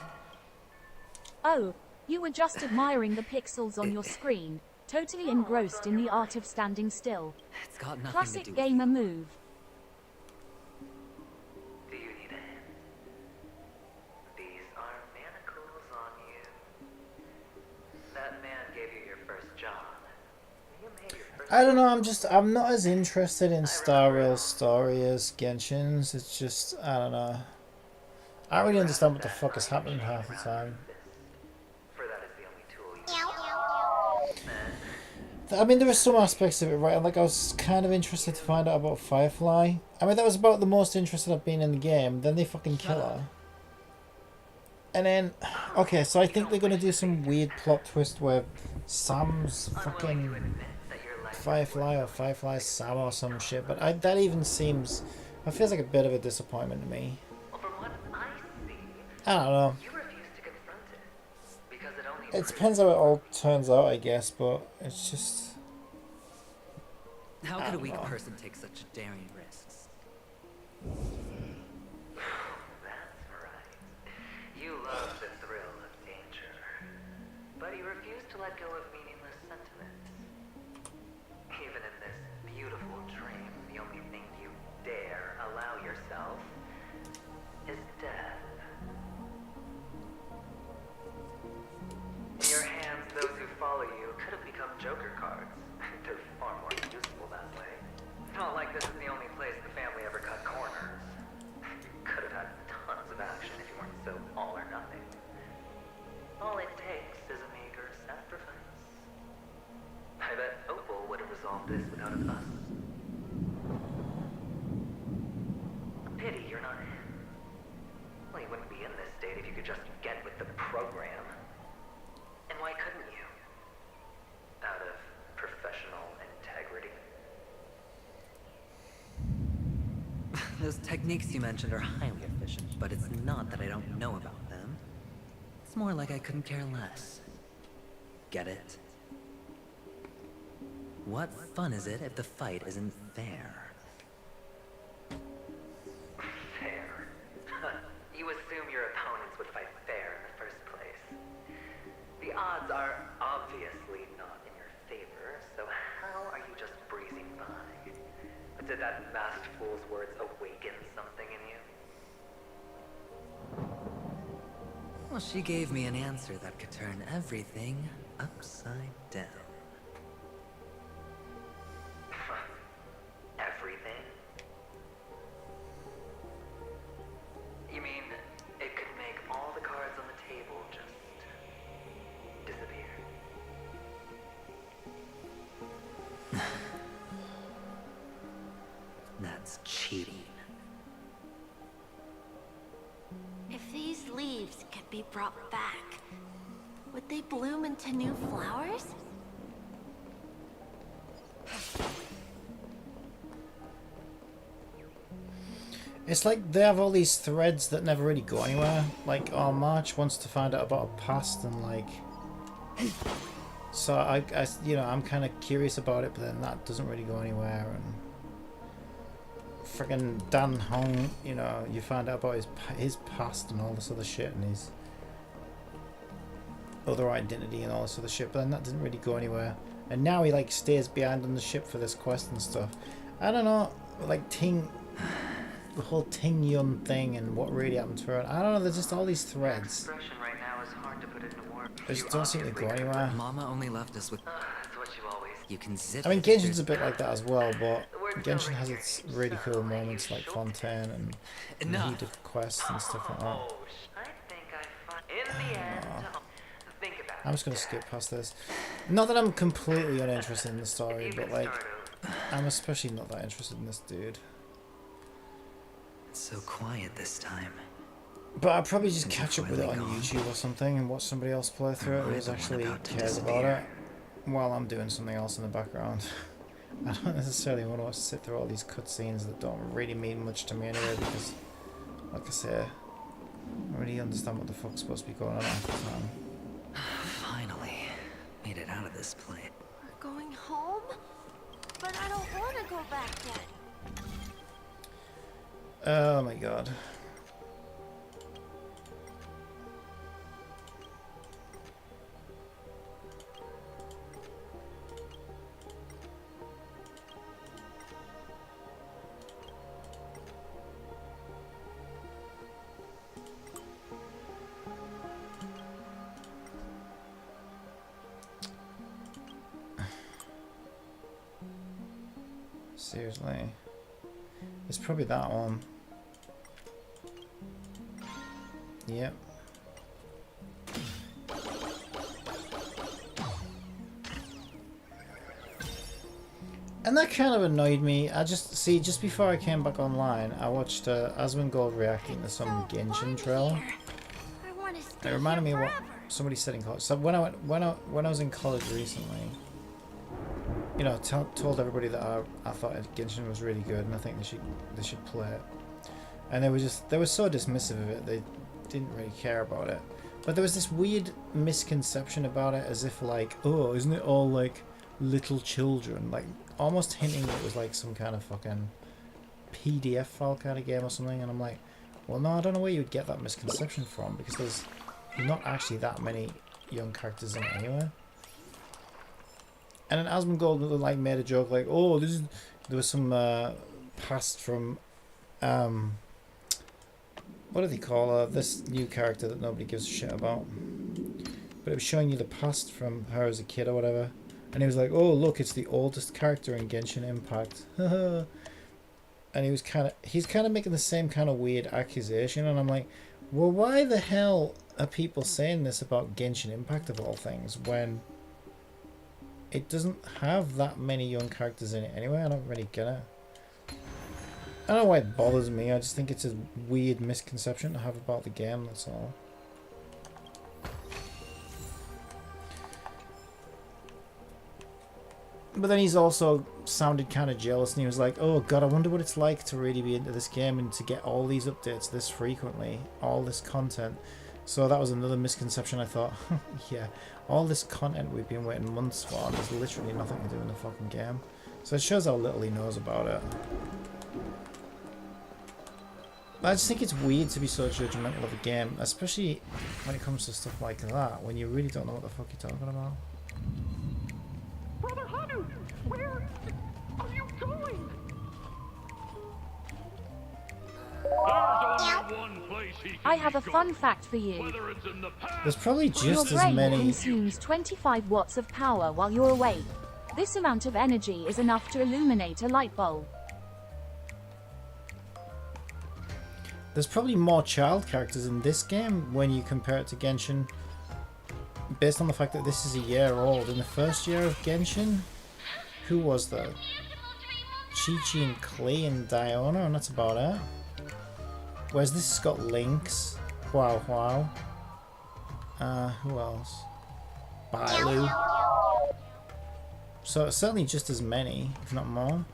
Oh, you were just admiring the pixels on your screen, totally engrossed in the art of standing still. It's got nothing to Classic do with gamer move. Do you need a hint? These are manacles on you. That man gave you your first job. You made your first I don't know, I'm not as interested in Star Rail's story as Genshin's. It's just, I don't know. I don't really understand what the fuck is happening half the time. for that is the only tool you I mean, there were some aspects of it, right? Like, I was kind of interested to find out about Firefly. I mean, that was about the most interested I've been in the game. Then they fucking kill her. And then, okay, so I think they're going to do some weird plot twist where Sam's fucking Firefly or Firefly's Sam or some shit. But that even seems, that feels like a bit of a disappointment to me. Well, from what I see, I don't know. you refuse to confront it. Because it only It depends how it all turns out, I guess, but it's just... How I could a don't weak know. person take such daring risks? That's right. You love the thrill of danger. But you refuse to let go of meaningless sentiments. Even in this beautiful dream, the only thing you dare allow yourself is death. In your hands, those who follow you could have become Joker cards. They're far more useful that way. Not like this is the only place the family ever cut corners. You could have had tons of action if you weren't so all or nothing. All it takes is a meager sacrifice. I bet Opal would have resolved this without a fuss. A pity you're not you could just get with the program. And why couldn't you? Out of professional integrity? Those techniques you mentioned are highly efficient, but it's not that I don't know about them. It's more like I couldn't care less. Get it? What fun is it if the fight isn't fair? Fair? You assume your opponents would fight fair in the first place. The odds are obviously not in your favor, so how are you just breezing by? But did that masked fool's words awaken something in you? Well, she gave me an answer that could turn everything upside down. Everything? You mean it could make all the cards on the table just disappear? That's cheating. If these leaves could be brought back, would they bloom into new flowers? It's like they have all these threads that never really go anywhere. Like, oh, March wants to find out about her past and like... So you know, I'm kind of curious about it, but then that doesn't really go anywhere. And friggin' Dan Hong, you know, you find out about his past and all this other shit and his other identity and all this other shit, but then that didn't really go anywhere. And now he like stays behind on the ship for this quest and stuff. I don't know, like the whole Ting Yun thing and what really happened to her. I don't know, there's just all these threads. Expression right now is hard to put into words. They just don't seem to go anywhere. Mama only left us with... That's what you always... You can zip... I mean, Genshin's a bit like that as well, but Genshin has its really cool moments like Fontaine and the heated quests and stuff like that. I think I find... In the end... Think about it. I'm just going to skip past this. Not that I'm completely uninterested in the story, but like, I'm especially not that interested in this dude. It's so quiet this time. But I'll probably just catch up with it on YouTube or something and watch somebody else play through it who actually cares about it while I'm doing something else in the background. I don't necessarily want to sit through all these cutscenes that don't really mean much to me anyway, because, like I say, I don't really understand what the fuck's supposed to be going on half the time. Finally, made it out of this place. We're going home? But I don't want to go back yet. Oh my god. Seriously. It's probably that one. Yep. And that kind of annoyed me. Just before I came back online, I watched Asmongold reacting to some Genshin trailer. It reminded me of what somebody said in college. So when I was in college recently, you know, told everybody that I thought Genshin was really good and I think they should play it. And they were so dismissive of it. They didn't really care about it. But there was this weird misconception about it, as if like, oh, isn't it all like little children? Like almost hinting it was like some kind of fucking PDF file kind of game or something. And I'm like, well, no, I don't know where you would get that misconception from, because there's not actually that many young characters in it anyway. And then Asmongold like made a joke like, oh, there was some past from what do they call her? This new character that nobody gives a shit about. But it was showing you the past from her as a kid or whatever. And he was like, oh look, it's the oldest character in Genshin Impact. And he's kind of making the same kind of weird accusation, and I'm like, well, why the hell are people saying this about Genshin Impact of all things when it doesn't have that many young characters in it anyway? I don't really get it. I don't know why it bothers me. I just think it's a weird misconception to have about the game, that's all. But then he's also sounded kind of jealous, and he was like, oh god, I wonder what it's like to really be into this game and to get all these updates this frequently, all this content. So that was another misconception. I thought, yeah, all this content we've been waiting months for, and there's literally nothing to do in the fucking game. So it shows how little he knows about it. I just think it's weird to be so judgmental of a game, especially when it comes to stuff like that, when you really don't know what the fuck you're talking about. Brother Hanu, where are you going? There's only one place he can I have a go, fun fact for you. whether it's in the past. There's probably Your just as brain many. consumes 25 watts of power while you're awake. This amount of energy is enough to illuminate a light bulb. There's probably more child characters in this game when you compare it to Genshin, based on the fact that this is a year old. In the first year of Genshin, who was there? Chi-Chi and Klee and Diona, and that's about it. Whereas this has got Lynx, Wow Wow. Who else? Bailu. So it's certainly just as many, if not more.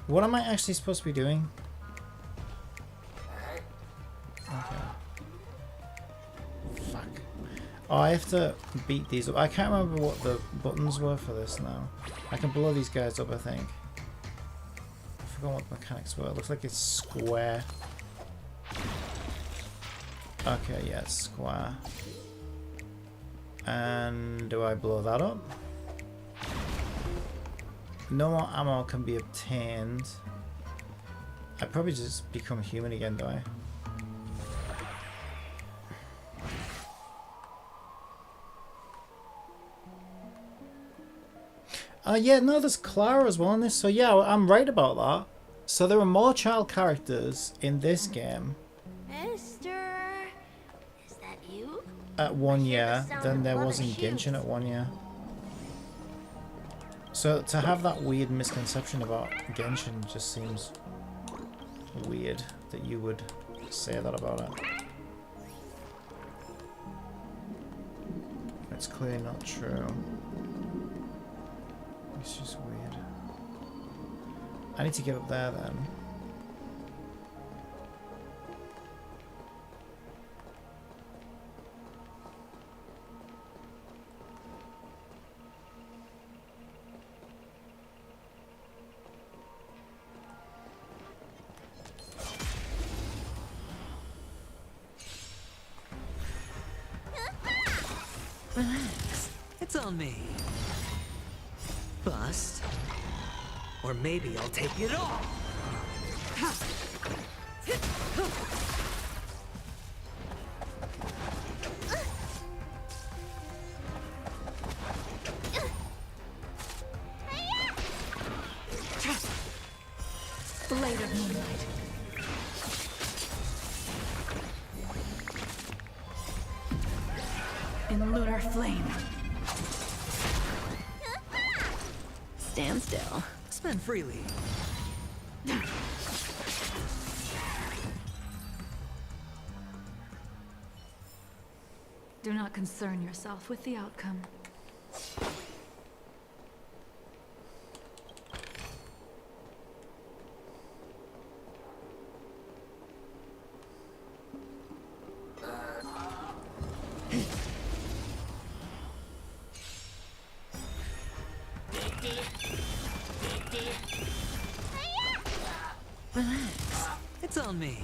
What am I actually supposed to be doing? Okay. Fuck. Oh, I have to beat these up. I can't remember what the buttons were for this now. I can blow these guys up, I think. I forgot what the mechanics were. It looks like it's square. Okay, yeah, it's square. And do I blow that up? No more ammo can be obtained. I probably just become human again, do I? Yeah, no, there's Clara as well in this. So yeah, I'm right about that. So there are more child characters in this game Mister, is that you? at 1 year than there was in Genshin at 1 year. So to have that weird misconception about Genshin just seems weird that you would say that about it. It's clearly not true. It's just weird. I need to get up there then. Relax. It's on me. Bust. Or maybe I'll take it all. Blade of moonlight. In lunar flame. Stand still. Spend freely. Do not concern yourself with the outcome. Relax. It's on me.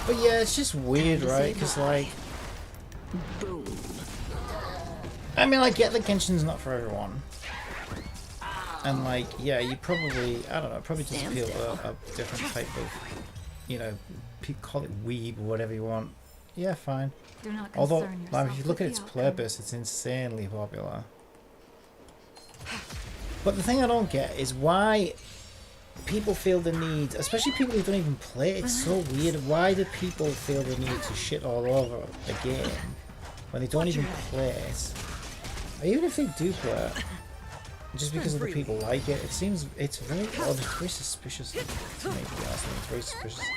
But yeah, it's just weird, right? Because like, Boom. I mean, I get that Genshin's not for everyone. And like, yeah, you probably, I don't know, probably just Stand appeal still. to a different type of, you know, call it weeb or whatever you want. Yeah, fine. Do not concern Although, yourself like, if you look with at its the player outcome. base, it's insanely popular. But the thing I don't get is why people feel the need, especially people who don't even play it, it's so weird. Why do people feel the need to shit all over a game when they don't even play it? Or even if they do play it, just because other people like it, it seems, it's very odd, it's very suspicious to me, to be honest. It's very suspicious.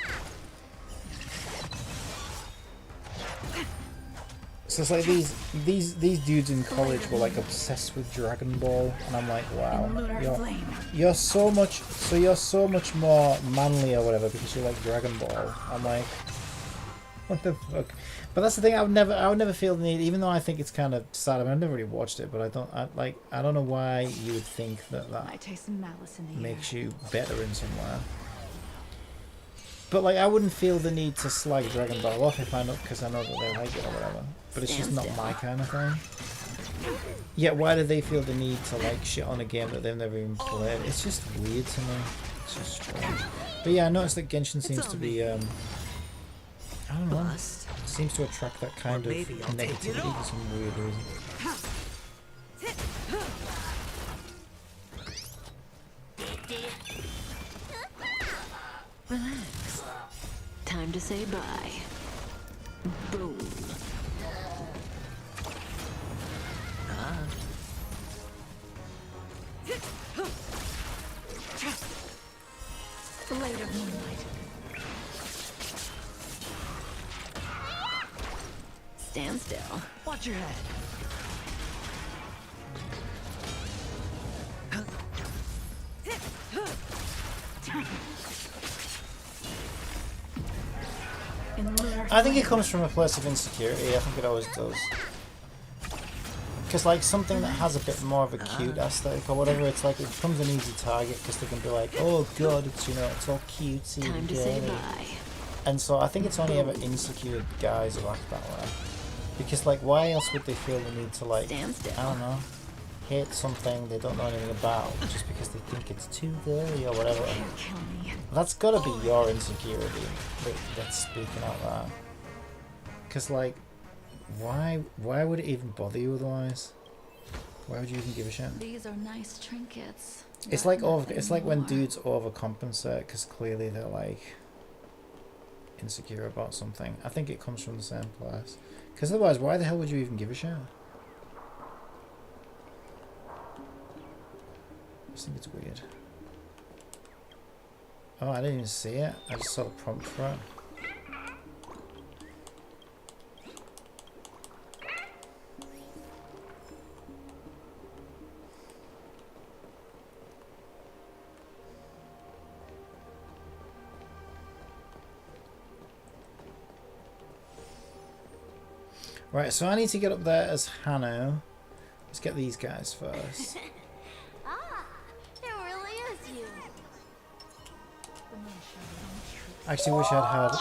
So it's like these dudes in college were like obsessed with Dragon Ball, and I'm like, wow, you're so much more manly or whatever because you like Dragon Ball. I'm like, what the fuck? But that's the thing. I would never feel the need, even though I think it's kind of sad. I mean, I've never really watched it, but I don't know why you would think that Might taste some malice in the makes you better in somewhere. But like, I wouldn't feel the need to slag Dragon Ball off if I know, because I know that they like it or whatever. But it's just not my kind of thing. Yet why do they feel the need to like shit on a game that they've never even played? It's just weird to me. It's just strange. But yeah, I noticed that Genshin seems to be I don't know. Seems to attract that kind of negativity for some weird reason. Relax. Time to say bye. Boom. Blade of moonlight. Stand still. Watch your head. I think it comes from a place of insecurity. I think it always does. Because like something that has a bit more of a cute aesthetic or whatever, it's like it becomes an easy target because they can be like, oh god, it's, you know, it's all cutesy and girly. And so I think it's only ever insecure guys who act that way. Because like, why else would they feel the need to like, I don't know, hate something they don't know anything about just because they think it's too girly or whatever? That's gotta be your insecurity that's speaking out there. Because like, why would it even bother you otherwise? Why would you even give a shit? These are nice trinkets. It's like when dudes overcompensate because clearly they're like insecure about something. I think it comes from the same place. Because otherwise, why the hell would you even give a shit? I just think it's weird. Oh, I didn't even see it. I just saw the prompt for it. Right, so I need to get up there as Hanno. Let's get these guys first. Ah, it really is you. I actually wish I'd had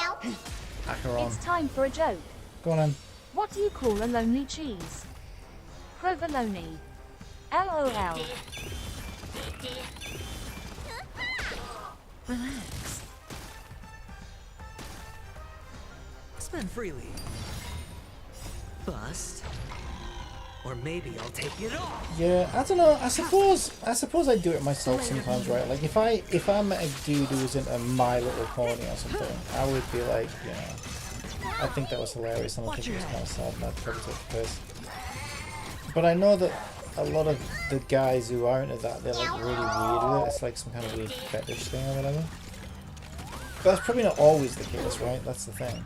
Acheron. It's time for a joke. Go on then. What do you call a lonely cheese? Provolone. LOL. Relax. Spend freely. Bust. Or maybe I'll take it off. Yeah, I don't know. I suppose I do it myself sometimes, right? Like if I met a dude who was into My Little Pony or something, I would be like, you know, I think that was hilarious and I think it was kind of sad and I'd probably take the piss. But I know that a lot of the guys who are into that, they're like really weird with it. It's like some kind of weird fetish thing or whatever. But that's probably not always the case, right? That's the thing.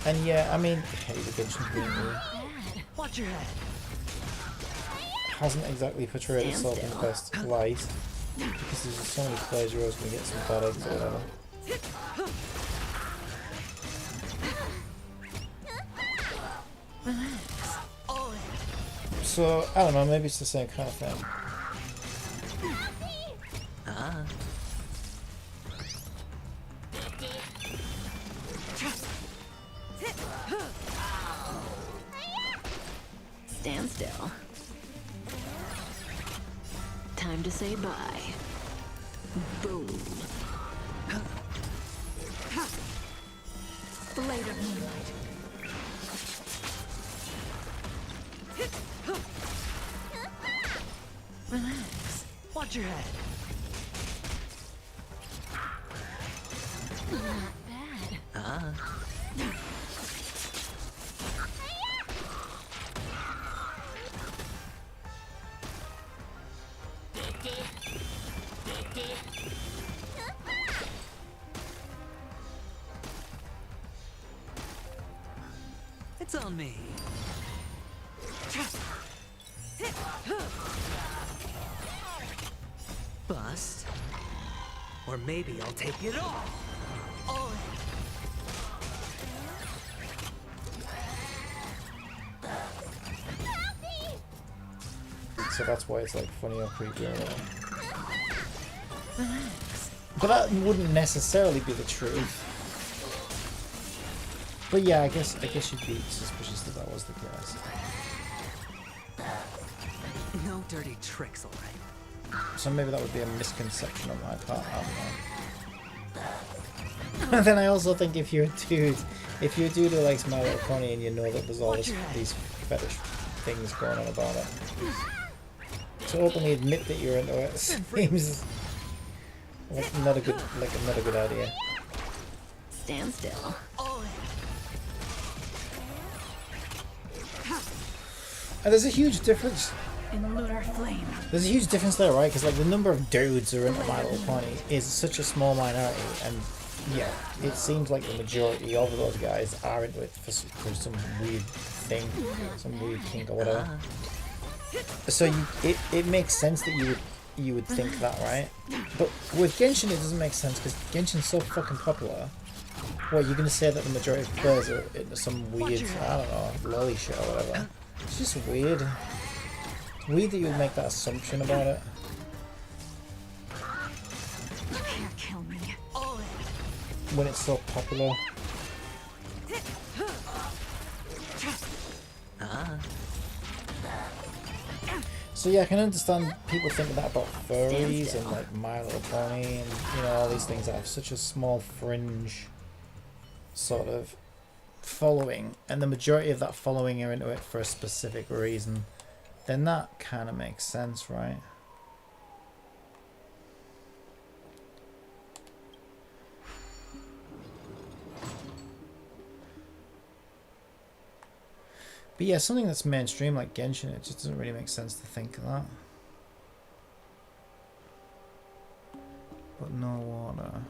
And yeah, I mean, hey, the Genshin community Watch your head. hasn't exactly portrayed itself in the best light because there's just so many players who are always going to get some bad eggs or whatever. So, I don't know, maybe it's the same kind of thing. Stand still. Time to say bye. Boom. Blade of moonlight. Relax. Watch your head. Not bad. It's on me. Bust. Or maybe I'll take it all. So that's why it's like funny or creepy or whatever. But that wouldn't necessarily be the truth. But yeah, I guess you'd be suspicious that that was the case. No dirty tricks, alright. So maybe that would be a misconception on my part, I don't know. And then I also think if you're a dude who likes My Little Pony and you know that there's all these fetish things going on about it, to openly admit that you're into it seems like not a good idea. Stand still. And there's a huge difference. In lunar flame. There's a huge difference there, right? Because like the number of dudes who are into My Little Pony is such a small minority, and yeah, it seems like the majority of those guys are into it for some weird thing, some weird kink or whatever. So it makes sense that you would think that, right? But with Genshin, it doesn't make sense because Genshin's so fucking popular. What, you're gonna say that the majority of players are into some weird, I don't know, lolly shit or whatever? It's just weird. It's weird that you would make that assumption about it. You can't kill me. When it's so popular. So yeah, I can understand people thinking that about furries and like My Little Pony and you know all these things that have such a small fringe sort of following, and the majority of that following are into it for a specific reason. Then that kind of makes sense, right? But yeah, something that's mainstream like Genshin, it just doesn't really make sense to think of that. But no water.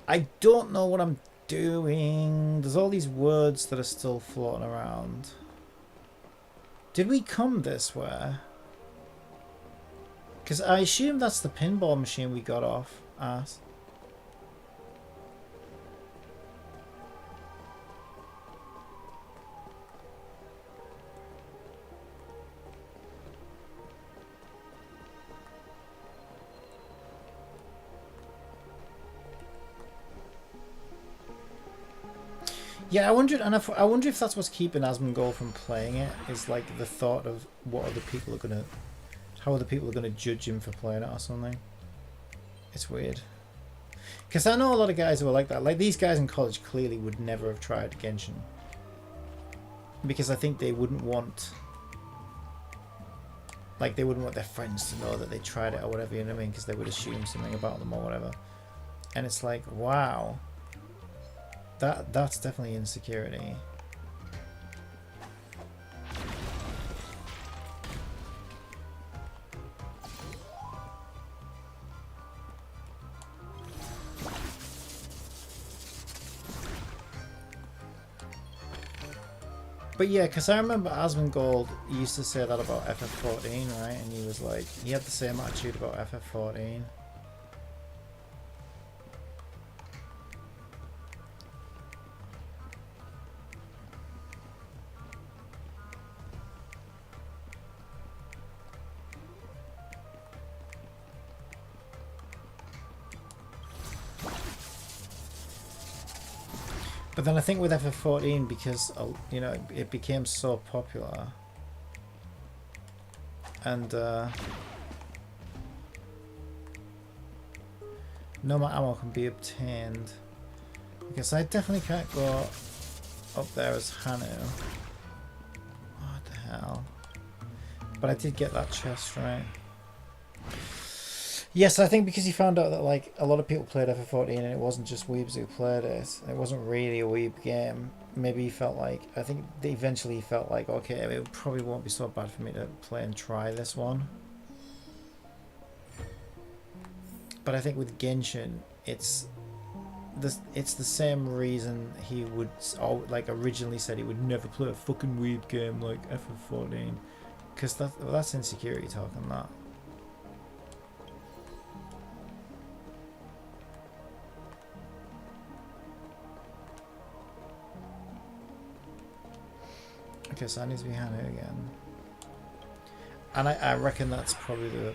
I don't know what I'm doing. There's all these words that are still floating around. Did we come this way? Because I assume that's the pinball machine we got off at. Yeah, I wonder if that's what's keeping Asmongold from playing it, is like the thought of how other people are gonna judge him for playing it or something. It's weird. Because I know a lot of guys who are like that. Like these guys in college clearly would never have tried Genshin. Because I think they wouldn't want their friends to know that they tried it or whatever, you know what I mean? Because they would assume something about them or whatever. And it's like, wow. That's definitely insecurity. But yeah, because I remember Asmongold used to say that about FF14, right? And he was like, he had the same attitude about FF14. But then I think with FF14, because you know it became so popular, and no more ammo can be obtained. Because I definitely can't go up there as Hanu. What the hell? But I did get that chest, right? Yes, I think because he found out that like a lot of people played FF14 and it wasn't just weebs who played it. It wasn't really a weeb game. Maybe he felt like, I think eventually he felt like, okay, it probably won't be so bad for me to play and try this one. But I think with Genshin, it's it's the same reason he would like originally said he would never play a fucking weird game like FF14, because that's insecurity talking. That. Okay, so I need to be Hannah again, and I reckon that's probably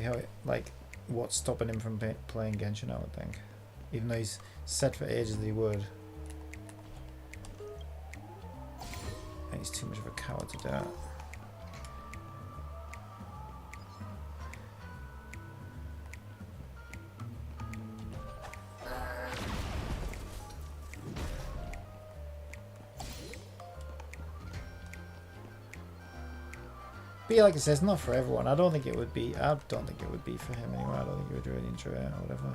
how it, like, what's stopping him from playing Genshin, I would think. Even though he's said for ages that he would. And he's too much of a coward to do it. But yeah, like I said, it's not for everyone. I don't think it would be. I don't think it would be for him anyway. I don't think he would really enjoy it or whatever.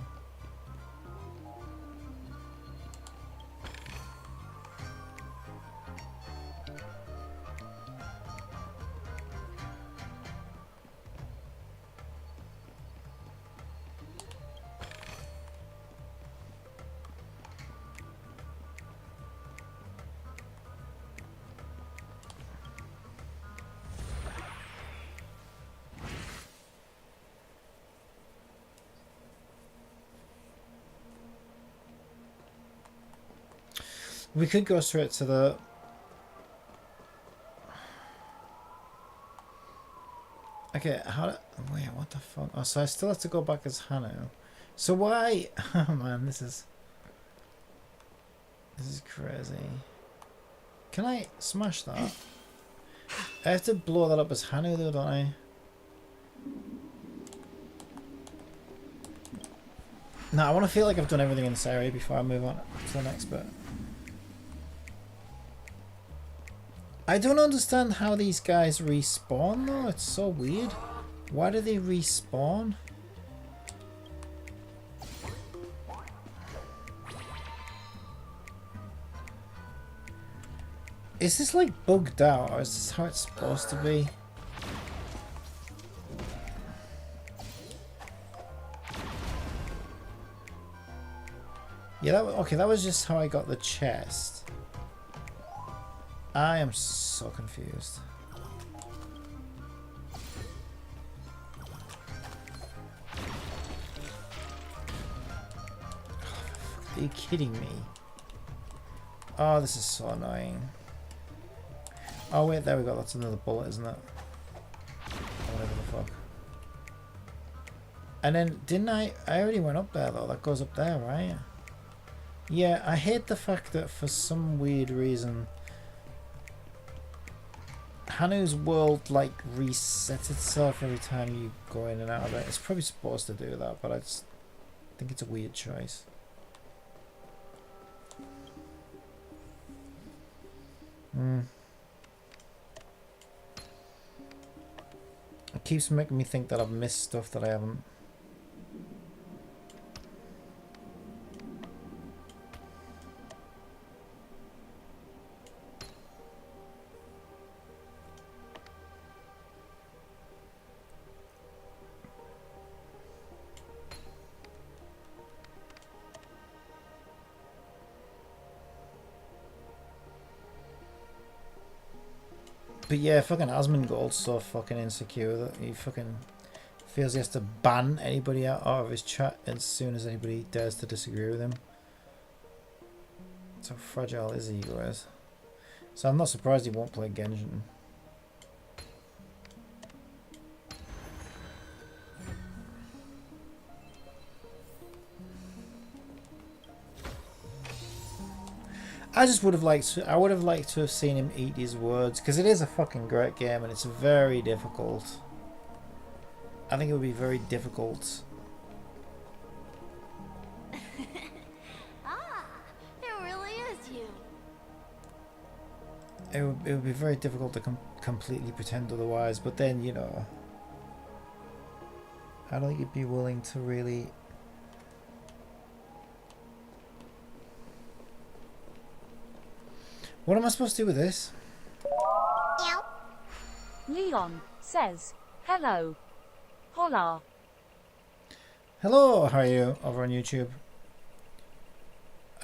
We could go straight to the... Okay, how... Wait, what the fuck? Oh, so I still have to go back as Hanu. So why... Oh man, this is crazy. Can I smash that? I have to blow that up as Hanu though, don't I? No, I want to feel like I've done everything in this area before I move on to the next bit. I don't understand how these guys respawn though, it's so weird. Why do they respawn? Is this like bugged out, or is this how it's supposed to be? Yeah, okay, that was just how I got the chest. I am so confused. Are you kidding me? Oh, this is so annoying. Oh wait, there we go. That's another bullet, isn't it? Whatever the fuck. And then, didn't I already went up there though. That goes up there, right? Yeah, I hate the fact that for some weird reason Hanu's world like resets itself every time you go in and out of it. It's probably supposed to do that, but I just think it's a weird choice. It keeps making me think that I've missed stuff that I haven't. But yeah, fucking Asmongold's so fucking insecure that he fucking feels he has to ban anybody out of his chat as soon as anybody dares to disagree with him. That's how fragile his ego is. So I'm not surprised he won't play Genshin. I just would have liked to, I would have liked to have seen him eat his words, because it is a fucking great game and it's very difficult. I think it would be very difficult. Ah, it really is you. It would be very difficult to completely pretend otherwise, but then, you know, I don't think you'd be willing to really... What am I supposed to do with this? Leon says, hello. Hola. Hello, how are you over on YouTube?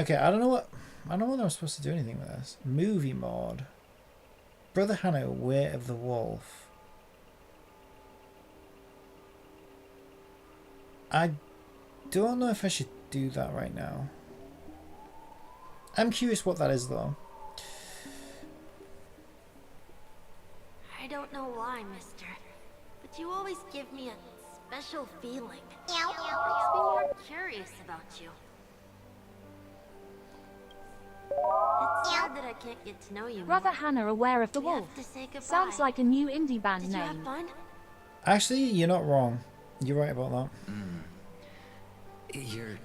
Okay, I don't know what I'm supposed to do anything with this. Movie mode. Brother Hanno, Way of the Wolf. I don't know if I should do that right now. I'm curious what that is though. I don't know why, mister, but you always give me a special feeling. Makes me more curious about you. It's sad that I can't get to know you Brother more. Hannah aware of the We have wolf. to say goodbye. Sounds like a new indie band Did you have name. fun? Actually, you're not wrong. You're right about that. You're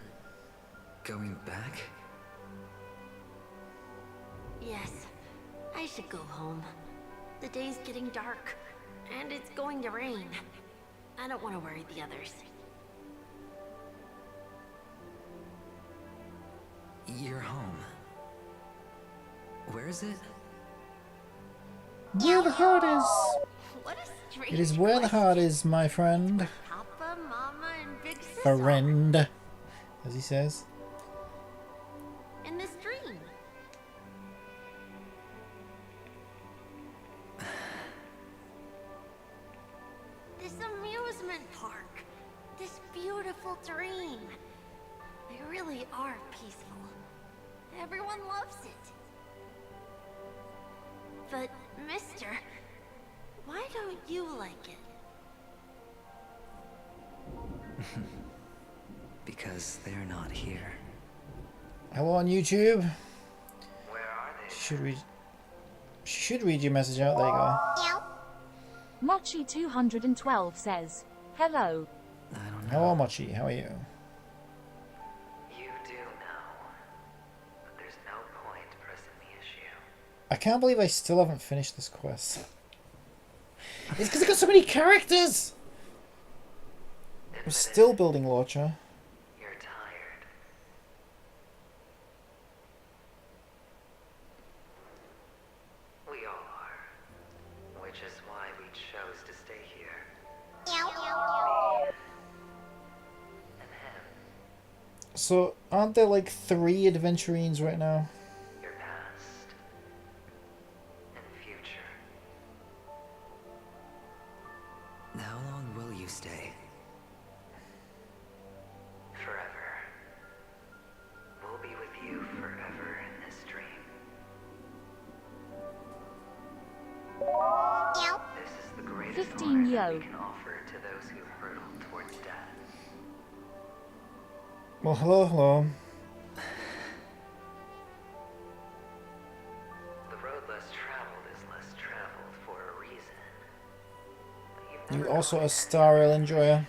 going back? Yes. I should go home. The day's getting dark, and it's going to rain. I don't want to worry the others. You're home. Where is it? Where the heart is. What a strange It is where the heart is, my friend. Papa, Mama, and Big Sis Friend, as he says. in this dream. This amusement park. This beautiful dream. They really are peaceful. Everyone loves it. But, mister, why don't you like it? Because they're not here. Hello on YouTube. Where are they? She should read your message out. There you go. Mochi 212 says, "Hello." I don't know. Hello, Mochi. How are you? You do know. But there's no point pressing the issue. I can't believe I still haven't finished this quest. It's because I got so many characters. I'm Admit still it, building Lorcha. you're tired. We all are. Which is why we chose to stay here. Me and him. So, aren't there like 3 adventurines right now? Your past and future. How long will you stay? Forever. We'll be with you forever in this dream. This is the greatest 15 honor that yo. we can offer to those who hurtle towards death. Well, hello. The road less traveled is less traveled for a reason. You've You never also a quite Star Rail enjoyer.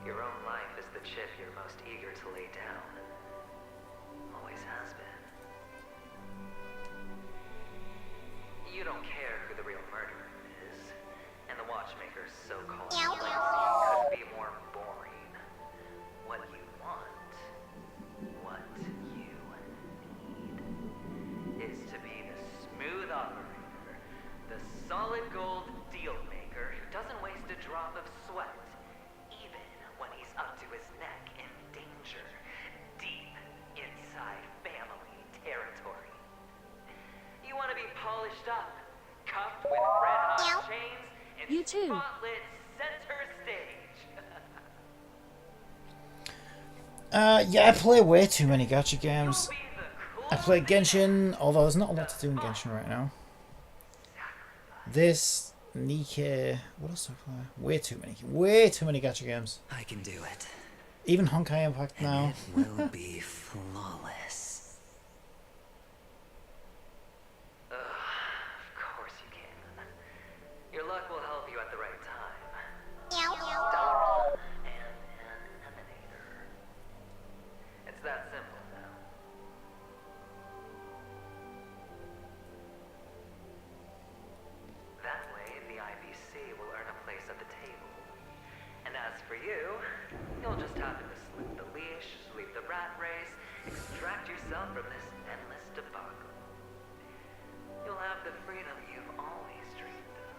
Your own life is the chip you're most eager to lay down. Always has been. You don't care who the real murderer is, and the Watchmaker's so-called legacy couldn't be more boring. What you want, what you need, is to be the smooth operator, the solid gold deal maker who doesn't waste a drop of sweat, even when he's up to his neck in danger, deep inside family territory. You want to be polished up, cuffed with red-hot chains, and You too. spotlit center stage. Yeah, I play way too many gacha games. Be the I play Genshin, although there's not a lot to do in Genshin right now. This, Nikke, what else do I play? Way too many gacha games. I can do it. Even Honkai Impact now. And it will be flawless. Of course you can. Your luck will help you at the right time. Stellar and an emanator. It's that simple now. That way, the IBC will earn a place at the table. And as for you, you'll just happen to slip the leash, sweep the rat race, extract yourself from this endless debacle. You'll have the freedom you've always dreamed of.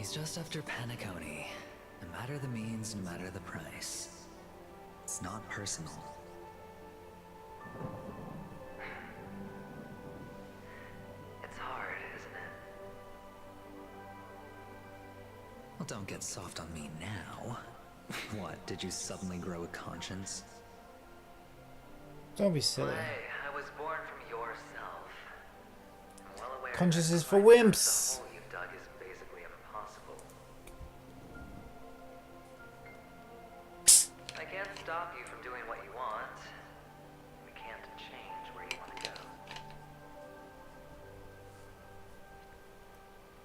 He's just after Panaconi. No matter the means, no matter the price. It's not personal. It's hard, isn't it? Well, don't get soft on me now. What, did you suddenly grow a conscience? Don't be silly. Hey, I was born from yourself. I'm well aware Conscience that is for finding out wimps. The hole you've dug is basically impossible. I can't stop you from doing what you want. We can't change where you want to go.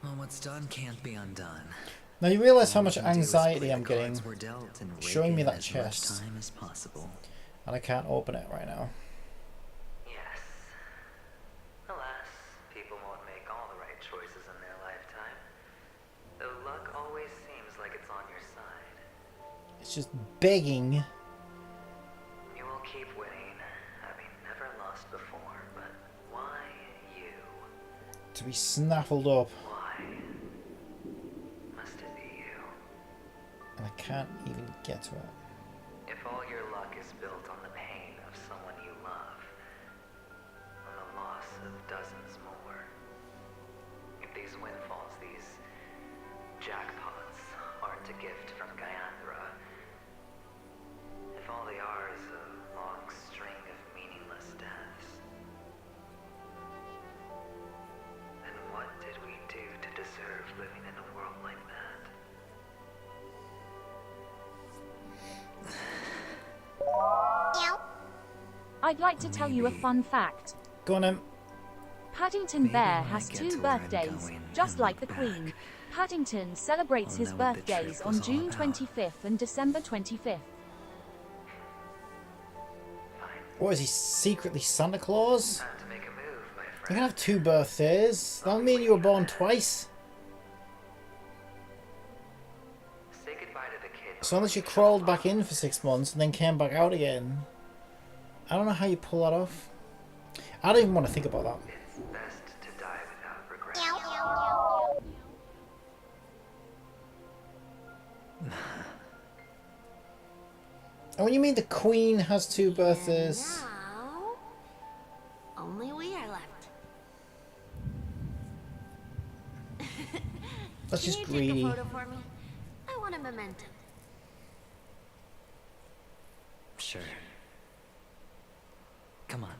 Well, what's done can't be undone. Now you realise how All we much can do is anxiety play I'm the getting cards we're dealt and rake showing me in that as chest. much time as possible. And I can't open it right now. Yes. Alas, people won't make all the right choices in their lifetime. Though luck always seems like it's on your side. It's just begging. You will keep winning, having never lost before, but why you? To be snaffled up. Why must it be you? And I can't even get to it. If all your luck is built on the pain of someone you love, on the loss of dozens more, if these windfalls, these jackpots, aren't a gift from Gayandra, if all they are is a long string of meaningless deaths, then what did we do to deserve living in a world like that? I'd like to tell you a Maybe. fun fact. Go on then. Paddington Maybe Bear when I has get 2 to where I'm birthdays, going just and like the look Queen. back, Paddington celebrates I'll his know what the trip birthdays was on all June about. 25th and December 25th. What is he, secretly Santa Claus? Time to make a move, my You friend. can have 2 birthdays. That'll mean you were born twice. Say goodbye to the kid. So unless you crawled back in for 6 months and then came back out again. I don't know how you pull that off. I don't even want to think about that. It's best to die without regret. And when you mean the Queen has 2 birthdays, Now, only we are left. that's just Can you greedy. take a photo for me? I want a memento. Sure. Come on.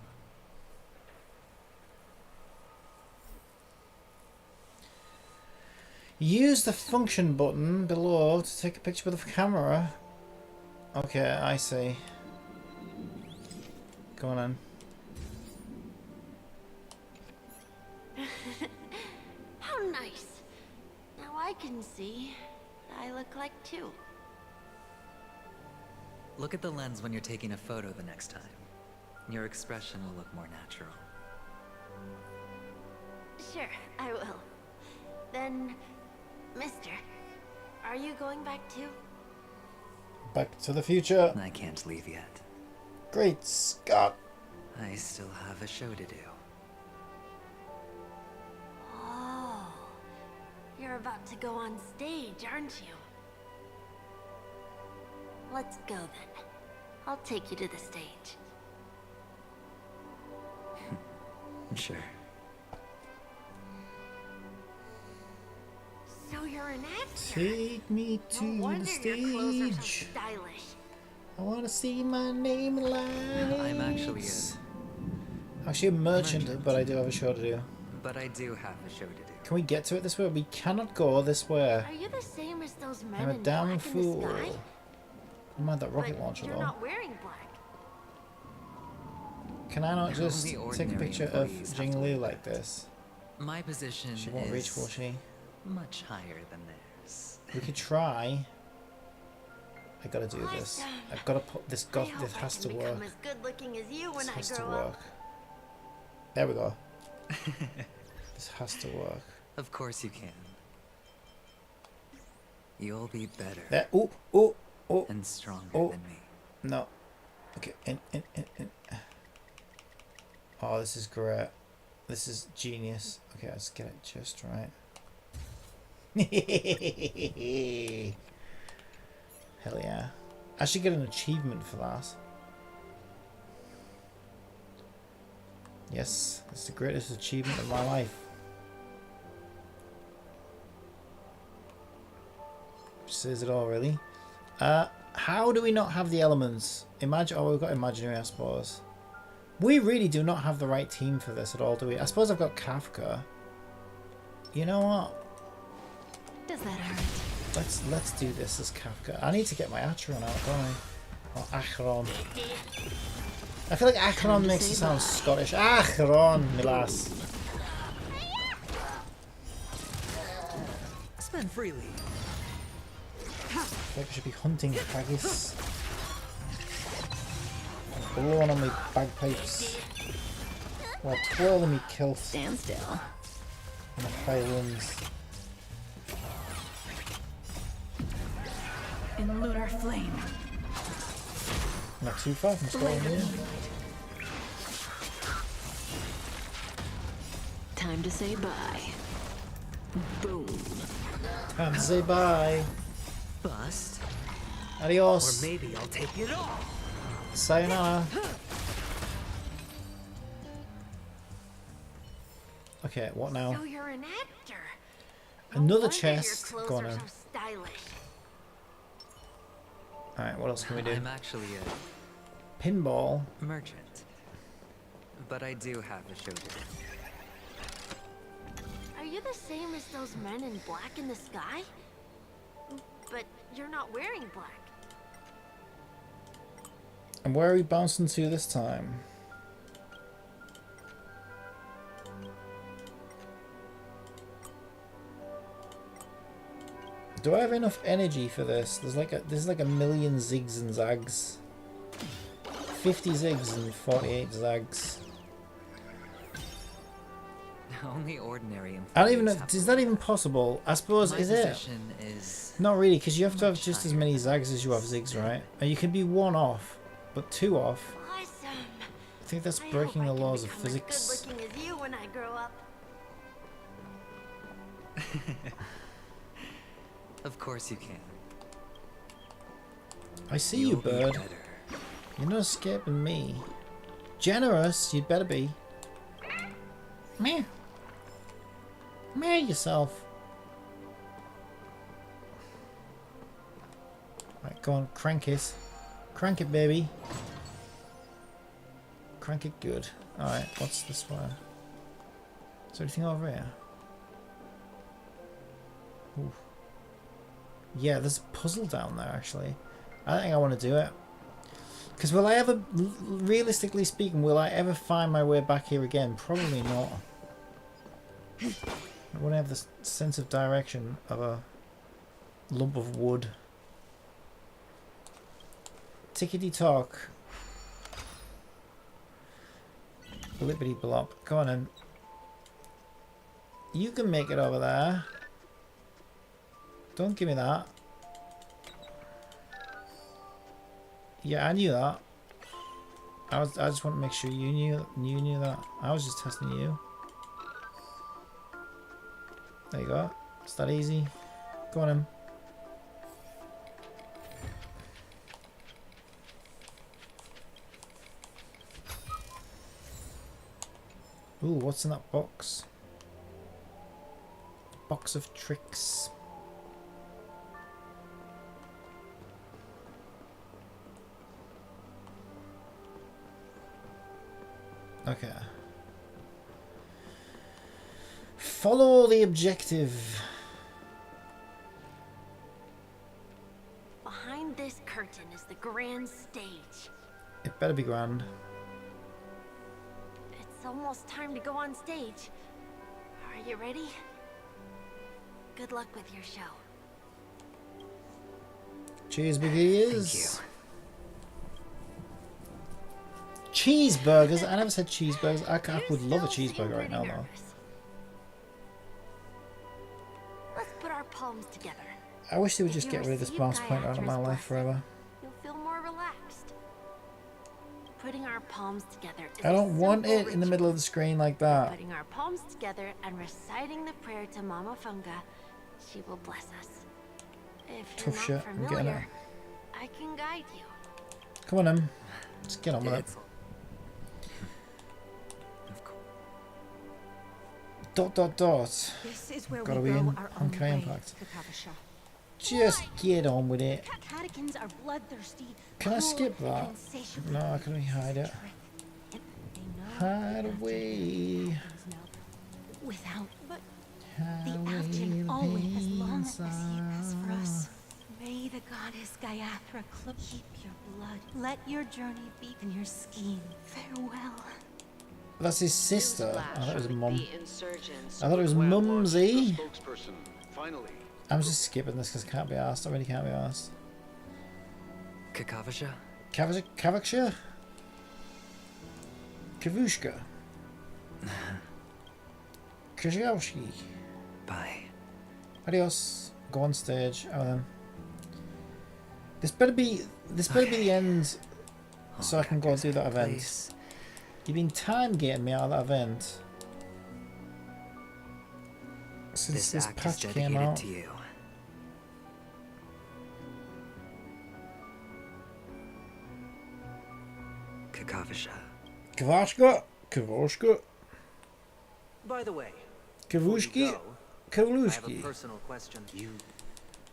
Use the function button below to take a picture with the camera. Okay, I see. Go on then. How nice. Now I can see what I look like too. Look at the lens when you're taking a photo the next time. Your expression will look more natural. Sure, I will. Then, mister, are you going back too? Back to the future. I can't leave yet. Great Scott. I still have a show to do. Oh, you're about to go on stage, aren't you? Let's go then. I'll take you to the stage. Sure. So you're an actor? Take me No to the wonder your clothes are so stage. stylish. I want to see my name in lights. I'm actually a merchant, but I do have a show to do. But I do have a show to do. Can we get to it this way? We cannot go this way. Are you the same as those men I'm a in damn black fool. in the sky? I mind that rocket But launcher you're though. not wearing black. Can I not just Only take a ordinary picture of employees have to Jing wear Li like that. this? My position She won't reach, will is she? much higher than theirs. We could try. I gotta do this. Awesome. I've gotta put this. I hope This I has can to become work. as good looking as you when This I has to grow work. up. There we go. This has to work. Of course you can. You'll be better There. Oh, oh, oh. and stronger Oh. than me. No. Okay. In. Oh, this is great. This is genius. Okay, let's get it just right. Hell yeah. I should get an achievement for that. Yes, it's the greatest achievement of my life. Says it all, really. How do we not have the elements? Imagine. Oh, we've got imaginary, I suppose. We really do not have the right team for this at all, do we? I suppose I've got Kafka. You know what? Does that hurt? Let's do this as Kafka. I need to get my Acheron out, don't I? Or Acheron. I feel like Acheron makes it sound Scottish. Acheron, my lass. Spend freely. I feel like I should be hunting haggis. Blowing on my bagpipes. While twirling me kilth. Stand still. On the high winds. In lunar flame. Not too far from Scotland, yeah. Time to say bye. Boom. Time to say bye. Bust. Or Adios. maybe I'll take it all. Sayonara. Okay, what now? So you're an actor. Another No wonder chest. Your Go clothes on are now. so stylish. Alright, what else can we do? I'm actually Pinball. a merchant. But I do have a show to do. Are you the same as those men in black in the sky? But you're not wearing black. And where are we bouncing to this time? Do I have enough energy for this? There's like a million zigs and zags. 50 zigs and 48 zags. Only ordinary. I don't even know. Is that even possible? I suppose, My is it? position is Not really, because you have to have just as many zags as you have zigs, right? And you can be one off, but two off. Awesome. I think that's I breaking the hope I can laws of become physics. as good looking as you when I grow up. Of course you can. I see you, You'll be bird. better. You're not escaping me. Generous, you'd better be. Meh. Meh yourself. Right, go on, crank it. Crank it, baby. Crank it good. Alright, what's this one? Is there anything over here? Ooh. Yeah, there's a puzzle down there, actually. I think I want to do it. Because will I ever, realistically speaking, will I ever find my way back here again? Probably not. I want to have this sense of direction of a lump of wood. Tickety talk. Blippity blop. Go on then. You can make it over there. Don't give me that. Yeah, I knew that. I just want to make sure you knew that. I was just testing you. There you go. It's that easy. Go on in. Ooh, what's in that box? Box of tricks. Okay. Follow the objective. Behind this curtain is the grand stage. It better be grand. It's almost time to go on stage. Are you ready? Good luck with your show. Cheers, big ears. Thank you. Cheeseburgers? I never said cheeseburgers. I would love a still seem cheeseburger right now, pretty though. nervous. Let's put our palms together. I wish they would If just you get rid of this receive mouse pointer out of my Gayatra's life blessing, forever. You'll feel more relaxed. Putting our palms together is I don't a want simple it in the middle of the screen like that. Putting our palms together and reciting the prayer to Mama Funga, she will bless us. If Tough you're shit, not I'm getting it. familiar, I can guide you. Come on, Em. Let's get on with it. It's... Of course. Dot dot dot. This is where Gotta we be go in our own Honkai way, Impact. Kakavasha. Just get on with it. Catechins are bloodthirsty. Can I cruel, skip that? and insatiably No, I can only hide it. They know Hide that away. without, but Hide the away Algin the always has pain long as he has for us. inside. May the goddess Gayathra keep your blood. Let your journey be in your scheme. Farewell. That's his sister. I thought it was mum. The insurgents I thought it was will mumsy. spokesperson. Finally. I'm just skipping this because I can't be asked. I really can't be asked. Kakavasha? Kavaksha? Kavushka? Kazhowski? Bye. Adios. Go on stage. Oh then. This better be the end, so I can go and do that event. Place. You've been time getting me out of that event since this act is patch came dedicated out. to you. Kakavasha. Kavashka, Kavoshka, By the way, Kavushki, I have a Kalushki. personal question. You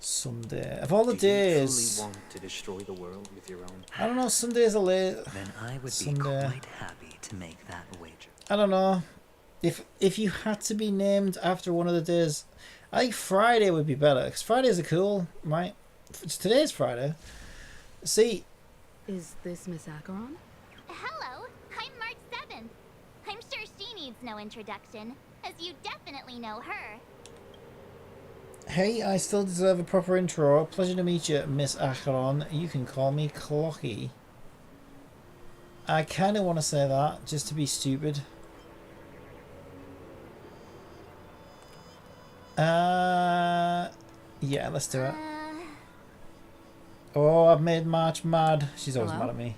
Someday, of all the do you days, truly want to destroy the world with your own? I don't know. Some days are late. Then I would be Someday. quite happy to make that wager. I don't know. If you had to be named after one of the days, I think Friday would be better because Fridays are cool, right? Today's Friday. See, Is this Miss Acheron? Hello, I'm March 7th. I'm sure she needs no introduction, as you definitely know her. hey, I still deserve a proper intro. Pleasure to meet you, Miss Acheron. You can call me Clocky. I kind of want to say that just to be stupid. Yeah, let's do it. Oh, I've made March mad. She's always Hello? mad at me.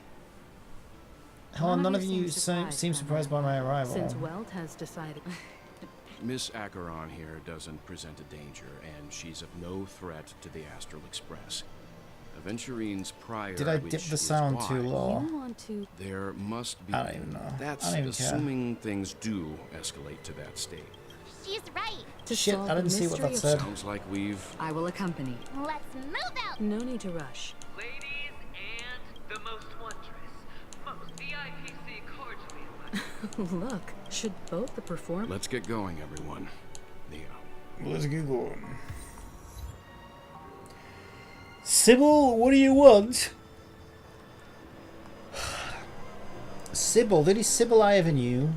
Helen, none of you seem surprised by my arrival. Since Welt has decided. Miss Acheron here doesn't present a danger, and she's of no threat to the Astral Express. Aventurine's prior, Did I which dip the is sound why too low? You want to. There must be. I don't even know. That's I don't even care. assuming things do escalate to that state. She's right. To Shit, solve I didn't the see what mystery that of- said. Sounds like we've. I will accompany. Let's move out. No need to rush. Ladies and the most wondrous, most VIPC cordially invited. Look, should both the perform. Let's get going, everyone. Neo. Let's get going. Sybil, what do you want? Sybil, the only Sybil I ever knew.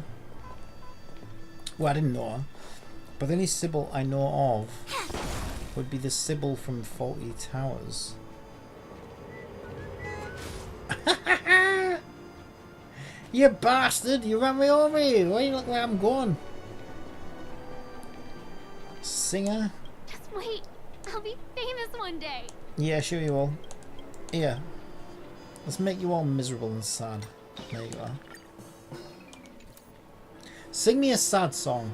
Well, I didn't know her. But the only Sybil I know of would be the Sybil from Faulty Towers. You bastard! You ran me over here! Why you look where I'm going? Singer? Just wait. I'll be famous one day. Yeah, sure you will. Here. Let's make you all miserable and sad. There you are. Sing me a sad song.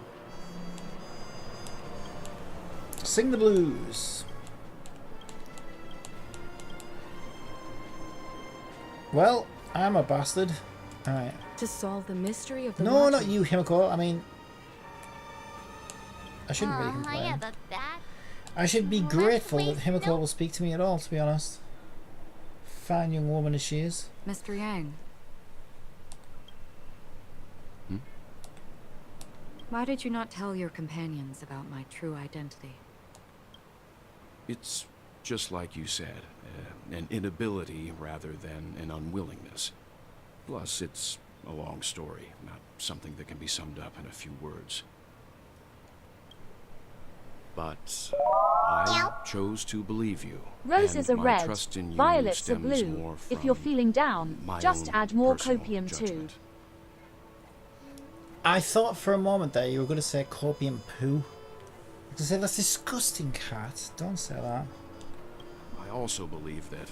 Sing the blues. Well, I'm a bastard. Alright. To solve the mystery of the. No, March- not you, Himiko. I mean, I shouldn't really I complain. have a bat. I should be Let's grateful that waste Himiko no- will speak to me at all, to be honest. Fine young woman as she is. Mr. Yang. Hmm? Why did you not tell your companions about my true identity? It's just like you said, an inability rather than an unwillingness. Plus, it's a long story, not something that can be summed up in a few words. But I chose to believe you. Roses and are my red, trust in you violets are stems blue. more If you're from feeling down, my just own add more personal copium too. judgment. I thought for a moment there you were going to say copium poo. I was going to say, that's disgusting, cat. Don't say that. I also believe that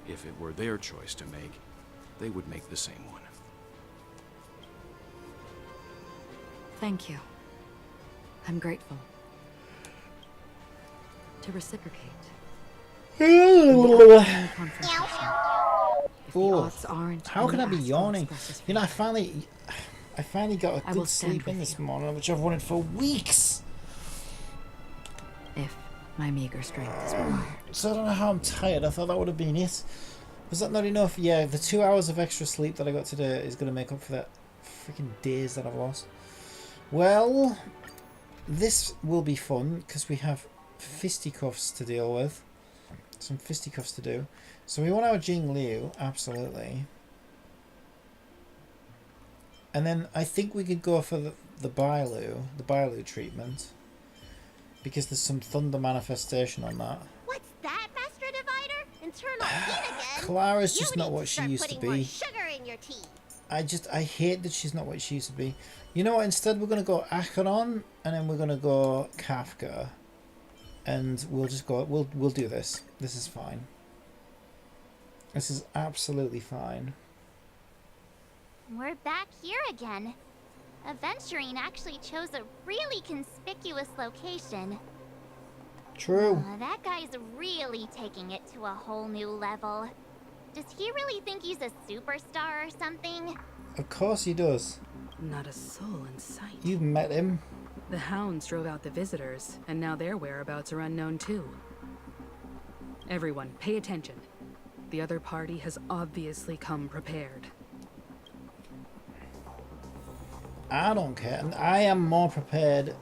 if it were their choice to make, they would make the same one. Thank you. I'm grateful. to reciprocate. Oh, If the odds aren't how can I be Astral yawning? expresses You know, I favor. finally got a I will good stand sleep in with this you. morning, which I've wanted for weeks. If my meager strength is required. So I don't know how I'm tired. I thought that would have been it. Was that not enough? Yeah, the 2 hours of extra sleep that I got today is going to make up for that freaking days that I've lost. Well, this will be fun because we have fisticuffs to deal with. Some fisticuffs to do. So we want our Jing Liu, absolutely. And then I think we could go for the Bailu treatment. Because there's some thunder manifestation on that. What's that, Master Divider? Internal heat again? Clara's just You not need what she start used to putting more be. sugar in your tea. I hate that she's not what she used to be. You know what? Instead, we're gonna go Acheron, and then we're gonna go Kafka, and we'll just go. We'll do this. This is fine. This is absolutely fine. We're back here again. Aventurine actually chose a really conspicuous location. True. That guy's really taking it to a whole new level. Does he really think he's a superstar or something? Of course he does. Not a soul in sight. You've met him. The hounds drove out the visitors, and now their whereabouts are unknown too. Everyone, pay attention. The other party has obviously come prepared. I don't care. And I am more prepared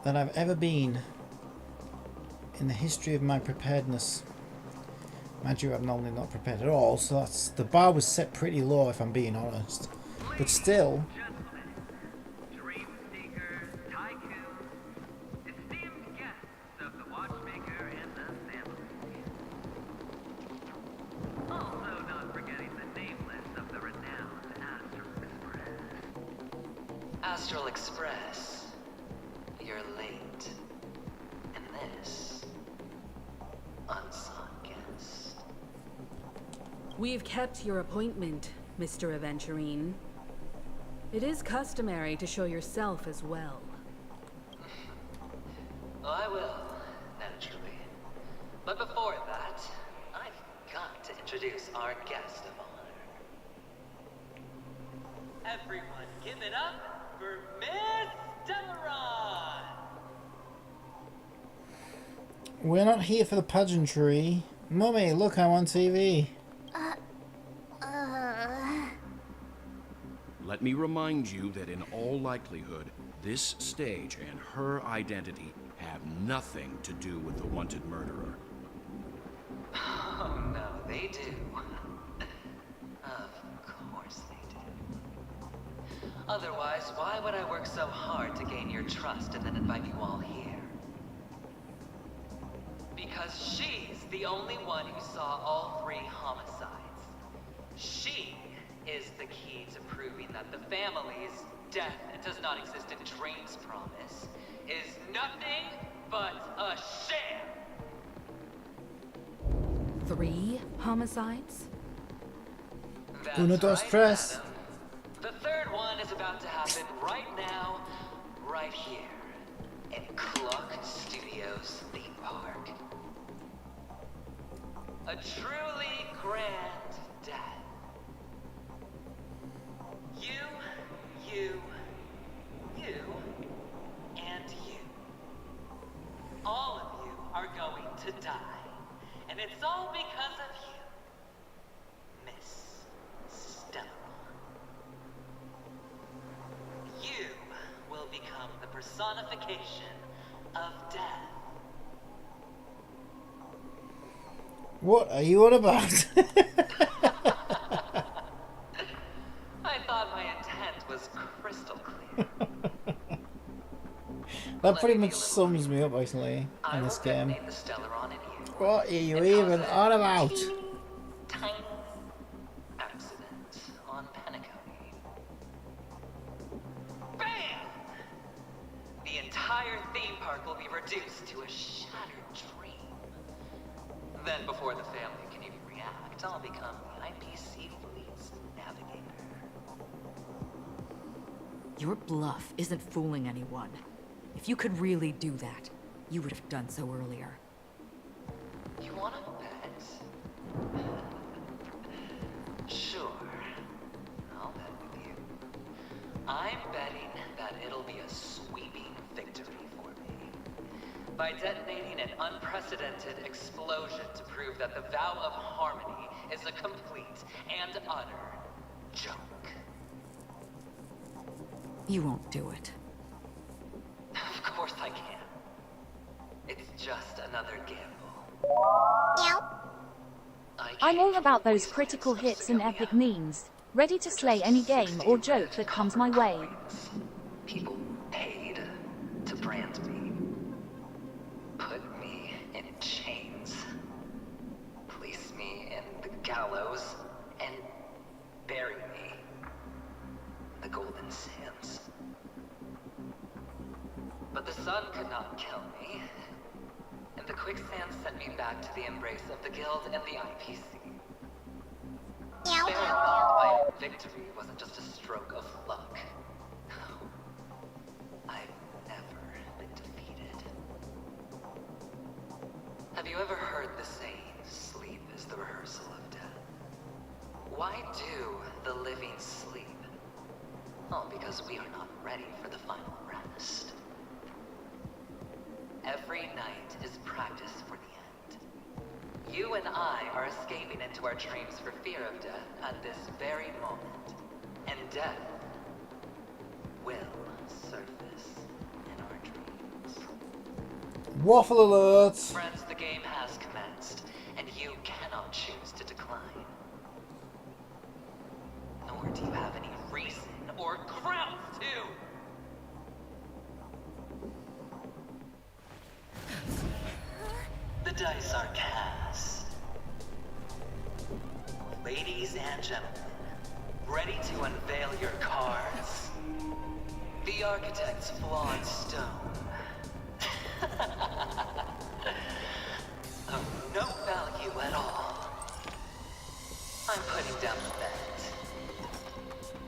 than I've ever been in the history of my preparedness. Mind you, I'm normally not prepared at all, so that's the bar was set pretty low if I'm being honest. But still. Astral Express, you're late. And this, unsung guest. We've kept your appointment, Mr. Aventurine. It is customary to show yourself as well. I will, naturally. But before that, I've got to introduce our guest of honor. Everyone, give it up for Miss Delaron! We're not here for the pageantry. Mummy, look, I'm on TV. Let me remind you that in all likelihood, this stage and her identity have nothing to do with the wanted murderer. Oh no, they do. Of course they do. Otherwise, why would I work so hard to gain your trust and then invite you all here? Because she's the only one who saw all 3 homicides. She is the key to proving that the family's death does not exist in Drain's promise is nothing but a sham. 3 homicides? That's Uno, dos, right, tres. madam. The 3rd one is about to happen right now, right here, in Clock Studios theme park. A truly grand death. You, and you. All of you are going to die. And it's all because of you, Miss Stellaron. You will become the personification of death. What are you on about? I thought my intent was crystal clear. That pretty much sums me up actually in this game. The Stellaron in you. What are you even on about? Tiny accident on Penacony. Bam! The entire theme park will be reduced to a shattered dream. Then, before the family can even react, I'll become the IPC fleet's navigator. Your bluff isn't fooling anyone. If you could really do that, You would have done so earlier. You wanna bet? Sure. I'll bet with you. I'm betting that it'll be a sweeping victory for me. By detonating an unprecedented explosion to prove that the vow of harmony is a complete and utter joke. You won't do it. Of course I can. It's just another gamble. I'm all about those critical hits and epic memes. Ready to slay any game or joke that comes my way. People paid to brand me. Put me in chains. Place me in the gallows and bury me in the golden sands. But the sun could not kill me, and the quicksand sent me back to the embrace of the guild and the IPC. Bearing my victory wasn't just a stroke of luck. I've never been defeated. Have you ever heard the saying, sleep is the rehearsal of death? Why do the living sleep? Oh, because we are not ready for the final rest. Every night is practice for the end. You and I are escaping into our dreams for fear of death at this very moment. And death will surface in our dreams. Waffle alert! Friends, the game has commenced, and you cannot choose to decline. Nor do you have any reason or grounds to! The dice are cast. Ladies and gentlemen, ready to unveil your cards? The architect's flawed stone. Of no value at all. I'm putting down the bet.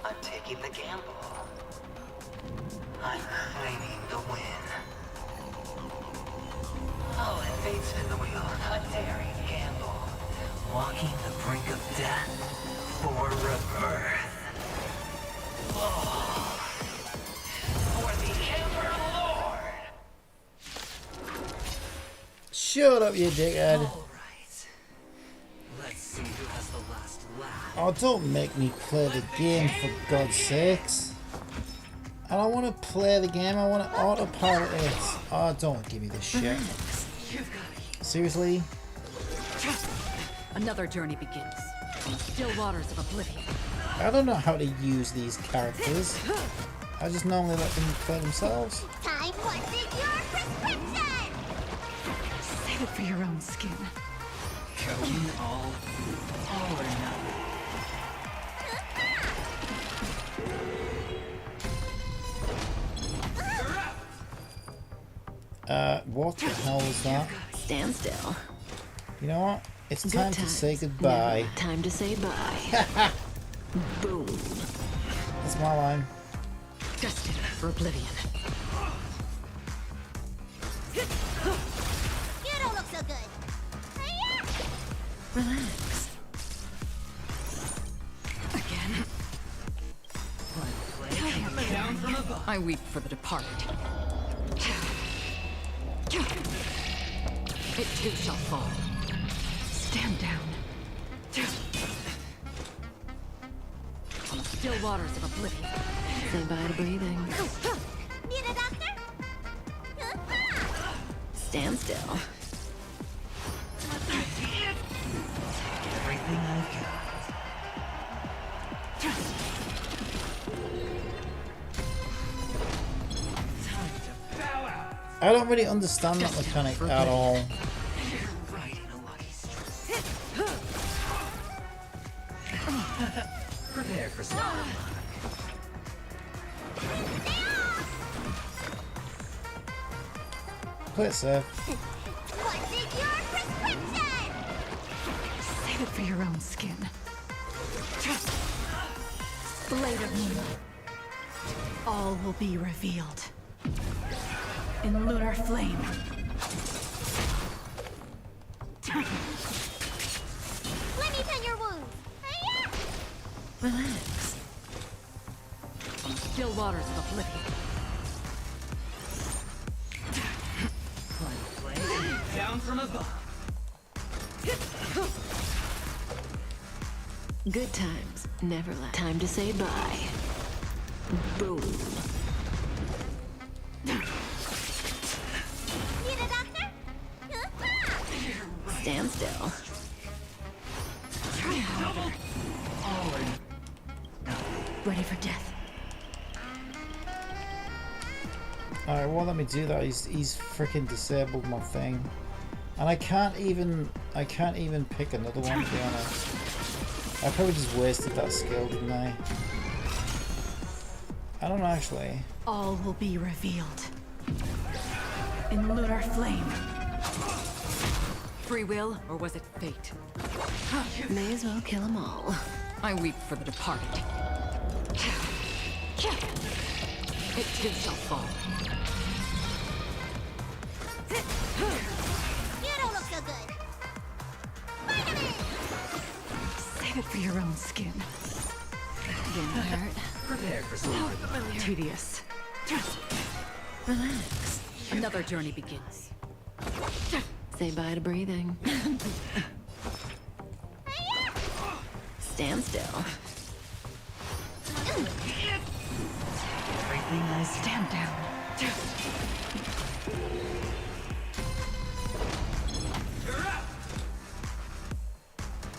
I'm taking the gamble. I'm claiming the win. Oh, and fate spin the wheel, a daring gamble. Walking the brink of death for rebirth. Oh, for the Emperor Lord! Shut up, you dickhead. Alright. Let's see who has the last laugh. Oh, don't make me play the game, for God's sakes. I don't want to play the game, I want to autopilot it. Oh, don't give me this shit. Seriously? Another journey begins. On the still waters of oblivion. I don't know how to use these characters. I just normally let them play themselves. Time, what's in your prescription? Save it for your own skin. Going all or nothing. What the hell was that? Stand still. You know what? It's time to say goodbye. Now, time to say bye. Boom. That's my line. Destined for oblivion. You don't look so good. Relax. Again. I weep for the departed. It too shall fall. Stand down. On the still waters of oblivion. Say bye to breathing. Need a doctor? Stand still. Everything I've got. Time to bow out. I don't really understand that mechanic at all. Riding a lucky streak. Prepare for some luck. Play it safe. What's in your prescription? Save it for your own skin. Blade of Moon. All will be revealed. In lunar flame. Let me tend your wounds. Hiya! Relax. On still waters of oblivion. Down from above. Good times never last. Time to say bye. Boom. Need a doctor? Stand still. Try harder. Ready for death. Alright, well, let me do that. He's freaking disabled my thing. And I can't even pick another one, to be honest. I probably just wasted that skill, didn't I? I don't know, actually. All will be revealed. In lunar flame. Free will, or was it fate? May as well kill them all. I weep for the departed. It too shall fall. You don't look so good. Vitamin! Save it for your own skin. Didn't hurt. Prepare for some Tedious. Relax. Another journey begins. Say bye to breathing. Stand still. Everything I stand down.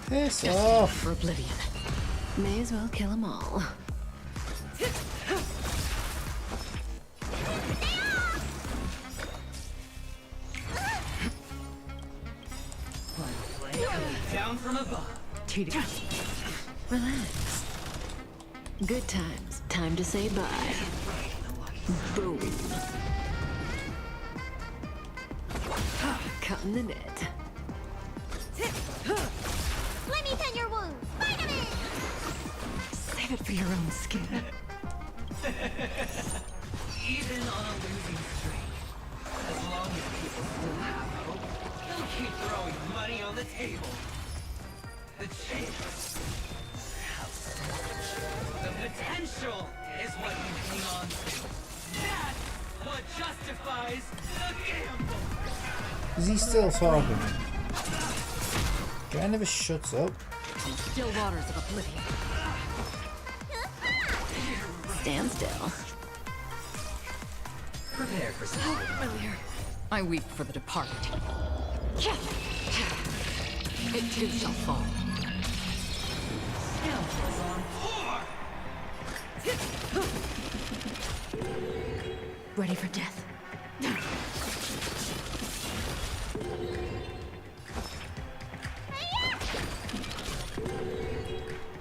Piss off! For oblivion. May as well kill them all. Down from above. Tedious. Relax. Good times. Time to say bye. Boom. Cutting the net. Let me tend your wounds. Vitamin! Save it for your own skin. Even on a losing streak, as long as people still have hope, they'll keep throwing money on the table. The chance, how so much, the potential is what you hang on to. That's what justifies the gamble. Is he still talking? Guy never shuts up. Still waters of oblivion. Stand still. Prepare for some Familiar. I weep for the departed. It too shall fall. scoundrels on board. Ready for death.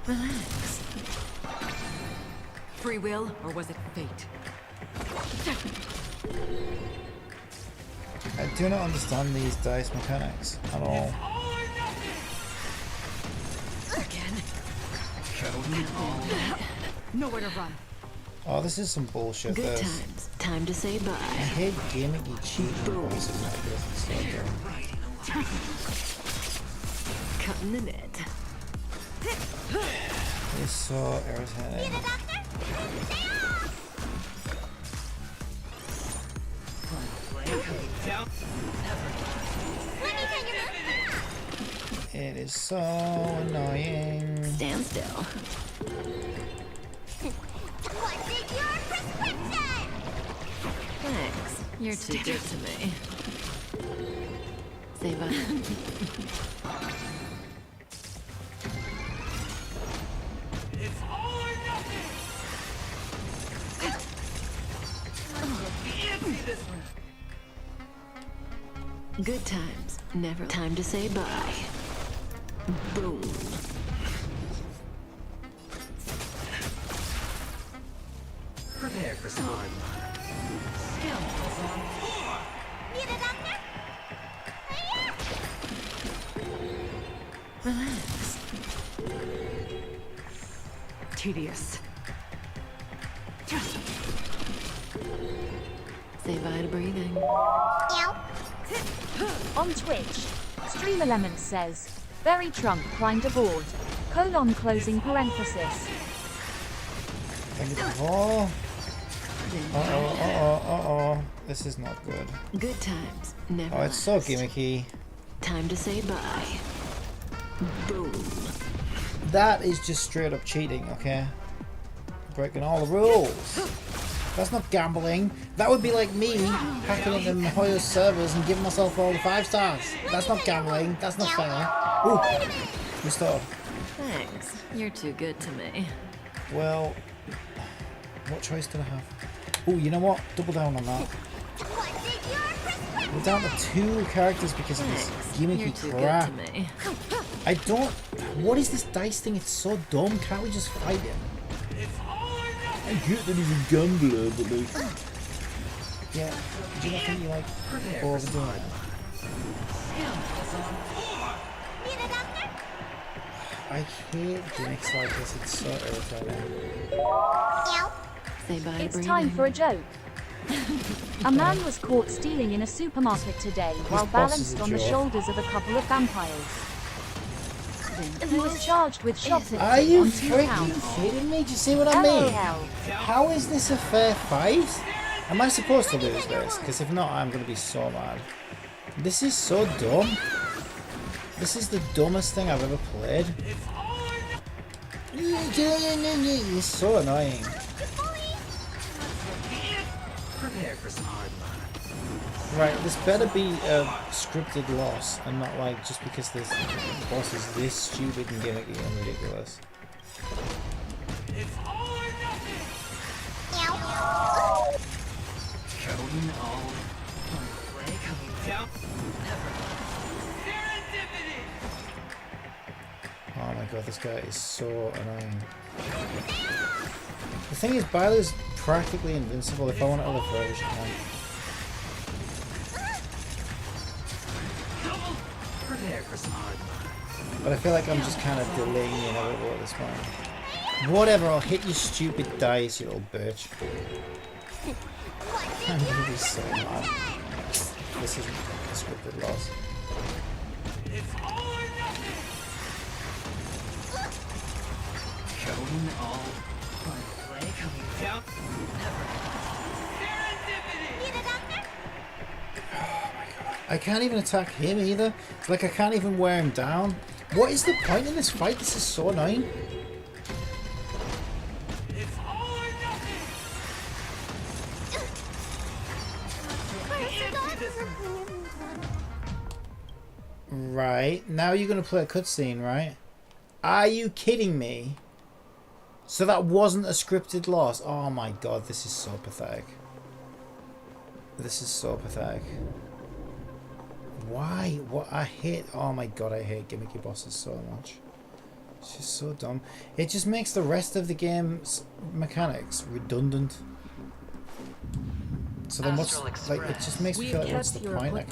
Relax. Free will, or was it fate? I do not understand these dice mechanics at all. Again. Nowhere to run. Oh, this is some bullshit. Good This. times. Time to say bye. I hate gimmicky cheating voices like this. It's so dumb. Cutting the net. It's so irritating. It is so annoying. Stand still. What's in your prescription? Thanks. You're too good to me. Say bye. It's all or nothing. This one. Good times. Never. Time to say bye. Boom. Prepare for some hard luck. Scoundrels on board. Need a doctor? Relax. Tedious. Say bye to breathing. On Twitch, Cream Element says, Berry Trunk climbed aboard. Closing parenthesis. Oh. Uh-oh. This is not good. Good times never Oh, it's so last. gimmicky. Time to say bye. Boom. That is just straight up cheating, okay? Breaking all the rules. That's not gambling. That would be like me hacking into Mihoyo's servers and giving myself all the 5 stars. That's not gambling. That's not fair. Ooh, we stop. Thanks. You're too good to me. Well, what choice did I have? Oh, you know what? Double down on that. We're down to 2 characters because of this gimmicky crap. I don't... What is this dice thing? It's so dumb. Can't we just fight him? I get that he's a gambler, but like... Yeah, do you not think you like overdoing it? I hate gimmicks like this. It's so irritating. Say bye, It's time for a joke. A man was caught stealing in a supermarket today while balanced on the shoulders of a couple of vampires. He was charged with shoplifting Are you on 2 freaking counts. kidding me? Do you see what I mean? LOL. How is this a fair fight? Am I supposed to lose this? Because if not, I'm going to be so mad. This is so dumb. This is the dumbest thing I've ever played. It's so annoying. Prepare for some hard luck. Right, this better be a scripted loss and not like just because this boss is this stupid and gimmicky and ridiculous. Going all play coming down. Oh my god, this guy is so annoying. The thing is, Byler's practically invincible. If I want to live forever, she can. Prepare for some hard luck. But I feel like I'm just kind of delaying the inevitable at this point. Whatever, I'll hit your stupid dice, you little bitch. I'm gonna be so mad. This isn't a scripted loss. Going all play coming down. I can't even attack him either. It's like I can't even wear him down. What is the point in this fight? This is so annoying. Right, now you're going to play a cutscene, right? Are you kidding me? So that wasn't a scripted loss? Oh my god, this is so pathetic. This is so pathetic. Why? What? I hate... Oh my god, I hate gimmicky bosses so much. It's just so dumb. It just makes the rest of the game's mechanics redundant. So then what's... Like, it just makes me feel like, what's the point? Like,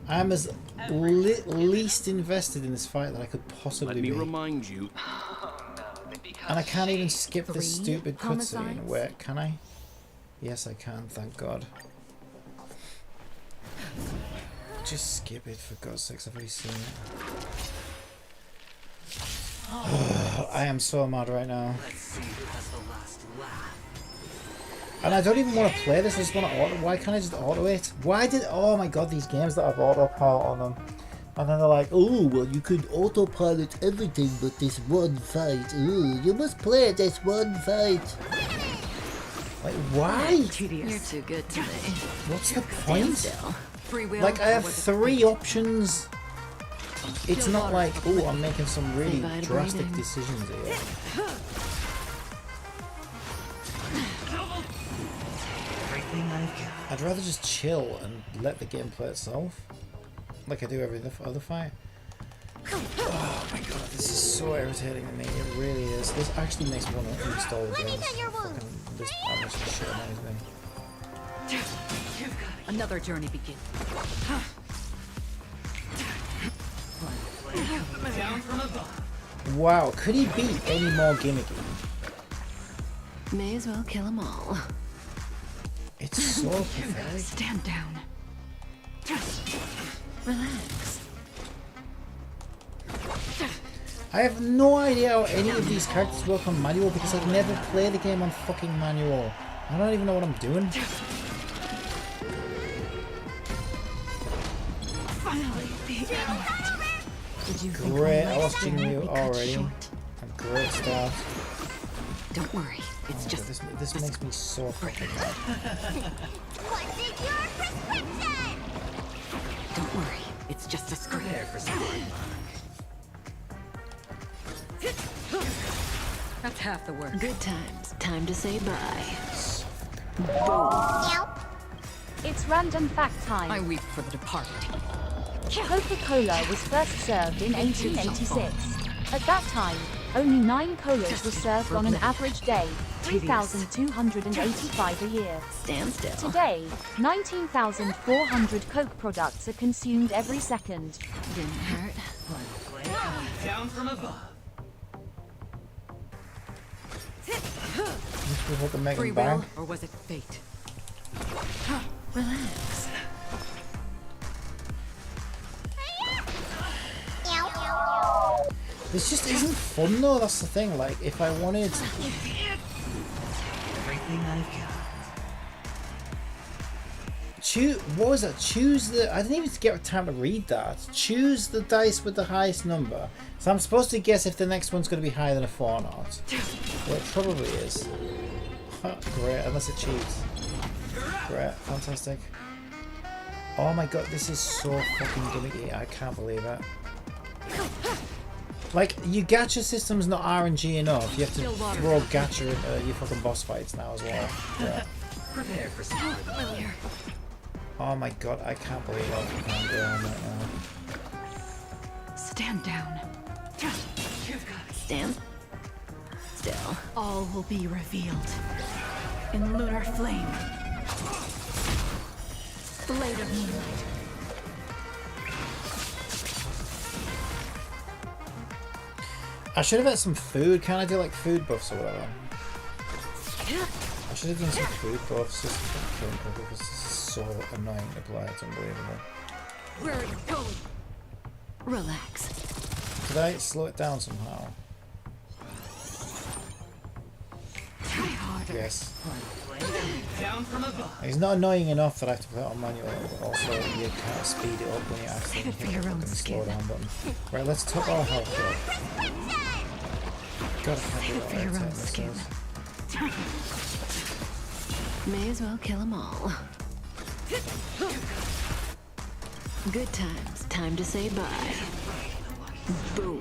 I'm as least invested in this fight that I could possibly be. Let me remind you. And I can't even skip this stupid cutscene. Where can I? Yes, I can. Thank God. Just skip it for God's sakes. I've already seen it. I am so mad right now. Let's see who has the last laugh. And I don't even want to play this. I just want to auto. Why can't I just auto it? Why did? Oh my god, these games that have autopilot on them. And then they're like, oh, well, you could autopilot everything but this one fight. Ooh, you must play this one fight. Like, why? You're too good to me. What's the point? Free will. Like, I have 3 options. It's not like, oh, I'm making some really drastic decisions here. I'd rather just chill and let the game play itself. Like I do every other fight. Oh my god, this is so irritating to me. It really is. This actually makes me want to install the game. This shit annoys me. Another journey begins. Wow, could he be any more gimmicky? May as well kill them all. It's so pathetic. Stand down. Relax. I have no idea how any of these characters work on manual because I've never played the game on fucking manual. I don't even know what I'm doing. Great, I lost Jinryu already. A great start. Don't worry, it's just this makes me so fucking mad. What's in your prescription? Don't worry, it's just a screen. That's half the work. Good times. Time to say bye. It's random fact time. I weep for the departed. Coca-Cola was first served in 1886. At that time, only 9 colas were served on an average day, 3,285 a year. Stand still. Today, 19,400 Coke products are consumed every second. Didn't hurt. Down from above. Free will, or was it fate? Relax. This just isn't fun though, that's the thing. Like, if I wanted... Everything I've got. What was that? Choose the... I didn't even get time to read that. Choose the dice with the highest number. So I'm supposed to guess if the next one's going to be higher than a 4 or not. Well, it probably is. Great, unless it cheats. Great, fantastic. Oh my god, this is so fucking gimmicky. I can't believe it. Like, your gacha system's not RNG enough. You have to throw gacha into your fucking boss fights now as well. Yeah. Prepare for some familiar. Oh my god, I can't believe what I'm doing right now. Stand down. Stand still. All will be revealed in lunar flame. Blade of moonlight. I should have had some food. Can I do like food buffs or whatever? I should have done some food buffs just because this is so annoying to play. It's unbelievable. Where are you going? Relax. Could I slow it down somehow? Try harder. Yes. Down from above. It's not annoying enough that I have to put it on manual, but also you can't speed it up when you actually Save it for hit your the own fucking skin. slow down button. Right, let's top our health up. God, I can't do For your own skin. May as well kill them all. Good times. Time to say bye. Boom.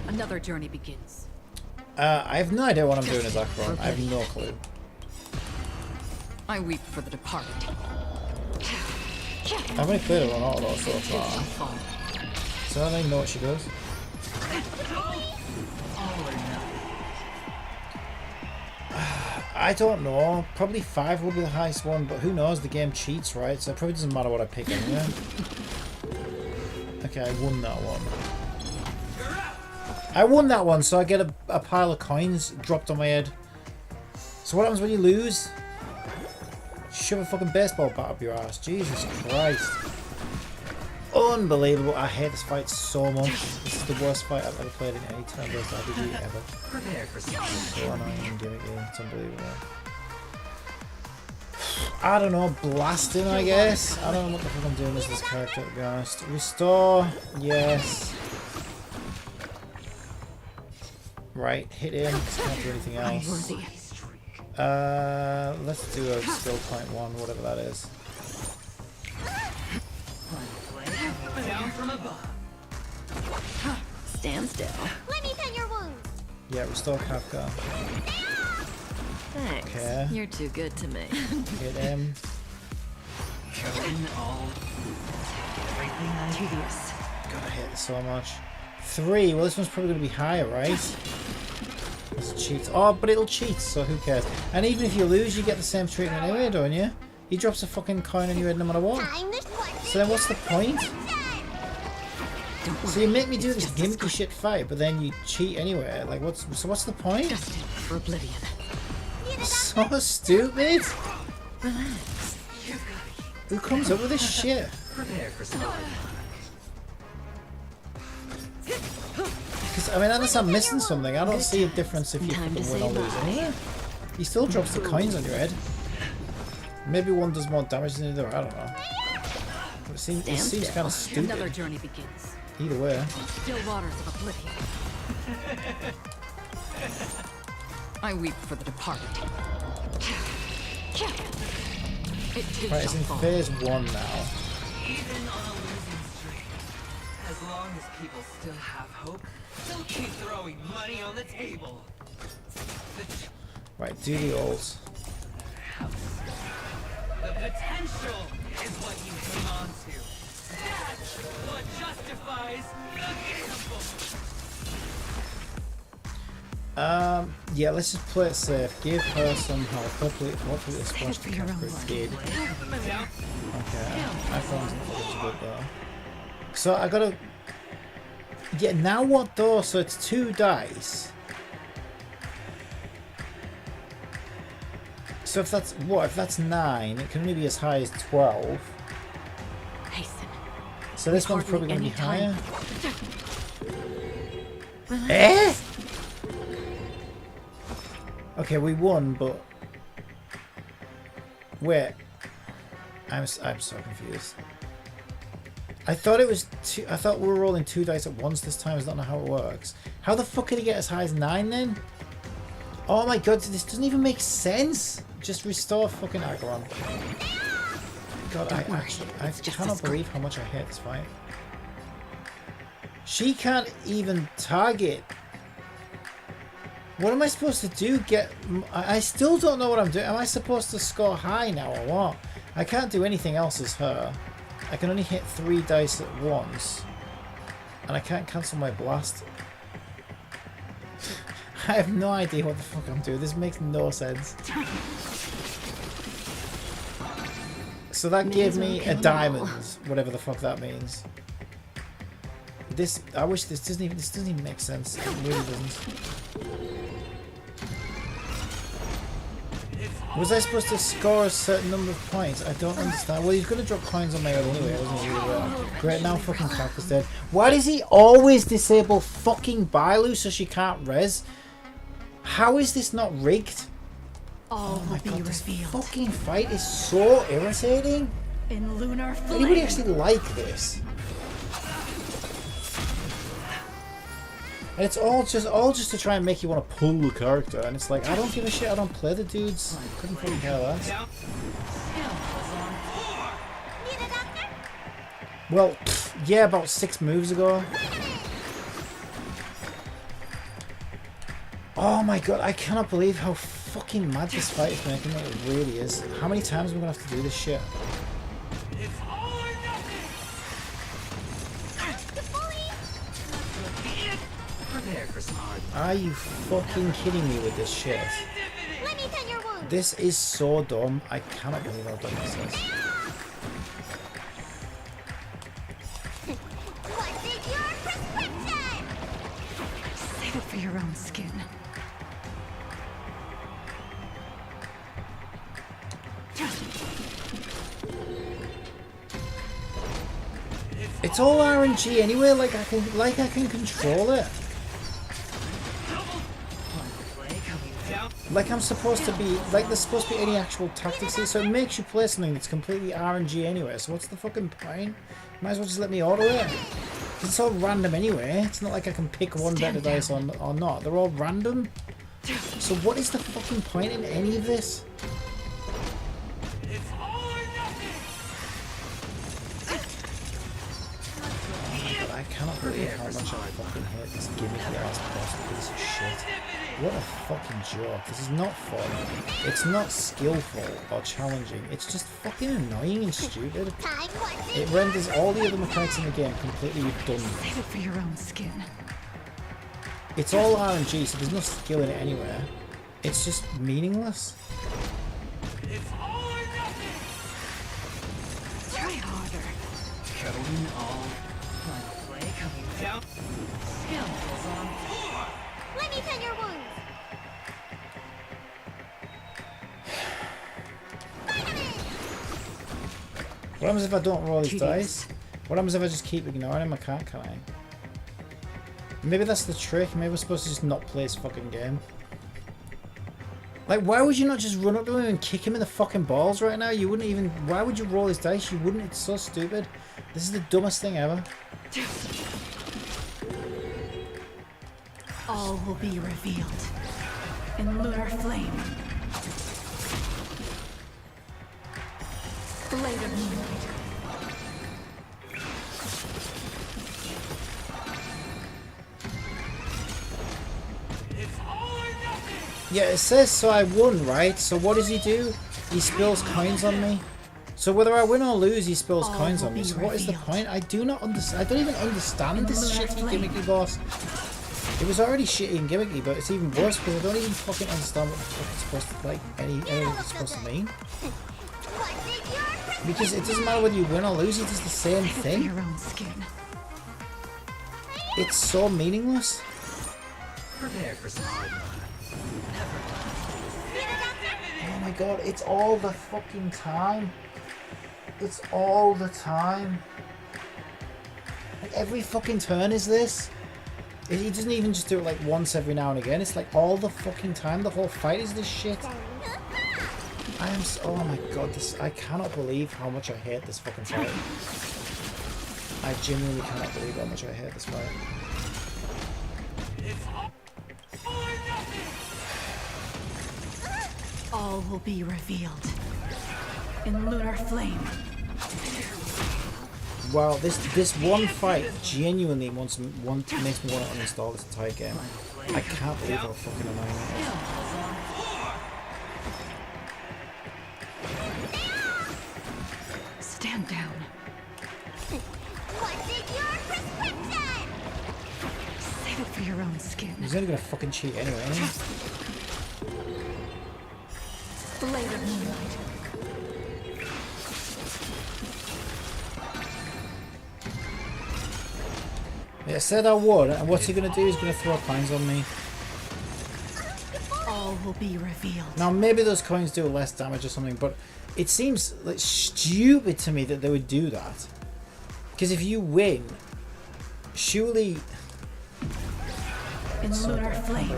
Another journey begins. I have no idea what I'm doing as Acheron. I have no clue. I weep for the departed. I've only played it on auto so far. So I don't even know what she does. I don't know. Probably 5 will be the highest one, but who knows? The game cheats, right? So it probably doesn't matter what I pick anyway. Okay, I won that one. I won that one, so I get a pile of coins dropped on my head. So what happens when you lose? Shove a fucking baseball bat up your ass. Jesus Christ. Unbelievable. I hate this fight so much. This is the worst fight I've ever played in any turn-based RPG ever. Prepare for some So annoying and gimmicky. It's unbelievable. I don't know. Blasting, I guess. I don't know what the fuck I'm doing as this character, to be honest. Restore. Yes. Right. Hit him. Can't do anything else. Let's do a skill point 1, whatever that is. down from above. Stand still. Let me tend your wounds. Yeah, restore Kafka. Thanks. Okay. You're too good to me. Hit him. Killing all. Everything I Tedious. God, I hate this so much. 3. Well, this one's probably going to be higher, right? This cheats. Oh, but it'll cheat, so who cares? And even if you lose, you get the same treatment anyway, don't you? He drops a fucking coin on your head no matter what. So then what's the point? So you make me do this gimmicky shit fight, but then you cheat anyway. Like, what's the point? For oblivion. So stupid. Relax. Who comes up with this shit? prepare for some. I mean, unless I'm missing something, I don't see a difference if you fucking win or lose anyway. He still drops the coins on your head. Maybe one does more damage than the other, I don't know. It seems kind of stupid. Another journey begins. Either way. Still waters of oblivion. I weep for the departed. Right, it's in phase 1 now. Even on a losing streak, as long as people still have hope, they'll keep throwing money on the table. Right, do the alls. The potential is what you hang on to. That's what justifies the gamble. Yeah, let's just play it safe. Give her some help. Hopefully this splash can come pretty good. Okay, iPhone's not looking good though. So I gotta... Yeah, now what though? So it's 2 dice. So if that's... What? If that's 9, it can only be as high as 12. Hasten. So this one's probably going to be higher. Relax. Eh? Okay, we won, but... Wait. I'm so confused. I thought it was 2... I thought we were rolling 2 dice at once this time. I don't know how it works. How the fuck could he get as high as 9 then? Oh my god, this doesn't even make sense. Just restore fucking Aggron. God, I cannot believe how much I hate this fight. She can't even target. What am I supposed to do? I still don't know what I'm doing. Am I supposed to score high now or what? I can't do anything else as her. I can only hit 3 dice at once. And I can't cancel my blast. I have no idea what the fuck I'm doing. This makes no sense. So that gave me a diamond, whatever the fuck that means. I wish this doesn't even make sense. It really doesn't. Was I supposed to score a certain number of points? I don't understand. Well, he's gonna drop coins on my head anyway. It wasn't really well. Great, now fucking Cactus dead. Why does he always disable fucking Bailu so she can't res? How is this not rigged? All Oh my will god, be this revealed. fucking fight is so irritating. In lunar flame. Anybody actually like this? And it's all just to try and make you want to pull the character, and it's like, I don't give a shit, I don't play the dudes. I couldn't fucking care less. Well, yeah, about 6 moves ago. Oh my god, I cannot believe how fucking mad this fight is making me. It really is. How many times are we gonna have to do this shit? Are you fucking kidding me with this shit? Let me tend your wound. This is so dumb. I cannot believe I've done this. What's in your prescription? Save it for your own skin. It's all RNG anyway. Like I can control it. Like I'm supposed to be, like there's supposed to be any actual tactics here, so it makes you play something that's completely RNG anyway, so what's the fucking point? Might as well just let me auto it. It's all random anyway, it's not like I can pick one better dice or not, they're all random. So what is the fucking point in any of this? I cannot believe how much I fucking hate this gimmicky ass boss piece of shit. What a fucking joke. This is not fun. It's not skillful or challenging. It's just fucking annoying and stupid. It renders all the other mechanics in the game completely redundant. Save it for your own skin. It's all RNG, so there's no skill in it anywhere. It's just meaningless. Try harder. Going all final play coming down. Skill is on tour. Let me tend your wounds. What happens if I don't roll these dice? What happens if I just keep ignoring him? I can't, can I? Maybe that's the trick. Maybe we're supposed to just not play this fucking game. Like, why would you not just run up to him and kick him in the fucking balls right now? You wouldn't even... Why would you roll his dice? You wouldn't. It's so stupid. This is the dumbest thing ever. All will be revealed in lunar flame. Blade of moonlight. Yeah, it says so I won, right? So what does he do? He spills coins on me. So whether I win or lose, he spills coins on me. So what is the point? I do not understand. I don't even understand this shitty gimmicky boss. It was already shitty and gimmicky, but it's even worse because I don't even fucking understand what the fuck it's supposed to, like, anything it's supposed to mean. Because it doesn't matter whether you win or lose, he does the same thing. It's so meaningless. Prepare for some hard luck. Oh my god, it's all the fucking time. It's all the time. Like every fucking turn is this. He doesn't even just do it like once every now and again. It's like all the fucking time. The whole fight is this shit. I am so, oh my god, this, I cannot believe how much I hate this fucking fight. I genuinely cannot believe how much I hate this fight. All will be revealed in lunar flame. Wow, this one fight genuinely makes me want to uninstall this entire game. I can't believe how fucking annoying it is. Stand down. What's in your prescription? Save it for your own skin. He's only gonna fucking cheat anyway, isn't he? Blade of moonlight. Yeah, I said I would, and what's he gonna do? He's gonna throw coins on me. All will be revealed. Now maybe those coins do less damage or something, but it seems like stupid to me that they would do that. Because if you win, surely... In lunar flame.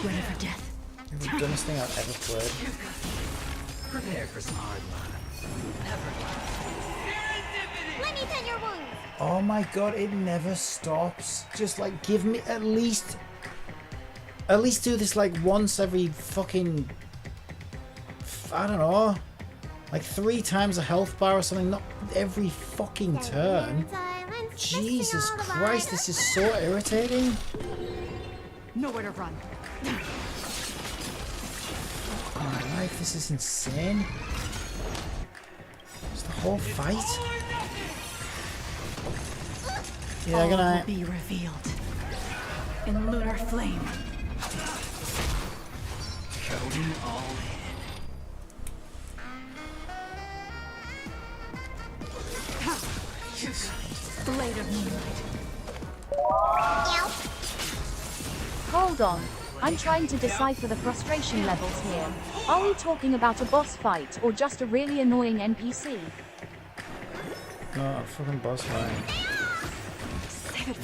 Ready for death. The dumbest thing I've ever played. Prepare for some hard luck. Let me tend your wounds. Oh my god, it never stops. Just like give me at least do this like once every fucking, I don't know, like 3 times a health bar or something, not every fucking turn. Jesus Christ, this is so irritating. Nowhere to run. My life, this is insane. It's the whole fight. Yeah, good night. All will be revealed in lunar flame. Going all in. Blade of moonlight. Hold on. I'm trying to decipher the frustration levels here. Are we talking about a boss fight or just a really annoying NPC? No, a fucking boss fight.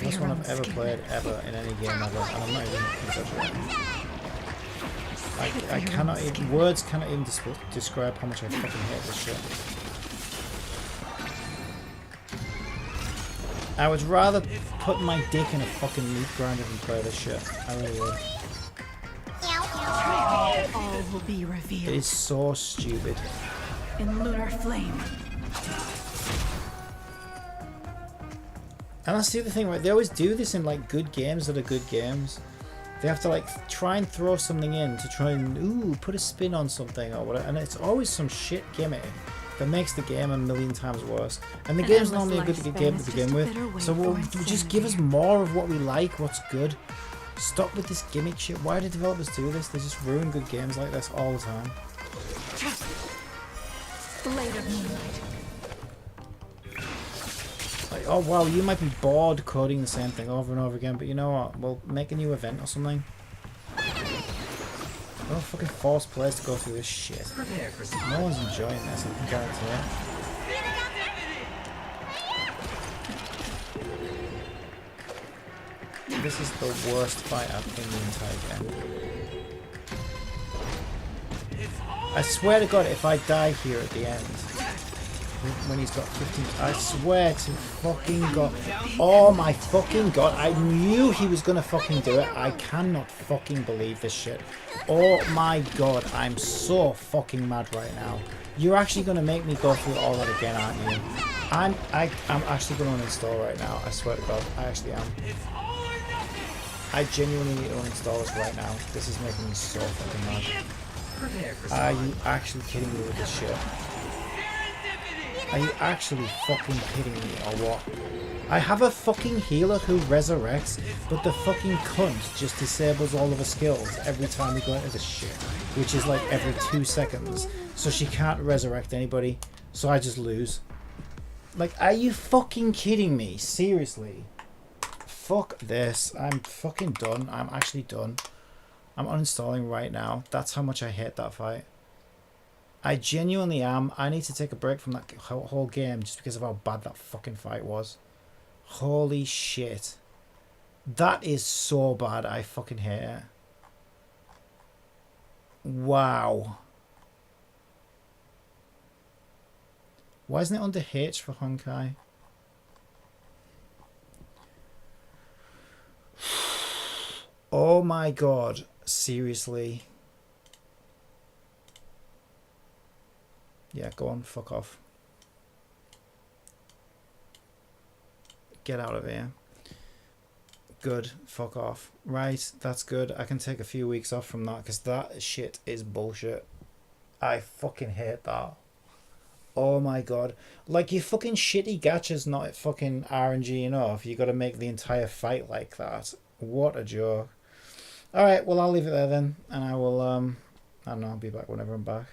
Best one I've ever played ever in any game ever, and I'm not even exaggerating. I cannot even, words cannot even describe how much I fucking hate this shit. I would rather put my dick in a fucking meat grinder than play this shit. I really would. All will be revealed. It is so stupid. In lunar flame. And that's the other thing, right? They always do this in like good games that are good games. They have to like try and throw something in to try and put a spin on something or whatever, and it's always some shit gimmick that makes the game a million times worse. And the game's normally a good game to begin with, so we'll just give us more of what we like, what's good. Stop with this gimmick shit. Why do developers do this? They just ruin good games like this all the time. Blade of moonlight. Like, oh wow, you might be bored coding the same thing over and over again, but you know what? We'll make a new event or something. Don't fucking force players to go through this shit. No one's enjoying this, I can guarantee it. This is the worst fight I've in the entire game. I swear to God, if I die here at the end, when he's got 15, I swear to fucking God. Oh my fucking God, I knew he was gonna fucking do it. I cannot fucking believe this shit. Oh my God, I'm so fucking mad right now. You're actually gonna make me go through all that again, aren't you? I'm actually gonna uninstall right now. I swear to God, I actually am. I genuinely need to uninstall this right now. This is making me so fucking mad. Are you actually kidding me with this shit? Are you actually fucking kidding me or what? I have a fucking healer who resurrects, but the fucking cunt just disables all of her skills every time we go into this shit, which is like every 2 seconds. So she can't resurrect anybody, so I just lose. Like, are you fucking kidding me? Seriously. Fuck this. I'm fucking done. I'm actually done. I'm uninstalling right now. That's how much I hate that fight. I genuinely am. I need to take a break from that whole game just because of how bad that fucking fight was. Holy shit. That is so bad. I fucking hate it. Wow. Why isn't it under H for Honkai? Oh my God. Seriously. Yeah, go on, fuck off. Get out of here. Good, fuck off. Right, that's good. I can take a few weeks off from that because that shit is bullshit. I fucking hate that. Oh my God. Like, your fucking shitty gacha's not fucking RNG enough. You gotta make the entire fight like that. What a joke. Alright, well, I'll leave it there then. And I will, I don't know, I'll be back whenever I'm back.